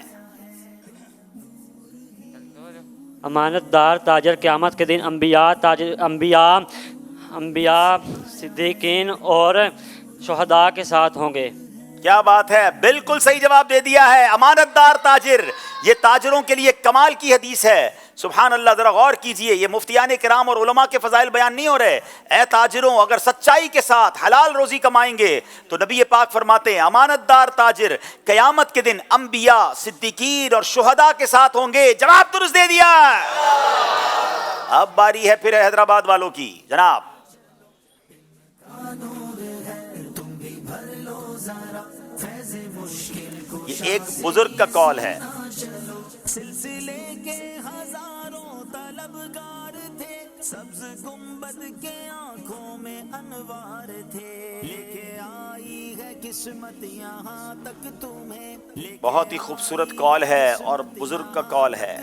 अमानतदार ताजर क़यामत के दिन अंबिया सिद्दीकीन और शुहदा के साथ होंगे। क्या बात है, बिल्कुल सही जवाब दे दिया है। अमानतदार ताजिर, ये ताजरों के लिए कमाल की हदीस है। सुभान अल्लाह, जरा गौर कीजिए, ये मुफ्तियान किराम और उलमा के फजाइल बयान नहीं हो रहे। ए ताजिरों, अगर सच्चाई के साथ हलाल रोजी कमाएंगे तो नबी पाक फरमाते हैं अमानतदार ताजिर कयामत के दिन अंबिया सिद्दीकीन और शुहदा के साथ होंगे। जवाब दुरुस्त दे दिया। अब बारी है फिर हैदराबाद वालों की। जनाब, ये एक बुजुर्ग का कॉल है। सिलसिले के हजारों तलबगार थे, सब्ज गुंबद के आंखों में अनवार थे, लेके आई है किस्मत यहाँ तक तुम्हें। बहुत ही खूबसूरत कॉल है और बुजुर्ग का कॉल है।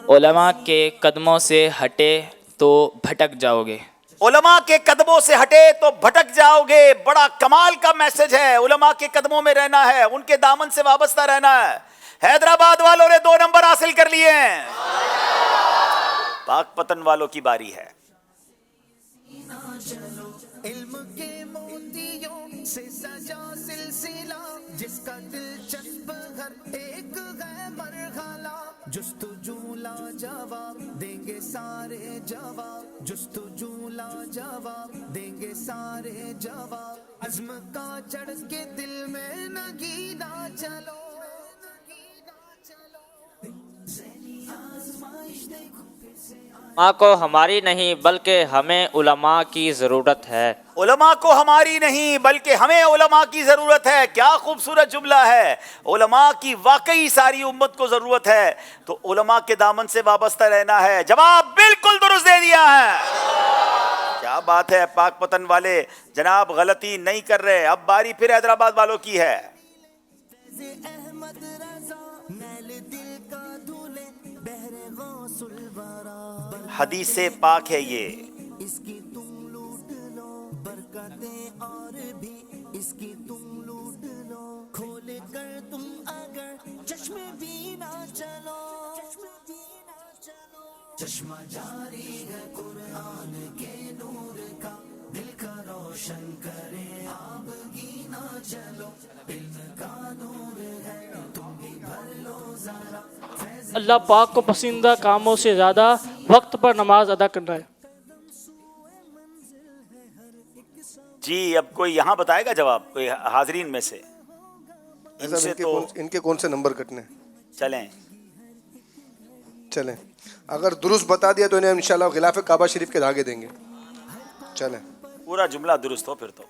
उलमा के कदमों से हटे तो भटक जाओगे। उलमा के कदमों से हटे तो भटक जाओगे। बड़ा कमाल का मैसेज है। उलमा के कदमों में रहना है, उनके दामन से वाबस्ता रहना है। हैदराबाद वालों ने 2 नंबर हासिल कर लिए हैं। पाकपतन वालों की बारी है। इल्म के मोतियों से सजा सिलसिला, जिसका दिलचस्प हर एक है मरहला, जुस्तुजू लाजवाब देंगे सारे जवाब, जुस्तुजू लाजवाब देंगे सारे जवाब, अज़्म का जड़ के दिल में नगीना चलो। उलमा को हमारी नहीं बल्कि हमें उलमा की ज़रूरत है। उलमा को हमारी नहीं बल्कि हमें उलमा की ज़रूरत है। क्या खूबसूरत जुमला है। उलमा की वाकई सारी उम्मत को ज़रूरत है, तो उलमा के दामन से वाबस्ता रहना है। जवाब बिल्कुल दुरुस्त दे दिया है। क्या बात है, पाकपतन वाले जनाब गलती नहीं कर रहे। अब बारी फिर हैदराबाद वालों की है। हदीस पाक है ये। इसकी तुम लूट लो बरकतें और भी इसकी तुम लूट लो, खोल कर तुम अगर चश्मे भी ना चलो, चश्मा जारी है कुरान के नूर का, दिल का रोशन करे आबगी ना चलो, इल्म का اللہ پاک کو پسندیدہ کاموں سے زیادہ وقت پر نماز ادا کرنا ہے۔ جی اب کوئی یہاں بتائے گا جواب، کوئی حاضرین میں سے؟ ان کے کون سے نمبر کٹنے چلیں چلیں، اگر درست بتا دیا تو انہیں انشاءاللہ غلاف کعبہ شریف کے دھاگے دیں گے۔ چلیں پورا جملہ درست ہو پھر تو۔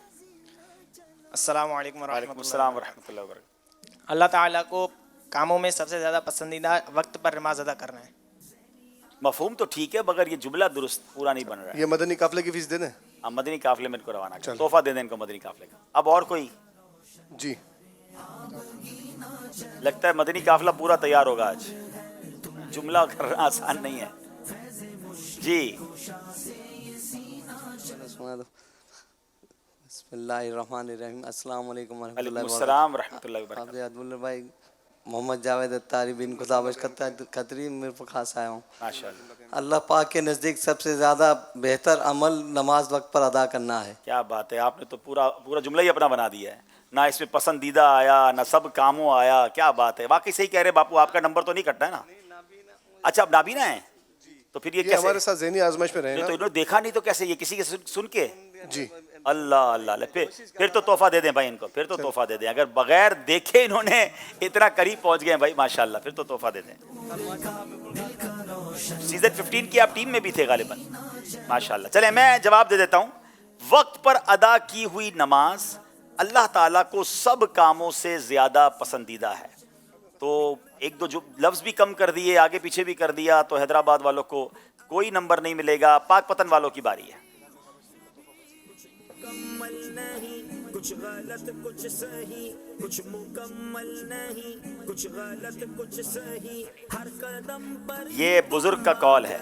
السلام علیکم وعلیکم السلام ورحمۃ اللہ وبرکاتہ۔ اللہ تعالیٰ کو کاموں میں سب سے زیادہ پسندیدہ وقت پر نماز ادا کرنا ہے۔ مفہوم تو ٹھیک ہے مگر یہ جملہ درست پورا نہیں بن رہا ہے۔ یہ مدنی قافلے کی فیس دے دیں؟ ہاں مدنی قافلے میں ان کو روانہ کریں، تحفہ دے دیں ان کو مدنی قافلے کا۔ اب اور کوئی؟ جی لگتا ہے مدنی قافلہ پورا تیار ہوگا آج، جملہ کرنا آسان نہیں ہے۔ جی بسم اللہ الرحمن الرحیم، السلام علیکم ورحمۃ اللہ وعلیکم السلام ورحمۃ اللہ وبرکاتہ۔ آپ عبداللہ بھائی، محمد جاوید اتاری بن خدابش قطری میرے پر خاص آیا ہوں۔ ماشاءاللہ، اللہ پاک کے نزدیک سب سے زیادہ بہتر عمل نماز وقت پر ادا کرنا ہے۔ کیا بات ہے، آپ نے تو پورا جملہ ہی اپنا بنا دیا ہے، نہ اس میں پسندیدہ آیا نہ سب کاموں آیا۔ کیا بات ہے، واقعی صحیح کہہ رہے باپو، آپ کا نمبر تو نہیں کٹنا ہے نا؟ اچھا اب نابینا ہے تو پھر یہ کیسے ہمارے ساتھ ذہنی آزمائش میں رہے نا؟ تو انہوں نے دیکھا نہیں تو کیسے، یہ کسی کے سن کے؟ جی اللہ اللہ، پھر تو تحفہ دے دیں بھائی ان کو، پھر تو تحفہ دے دیں، اگر بغیر دیکھے انہوں نے اتنا قریب پہنچ گئے بھائی ماشاءاللہ، پھر تو تحفہ دے دیں۔ سیزن 15 کی آپ ٹیم میں بھی تھے غالباً، ماشاءاللہ۔ چلیں میں جواب دے دیتا ہوں۔ وقت پر ادا کی ہوئی نماز اللہ تعالیٰ کو سب کاموں سے زیادہ پسندیدہ ہے۔ تو ایک دو جو لفظ بھی کم کر دیے، آگے پیچھے بھی کر دیا تو حیدرآباد والوں کو کوئی نمبر نہیں ملے گا۔ پاک پتن والوں کی باری ہے۔ کچھ غلط کچھ صحیح، کچھ مکمل نہیں، کچھ غلط کچھ صحیح، ہر قدم پر یہ بزرگ کا قول ہے۔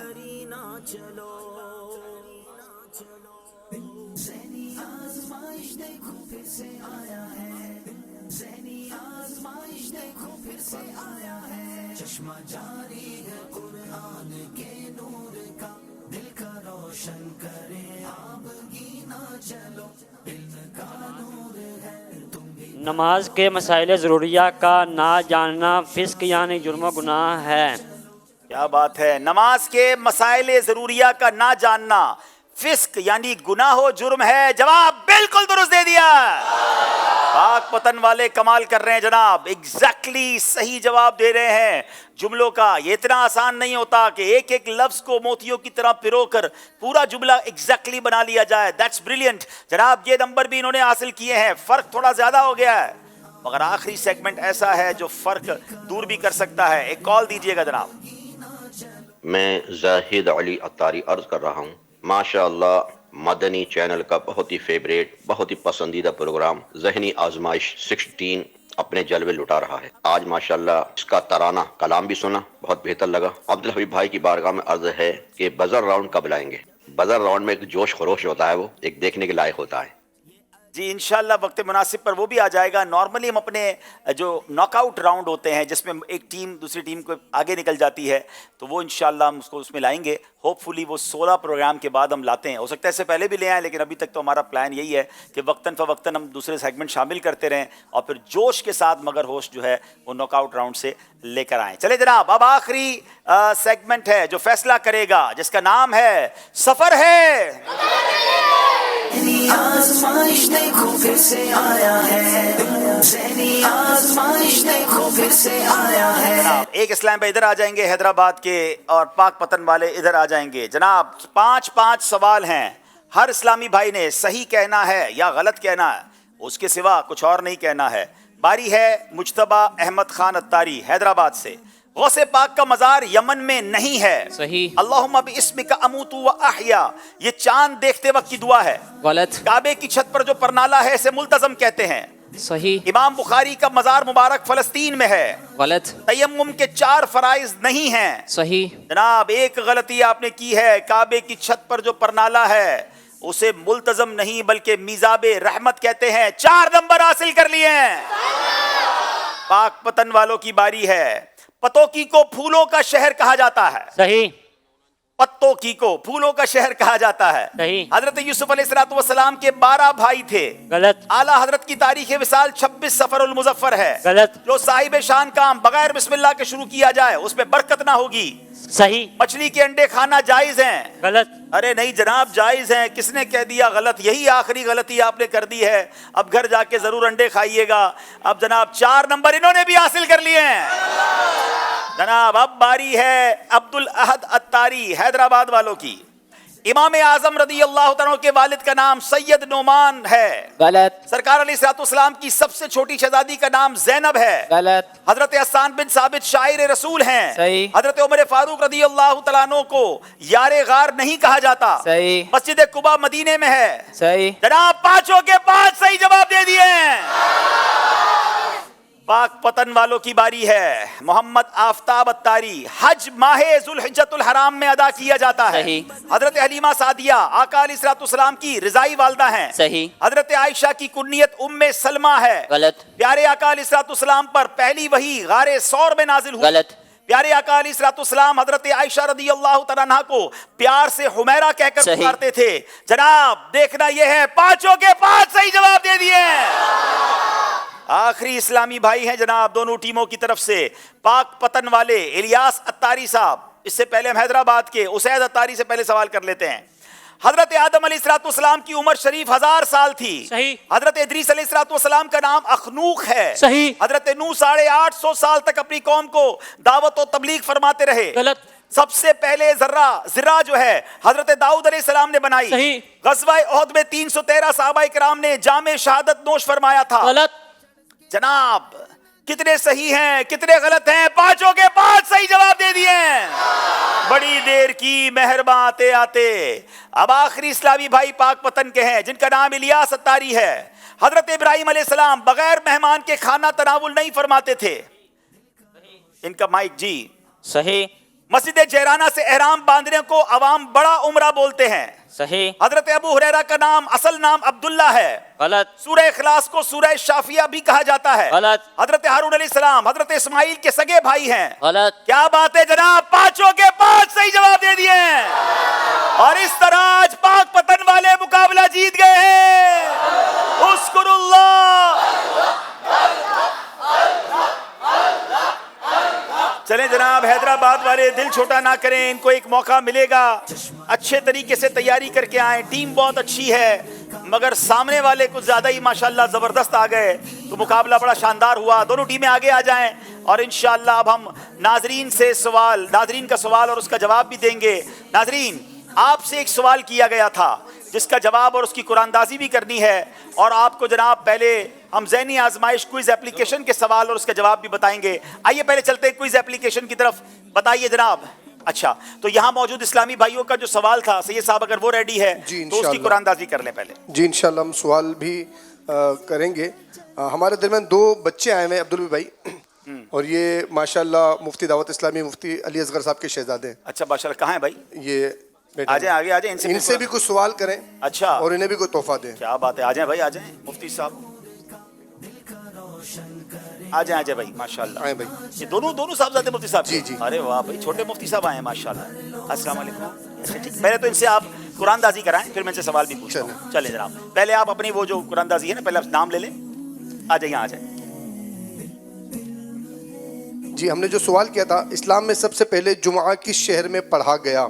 ذہنی آزمائش دیکھو پھر سے آیا ہے، ذہنی آزمائش دیکھو پھر سے آیا ہے، چشمہ جاری ہے قرآن کے نور کا، دل کا روشن کرے آپ گینا چلو، علم کا نور ہے تم بھی۔ نماز کے مسائل ضروریہ کا نہ جاننا فسق یعنی جرم و گناہ ہے۔ کیا بات ہے، نماز کے مسائل ضروریہ کا نہ جاننا فسق یعنی گناہ و جرم ہے۔ جواب بالکل درست دے دیا، پاک پتن والے کمال کر رہے ہیں جناب، ایگزیکٹلی صحیح جواب دے رہے ہیں جملوں کا۔ یہ اتنا آسان نہیں ہوتا کہ ایک ایک لفظ کو موتیوں کی طرح پرو کر پورا جملہ ایگزیکٹلی بنا لیا جائے۔ دیٹس بریلینٹ جناب، یہ نمبر بھی انہوں نے حاصل کیے ہیں، فرق تھوڑا زیادہ ہو گیا ہے مگر آخری سیگمنٹ ایسا ہے جو فرق دور بھی کر سکتا ہے۔ ایک کال دیجئے گا جناب۔ میں زاہد علی اتاری عرض کر رہا ہوں، ماشاء اللہ مدنی چینل کا بہت ہی فیوریٹ، بہت ہی پسندیدہ پروگرام ذہنی آزمائش 16 اپنے جلوے لٹا رہا ہے۔ آج ماشاءاللہ اس کا ترانہ کلام بھی سنا، بہت بہتر لگا۔ عبدالحبیب بھائی کی بارگاہ میں عرض ہے کہ بزر راؤنڈ کب لائیں گے؟ بزر راؤنڈ میں ایک جوش خروش ہوتا ہے، وہ ایک دیکھنے کے لائق ہوتا ہے۔ جی انشاءاللہ وقت مناسب پر وہ بھی آ جائے گا۔ نارملی ہم اپنے جو ناک آؤٹ راؤنڈ ہوتے ہیں جس میں ایک ٹیم دوسری ٹیم کو آگے نکل جاتی ہے تو وہ انشاءاللہ ہم اس کو اس میں لائیں گے۔ ہوپ فلی وہ 16 پروگرام کے بعد ہم لاتے ہیں، ہو سکتا ہے اس سے پہلے بھی لے آئیں لیکن ابھی تک تو ہمارا پلان یہی ہے کہ وقتاً فوقتاً ہم دوسرے سیگمنٹ شامل کرتے رہیں اور پھر جوش کے ساتھ مگر ہوش جو ہے وہ ناک آؤٹ راؤنڈ سے لے کر آئیں۔ چلے جناب، اب آخری سیگمنٹ ہے جو فیصلہ کرے گا، جس کا نام ہے سفر ہے۔ ذہنی آزمائش دیکھو پھر سے آیا ہے، ذہنی آزمائش دیکھو پھر سے آیا ہے۔ جناب ایک اسلام بھائی ادھر آ جائیں گے حیدرآباد کے اور پاک پتن والے ادھر آ جائیں گے۔ جناب 5 سوال ہیں، ہر اسلامی بھائی نے صحیح کہنا ہے یا غلط کہنا ہے، اس کے سوا کچھ اور نہیں کہنا ہے۔ باری ہے مجتبیٰ احمد خان اتاری حیدرآباد سے۔ غوث پاک کا مزار یمن میں نہیں ہے، صحیح۔ اللہم باسمک اموت و احیا، یہ چاند دیکھتے وقت کی دعا ہے۔ غلط۔ کعبے کی چھت پر جو پرنالہ ہے اسے ملتزم کہتے ہیں۔ صحیح۔ امام بخاری کا مزار مبارک فلسطین میں ہے۔ غلط۔ تیمم کے 4 فرائض نہیں ہیں۔ صحیح۔ جناب ایک غلطی آپ نے کی ہے، کعبے کی چھت پر جو پرنالہ ہے اسے ملتزم نہیں بلکہ میزاب رحمت کہتے ہیں۔ 4 نمبر حاصل کر لیے ہیں۔ پاک پتن والوں کی باری ہے۔ پتوکی کو پھولوں کا شہر کہا جاتا ہے۔ صحیح۔ पत्तों की को फूलों का शहर कहा जाता है। सही। हजरत यूसुफ अलैहिस्सलाम के 12 भाई थे। गलत। आला हजरत की तारीख विसाल 26 सफरुल मुजफ्फर है। गलत। जो साहिब शान काम बगैर बिस्मिल्लाह के शुरू किया जाए उसमें बरकत ना होगी। सही। मछली के अंडे खाना जायज हैं। गलत। अरे नहीं जनाब जायज हैं, किसने कह दिया गलत? यही आखिरी गलती आपने कर दी है। अब घर जाके जरूर अंडे खाइएगा। अब जनाब 4 नंबर इन्होंने भी हासिल कर लिए हैं। जनाब अब बारी है अब्दुल अहद अत्तारी हैदराबाद वालों की। इमाम आजम रदी अल्लाह तआला के वालिद का नाम सैयद नोमान है। गलत। सरकार अलैहिस्सलाम की सबसे छोटी शहजादी का नाम ज़ैनब है। गलत। हजरत हसन बिन साबित शायर रसूल हैं। सही। हजरत उमर फारूक रदी अल्लाह तआला अन्हु को यारे गार नहीं कहा जाता। सही। मस्जिद कुबा मदीने में है। सही। जनाब 5 के 5 सही जवाब दे दिए हैं। पाक पतन वालों की बारी है। मोहम्मद आफ्ताब अत्तारी हज माहे जुल्हिज्जतुल हराम में अदा किया जाता है। सही। हजरत हलीमा सादिया आका अलैहिस्सलाम की रिजाई वालदा हैं। सही। हजरत आयशा की कुन्नियत उम्मे सलमा है। गलत। प्यारे आका अलैहिस्सलाम पर पहली वही गारे सौर में नाजिल हुई। गलत। प्यारे आका अलैहिस्सलाम हजरत आयशा रदी अल्लाह तआला अन्हा को प्यार से हुमैरा कहकर पुकारते थे। जनाब देखना यह है 5 के 5 सही जवाब दे दिए हैं। आखिरी इस्लामी भाई हैं जनाब दोनों टीमों की तरफ से। पाक पतन वाले इलियास अत्तारी साहब, इससे पहले हम हैदराबाद के उसैद अत्तारी से पहले सवाल कर लेते हैं। हजरत आदम अलैहिस्सलाम की उम्र शरीफ 1000 साल थी। सही। हजरत इदरीस अलैहिस्सलाम का नाम अखनूक है। सही। हजरत नूह 850 साल तक अपनी कौम को दावत और तबलीग फरमाते रहे। गलत। सबसे पहले जिर्रा जो है हजरत दाऊद अलैहिस्सलाम ने बनाई। सही। गज़वाए उहद में 313 सहाबाए किराम ने जामे शहादत नोश फरमाया था। गलत। जनाब कितने सही हैं कितने गलत हैं? 5 के 5 सही जवाब दे दिए हैं। बड़ी देर की मेहरबान आते आते अब आखिरी इस्लामी भाई पाक पतन के हैं जिनका नाम इलियास अत्तारी है। हजरत इब्राहिम अलैहिस्सलाम बगैर मेहमान के खाना तनावुल नहीं फरमाते थे। इनका माइक जी। सही। मस्जिद जहराना से एहराम बांधने को अवाम बड़ा उम्रा बोलते हैं। सही। हजरत अबू हुरैरा का नाम असल नाम अब्दुल्ला है। गलत। सूरह इखलास को सूरह शाफिया भी कहा जाता है। गलत। हजरत हारून अलैहिस्सलाम हजरत इस्माइल के सगे भाई हैं। गलत। क्या बात है जनाब 5 के 5 सही जवाब दे दिए हैं। और इस तरह आज पाक पतन वाले मुकाबला जीत गए हैं। उस्कुरुल्लाह। चलें जनाब हैदराबाद वाले दिल छोटा ना करें, इनको एक मौका मिलेगा। अच्छे तरीके से तैयारी करके आए। टीम बहुत अच्छी है मगर सामने वाले कुछ ज़्यादा ही माशाल्लाह ज़बरदस्त आ गए तो मुकाबला बड़ा शानदार हुआ। दोनों टीमें आगे आ जाएं और इंशाअल्लाह अब हम नाजरीन का सवाल और उसका जवाब भी देंगे। नाजरीन आपसे एक सवाल किया गया था जिसका जवाब और उसकी कुरानदाजी भी करनी है और आपको जनाब पहले हम ज़हनी आजमाइश क्विज एप्लीकेशन के सवाल और उसका जवाब भी बताएंगे। आइए पहले चलते हैं क्विज एप्लीकेशन की तरफ। बताइए जनाब। अच्छा तो यहाँ मौजूद इस्लामी भाइयों का जो सवाल था सैयद साहब अगर वो रेडी है तो उसकी कुरानदाजी कर लें पहले। जी इंशाल्लाह हम सवाल भी करेंगे। हमारे दरमियान 2 बच्चे आए हुए हैं अब्दुल भाई और ये माशाल्लाह मुफ्ती दावत इस्लामी मुफ्ती अली असगर साहब के शहजादे हैं। अच्छा माशाल्लाह कहाँ है भाई? ये आ जाए आगे आ जाए इनसे भी कुछ सवाल करें। अच्छा और इन्हें भी कोई तोहफा दें। क्या बात है। आ जाए भाई आ जाए मुफ्ती साहब आ जाए भाई माशाल्लाह। आए भाई ये दोनों साहबजादे मुफ्ती साहब। जी जी। अरे वाह भाई छोटे मुफ्ती साहब आए हैं माशाल्लाह। अस्सलाम वालेकुम। अच्छा ठीक पहले तो इनसे आप कुरानदाजी कराएं फिर मैं इनसे सवाल भी पूछूं। चले जनाब पहले आप अपनी वो जो कुरानदाजी है ना पहले आप नाम ले लें। आ जाइए आ जाए। जी हमने जो सवाल किया था इस्लाम में सबसे पहले जुमा किस शहर में पढ़ा गया?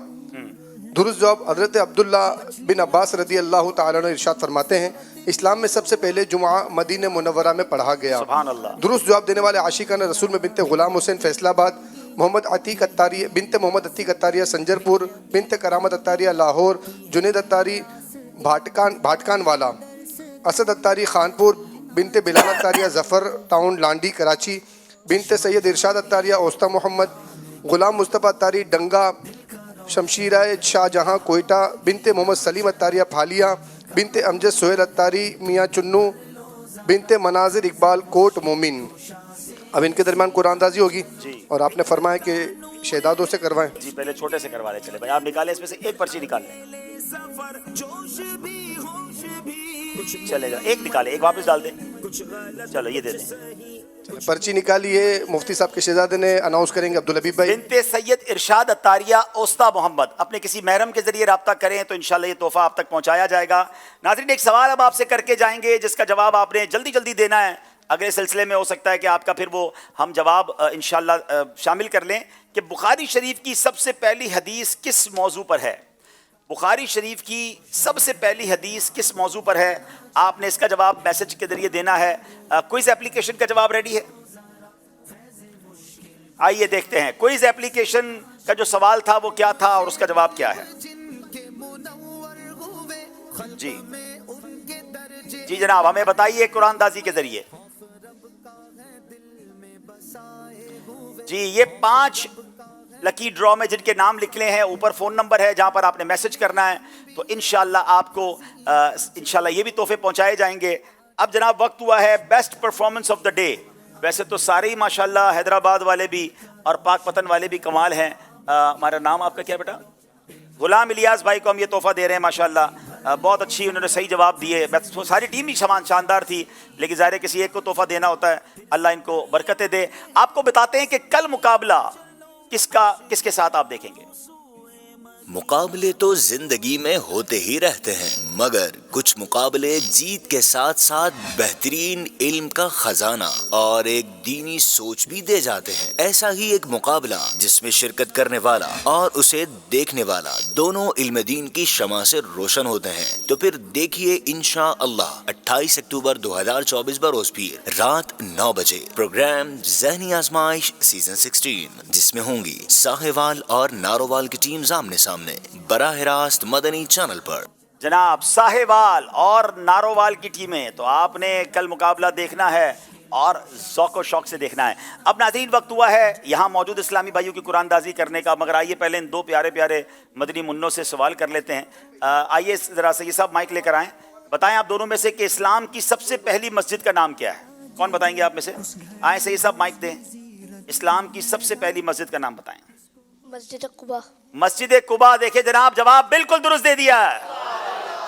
दुरुस्त जवाब हज़रत अब्दुल्ला बिन अब्बास रदी अल्लाह ताला अन्हु इरशाद फरमाते हैं इस्लाम में सबसे पहले जुमा मदीने मुनव्वरा में पढ़ा गया। सुभान अल्लाह। दुरुस्त जवाब देने वाले आशिकान रसूल में बिनते गुलाम हुसैन फैसलाबाद, मोहम्मद अतीक अत्तारी बिनते मोहम्मद अतीक अत्तारिया संजरपुर, बिनते करामत अत्तारिया लाहौर, जुनेद अत्तारी भाटकान वाला, असद अत्तारी खानपुर, बिनते बिलाल अत्तारिया जफ़र टाउन लांडी कराची, बिनते सैयद इरशाद अत्तारिया ओस्ता मोहम्मद, गुलाम मुस्तफ़ा अत्तारी डंगा शमशीरा शाहजहाँ कोयटा, बिनते मोहम्मद सलीम अत्तारिया फालिया, बिनते अमजद सोहेल अत्तारी मियाँ चुन्नू, बिनते मनाजिर इकबाल कोट मोमिन। अब इनके दरमियान कुरानदाजी होगी और आपने फरमाया कि शहजादों से करवाएं। जी पहले छोटे से करवा लें। चले भाई आप निकालें इसमें से एक पर्ची निकाल लें। चलेगा एक निकाले एक वापस डाल दें। चलो ये दे दें। पर्ची निकालिए, मुफ्ती साहब के शहजादे ने अनाउंस करेंगे। अब्दुल हबीब भाई। बिनते सैयद इरशाद अत्तारिया ओस्ता मोहम्मद, अपने किसी महरम के जरिए रब्ता करें तो इंशाल्लाह ये तोहफा आप तक पहुंचाया जाएगा। नाज़रीन, एक सवाल अब आपसे करके जाएंगे जिसका जवाब आपने जल्दी जल्दी देना है। अगले सिलसिले में हो सकता है कि आपका फिर वो हम जवाब इंशाल्लाह शामिल कर लें कि बुखारी शरीफ की सबसे पहली हदीस किस मौजू पर है। बुखारी शरीफ की सबसे पहली हदीस किस मौजू पर है? आपने इसका जवाब मैसेज के जरिए देना है। क्विज एप्लीकेशन का जवाब रेडी है? आइए देखते हैं क्विज एप्लीकेशन का जो सवाल था वो क्या था और उसका जवाब क्या है। जी जी जनाब, हमें बताइए कुरानदाजी के जरिए। जी, ये 5 लकी ड्रॉ में जिनके नाम लिखले हैं, ऊपर फ़ोन नंबर है जहां पर आपने मैसेज करना है, तो इंशाल्लाह आपको इंशाल्लाह ये भी तोहफे पहुंचाए जाएंगे। अब जनाब वक्त हुआ है best performance of the day. वैसे तो सारे ही माशाल्लाह हैदराबाद वाले भी और पाकपतन वाले भी कमाल हैं। हमारा नाम आपका क्या बेटा? गुलाम इलियास भाई को हम ये तोहफा दे रहे हैं माशाल्लाह। बहुत अच्छी उन्होंने सही जवाब दिए। तो सारी टीम ही शानदार थी, लेकिन ज़ाहिर है किसी एक को तोहफा देना होता है। अल्लाह इनको बरकतें दे। आपको बताते हैं कि कल मुकाबला किसके साथ आप देखेंगे। मुकाबले तो जिंदगी में होते ही रहते हैं, मगर कुछ मुकाबले जीत के साथ साथ बेहतरीन इल्म का खजाना और एक दीनी सोच भी दे जाते हैं। ऐसा ही एक मुकाबला जिसमें शिरकत करने वाला और उसे देखने वाला दोनों इल्म दीन की शमा से रोशन होते हैं। तो फिर देखिए इंशाअल्लाह 28 अक्टूबर 2024 बरोज पीर रात 9 बजे प्रोग्राम ज़हनी आजमाइश सीजन 16, जिसमें होंगी साहिवाल और नारोवाल की टीम आमने सामने बराह रास्त मदनी चैनल पर। जनाब, साहिवाल और नारोवाल की टीमें, तो आपने कल मुकाबला देखना है और ज़ौक़ शौक़ से देखना है। अब नाज़रीन, वक्त हुआ है यहाँ मौजूद इस्लामी भाइयों की कुरानदाजी करने का, मगर आइए पहले इन 2 प्यारे प्यारे मदनी मुन्नों से सवाल कर लेते हैं। आइए ज़रा से ये सब माइक लेकर आएँ। बताएं आप दोनों में से कि इस्लाम की सबसे पहली मस्जिद का नाम क्या है? कौन बताएंगे आप में से? आए से ये सब माइक दें। इस्लाम की सबसे पहली मस्जिद का नाम बताएं। मस्जिद कुबा। मस्जिद कुबा। देखिए जनाब, जवाब बिल्कुल दुरुस्त दे दिया है।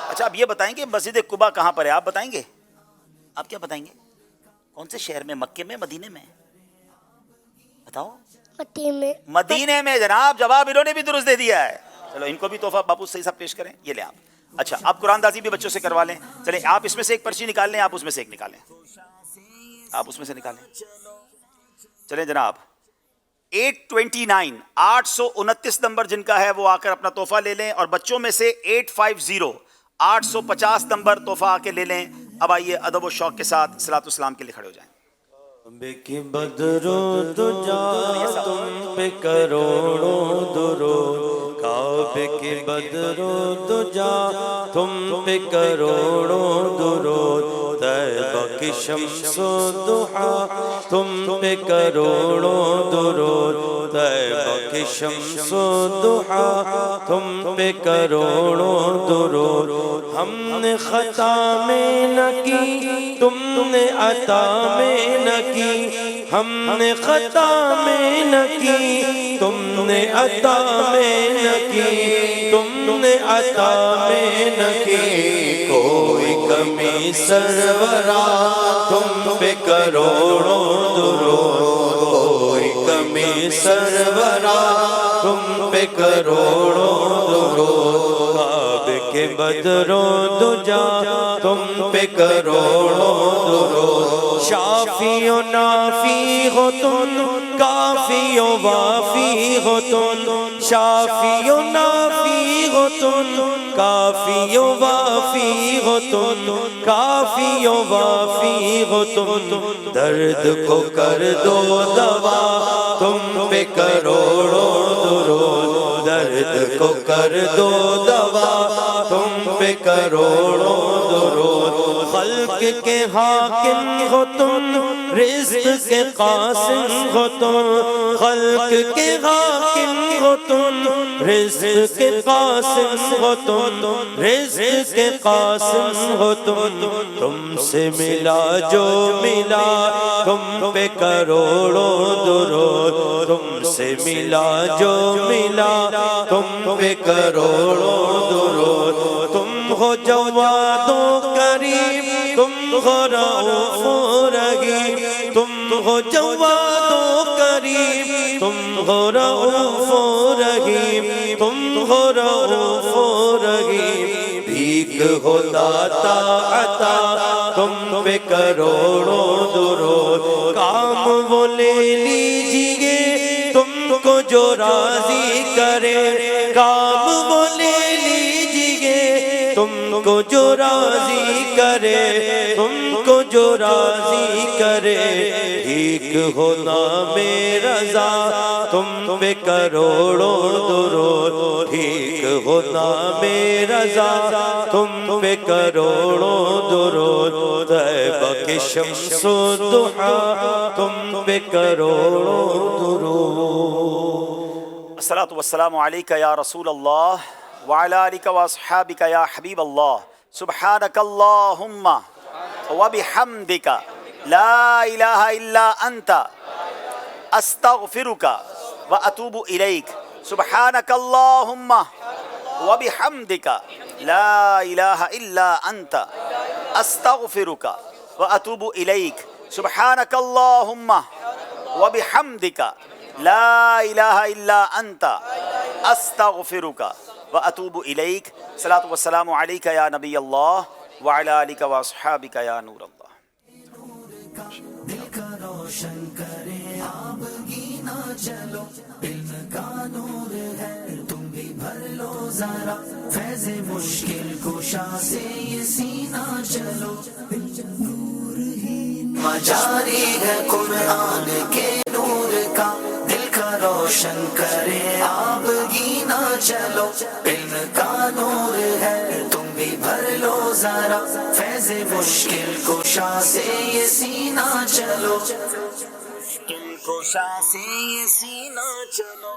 अच्छा, अब ये बताएंगे मस्जिद कुबा कहाँ पर है? आप बताएंगे? आप क्या बताएंगे? कौन से शहर में? मक्के में, मदीने में? बताओ। मदीने में जनाब, जवाब इन्होंने भी दुरुस्त दे दिया है। चलो, इनको भी तोहफा बापू सही साहब पेश करें। ये ले आप। अच्छा, आप कुरानदाजी भी बच्चों से करवा लें। चले, आप इसमें से एक पर्ची निकाल लें, आप उसमें से एक निकालें, आप उसमें से निकालें। चलें जनाब, 829 829 नंबर जिनका है वो आकर अपना तोहफा ले लें, और बच्चों में से 850 850 नंबर तोहफा आके ले लें। अब आइए अदब व शौक के साथ सलातो सलाम के लिए खड़े हो जाएं। बेकी बदरो दुजा तुम पे करोड़ों दुरूद, काबे के बदरो दुजा तुम पे करोड़ों दुरूद, तैबा की शम्सो दुहा तुम पे करोड़ों दुरूद, तैबा की शम्सो दुहा तुम पे करोड़ों दुरूद। हमने खता में न की तुमने अता में न की, हमने खता में न की तुमने अता में न की, तुमने अता में न की, कोई कमी सरवरा तुम पे करोड़ों दुरूद, कोई कमी सरवरा तुम पे करोड़ों दुरूद, काबे के बदरों दुजा तुम पे करोड़ों दुरूद। शाफियो नाफी हो तुम, काफियो वाफी हो तुम, शाफियो नाफी हो तुम, काफियो वाफी हो तुम, काफियो वाफी हो तुम, दर्द को कर दो दवा तुम पे करोड़ों दुरूद, दर्द को कर दो दवा तुम पे करोड़ों दुरूद। खल्क के हाकिम हो तुम, रिज़्क़ के कासिम हो तुम, खल्क के हाकिम हो तुम, रिज़्क़ के कासिम हो तुम, रिज़्क़ के कासिम हो तुम, तुमसे मिला जो मिला तुम पे करोड़ों दुरूद, तुमसे मिला जो मिला तुम पे करोड़ों दुरूद। तुम ہو جواد و کریم تم ہو رؤوف و رحیم تم ہو جواد و کریم تم ہو رؤوف و رحیم تم ہو رؤوف و رحیم بھیک ہو داتا عطا تم پہ کروڑوں درود کام وہ لے لیجئے تم کو جو راضی کرے کام وہ لے لیجئے تم کو جو راضی کرے تم کو جو راضی کرے ایک ہو نام رضا تم پہ کروڑوں درود ایک ہو نام رضا تم پہ کروڑوں درود طیبہ کے شمس و ضحیٰ تم پہ کروڑوں درود. الصلاۃ والسلام علیک یا رسول اللہ وعلی آلک واصحابک یا حبیب اللہ. سبحانک اللہم وبحمدک لا الہ الا انت استغفرک واتوب الیک. سبحانک اللہم وبحمدک لا الہ الا انت استغفرک واتوب الیک. سبحانک اللہم وبحمدک لا الہ الا انت استغفرک واتوب الیک. صلاۃ والسلام علیک یا نبی اللہ وعلی آلک واصحابک یا نور اللہ. دل کا روشن کرے آپ گینا چلو علم کا نور ہے تم بھی بھر لو ذرا فیض مشکل کشا سے یہ سینہ چلو نور ہی مجاری ہے قرآن کے نور کا دل کا روشن کرے آپ گینا چلو علم کا نور ہے تم بھی بھر لو ذرا فیض مشکل کشا سے یہ سینہ چلو مشکل کشا سے یہ سینہ چلو.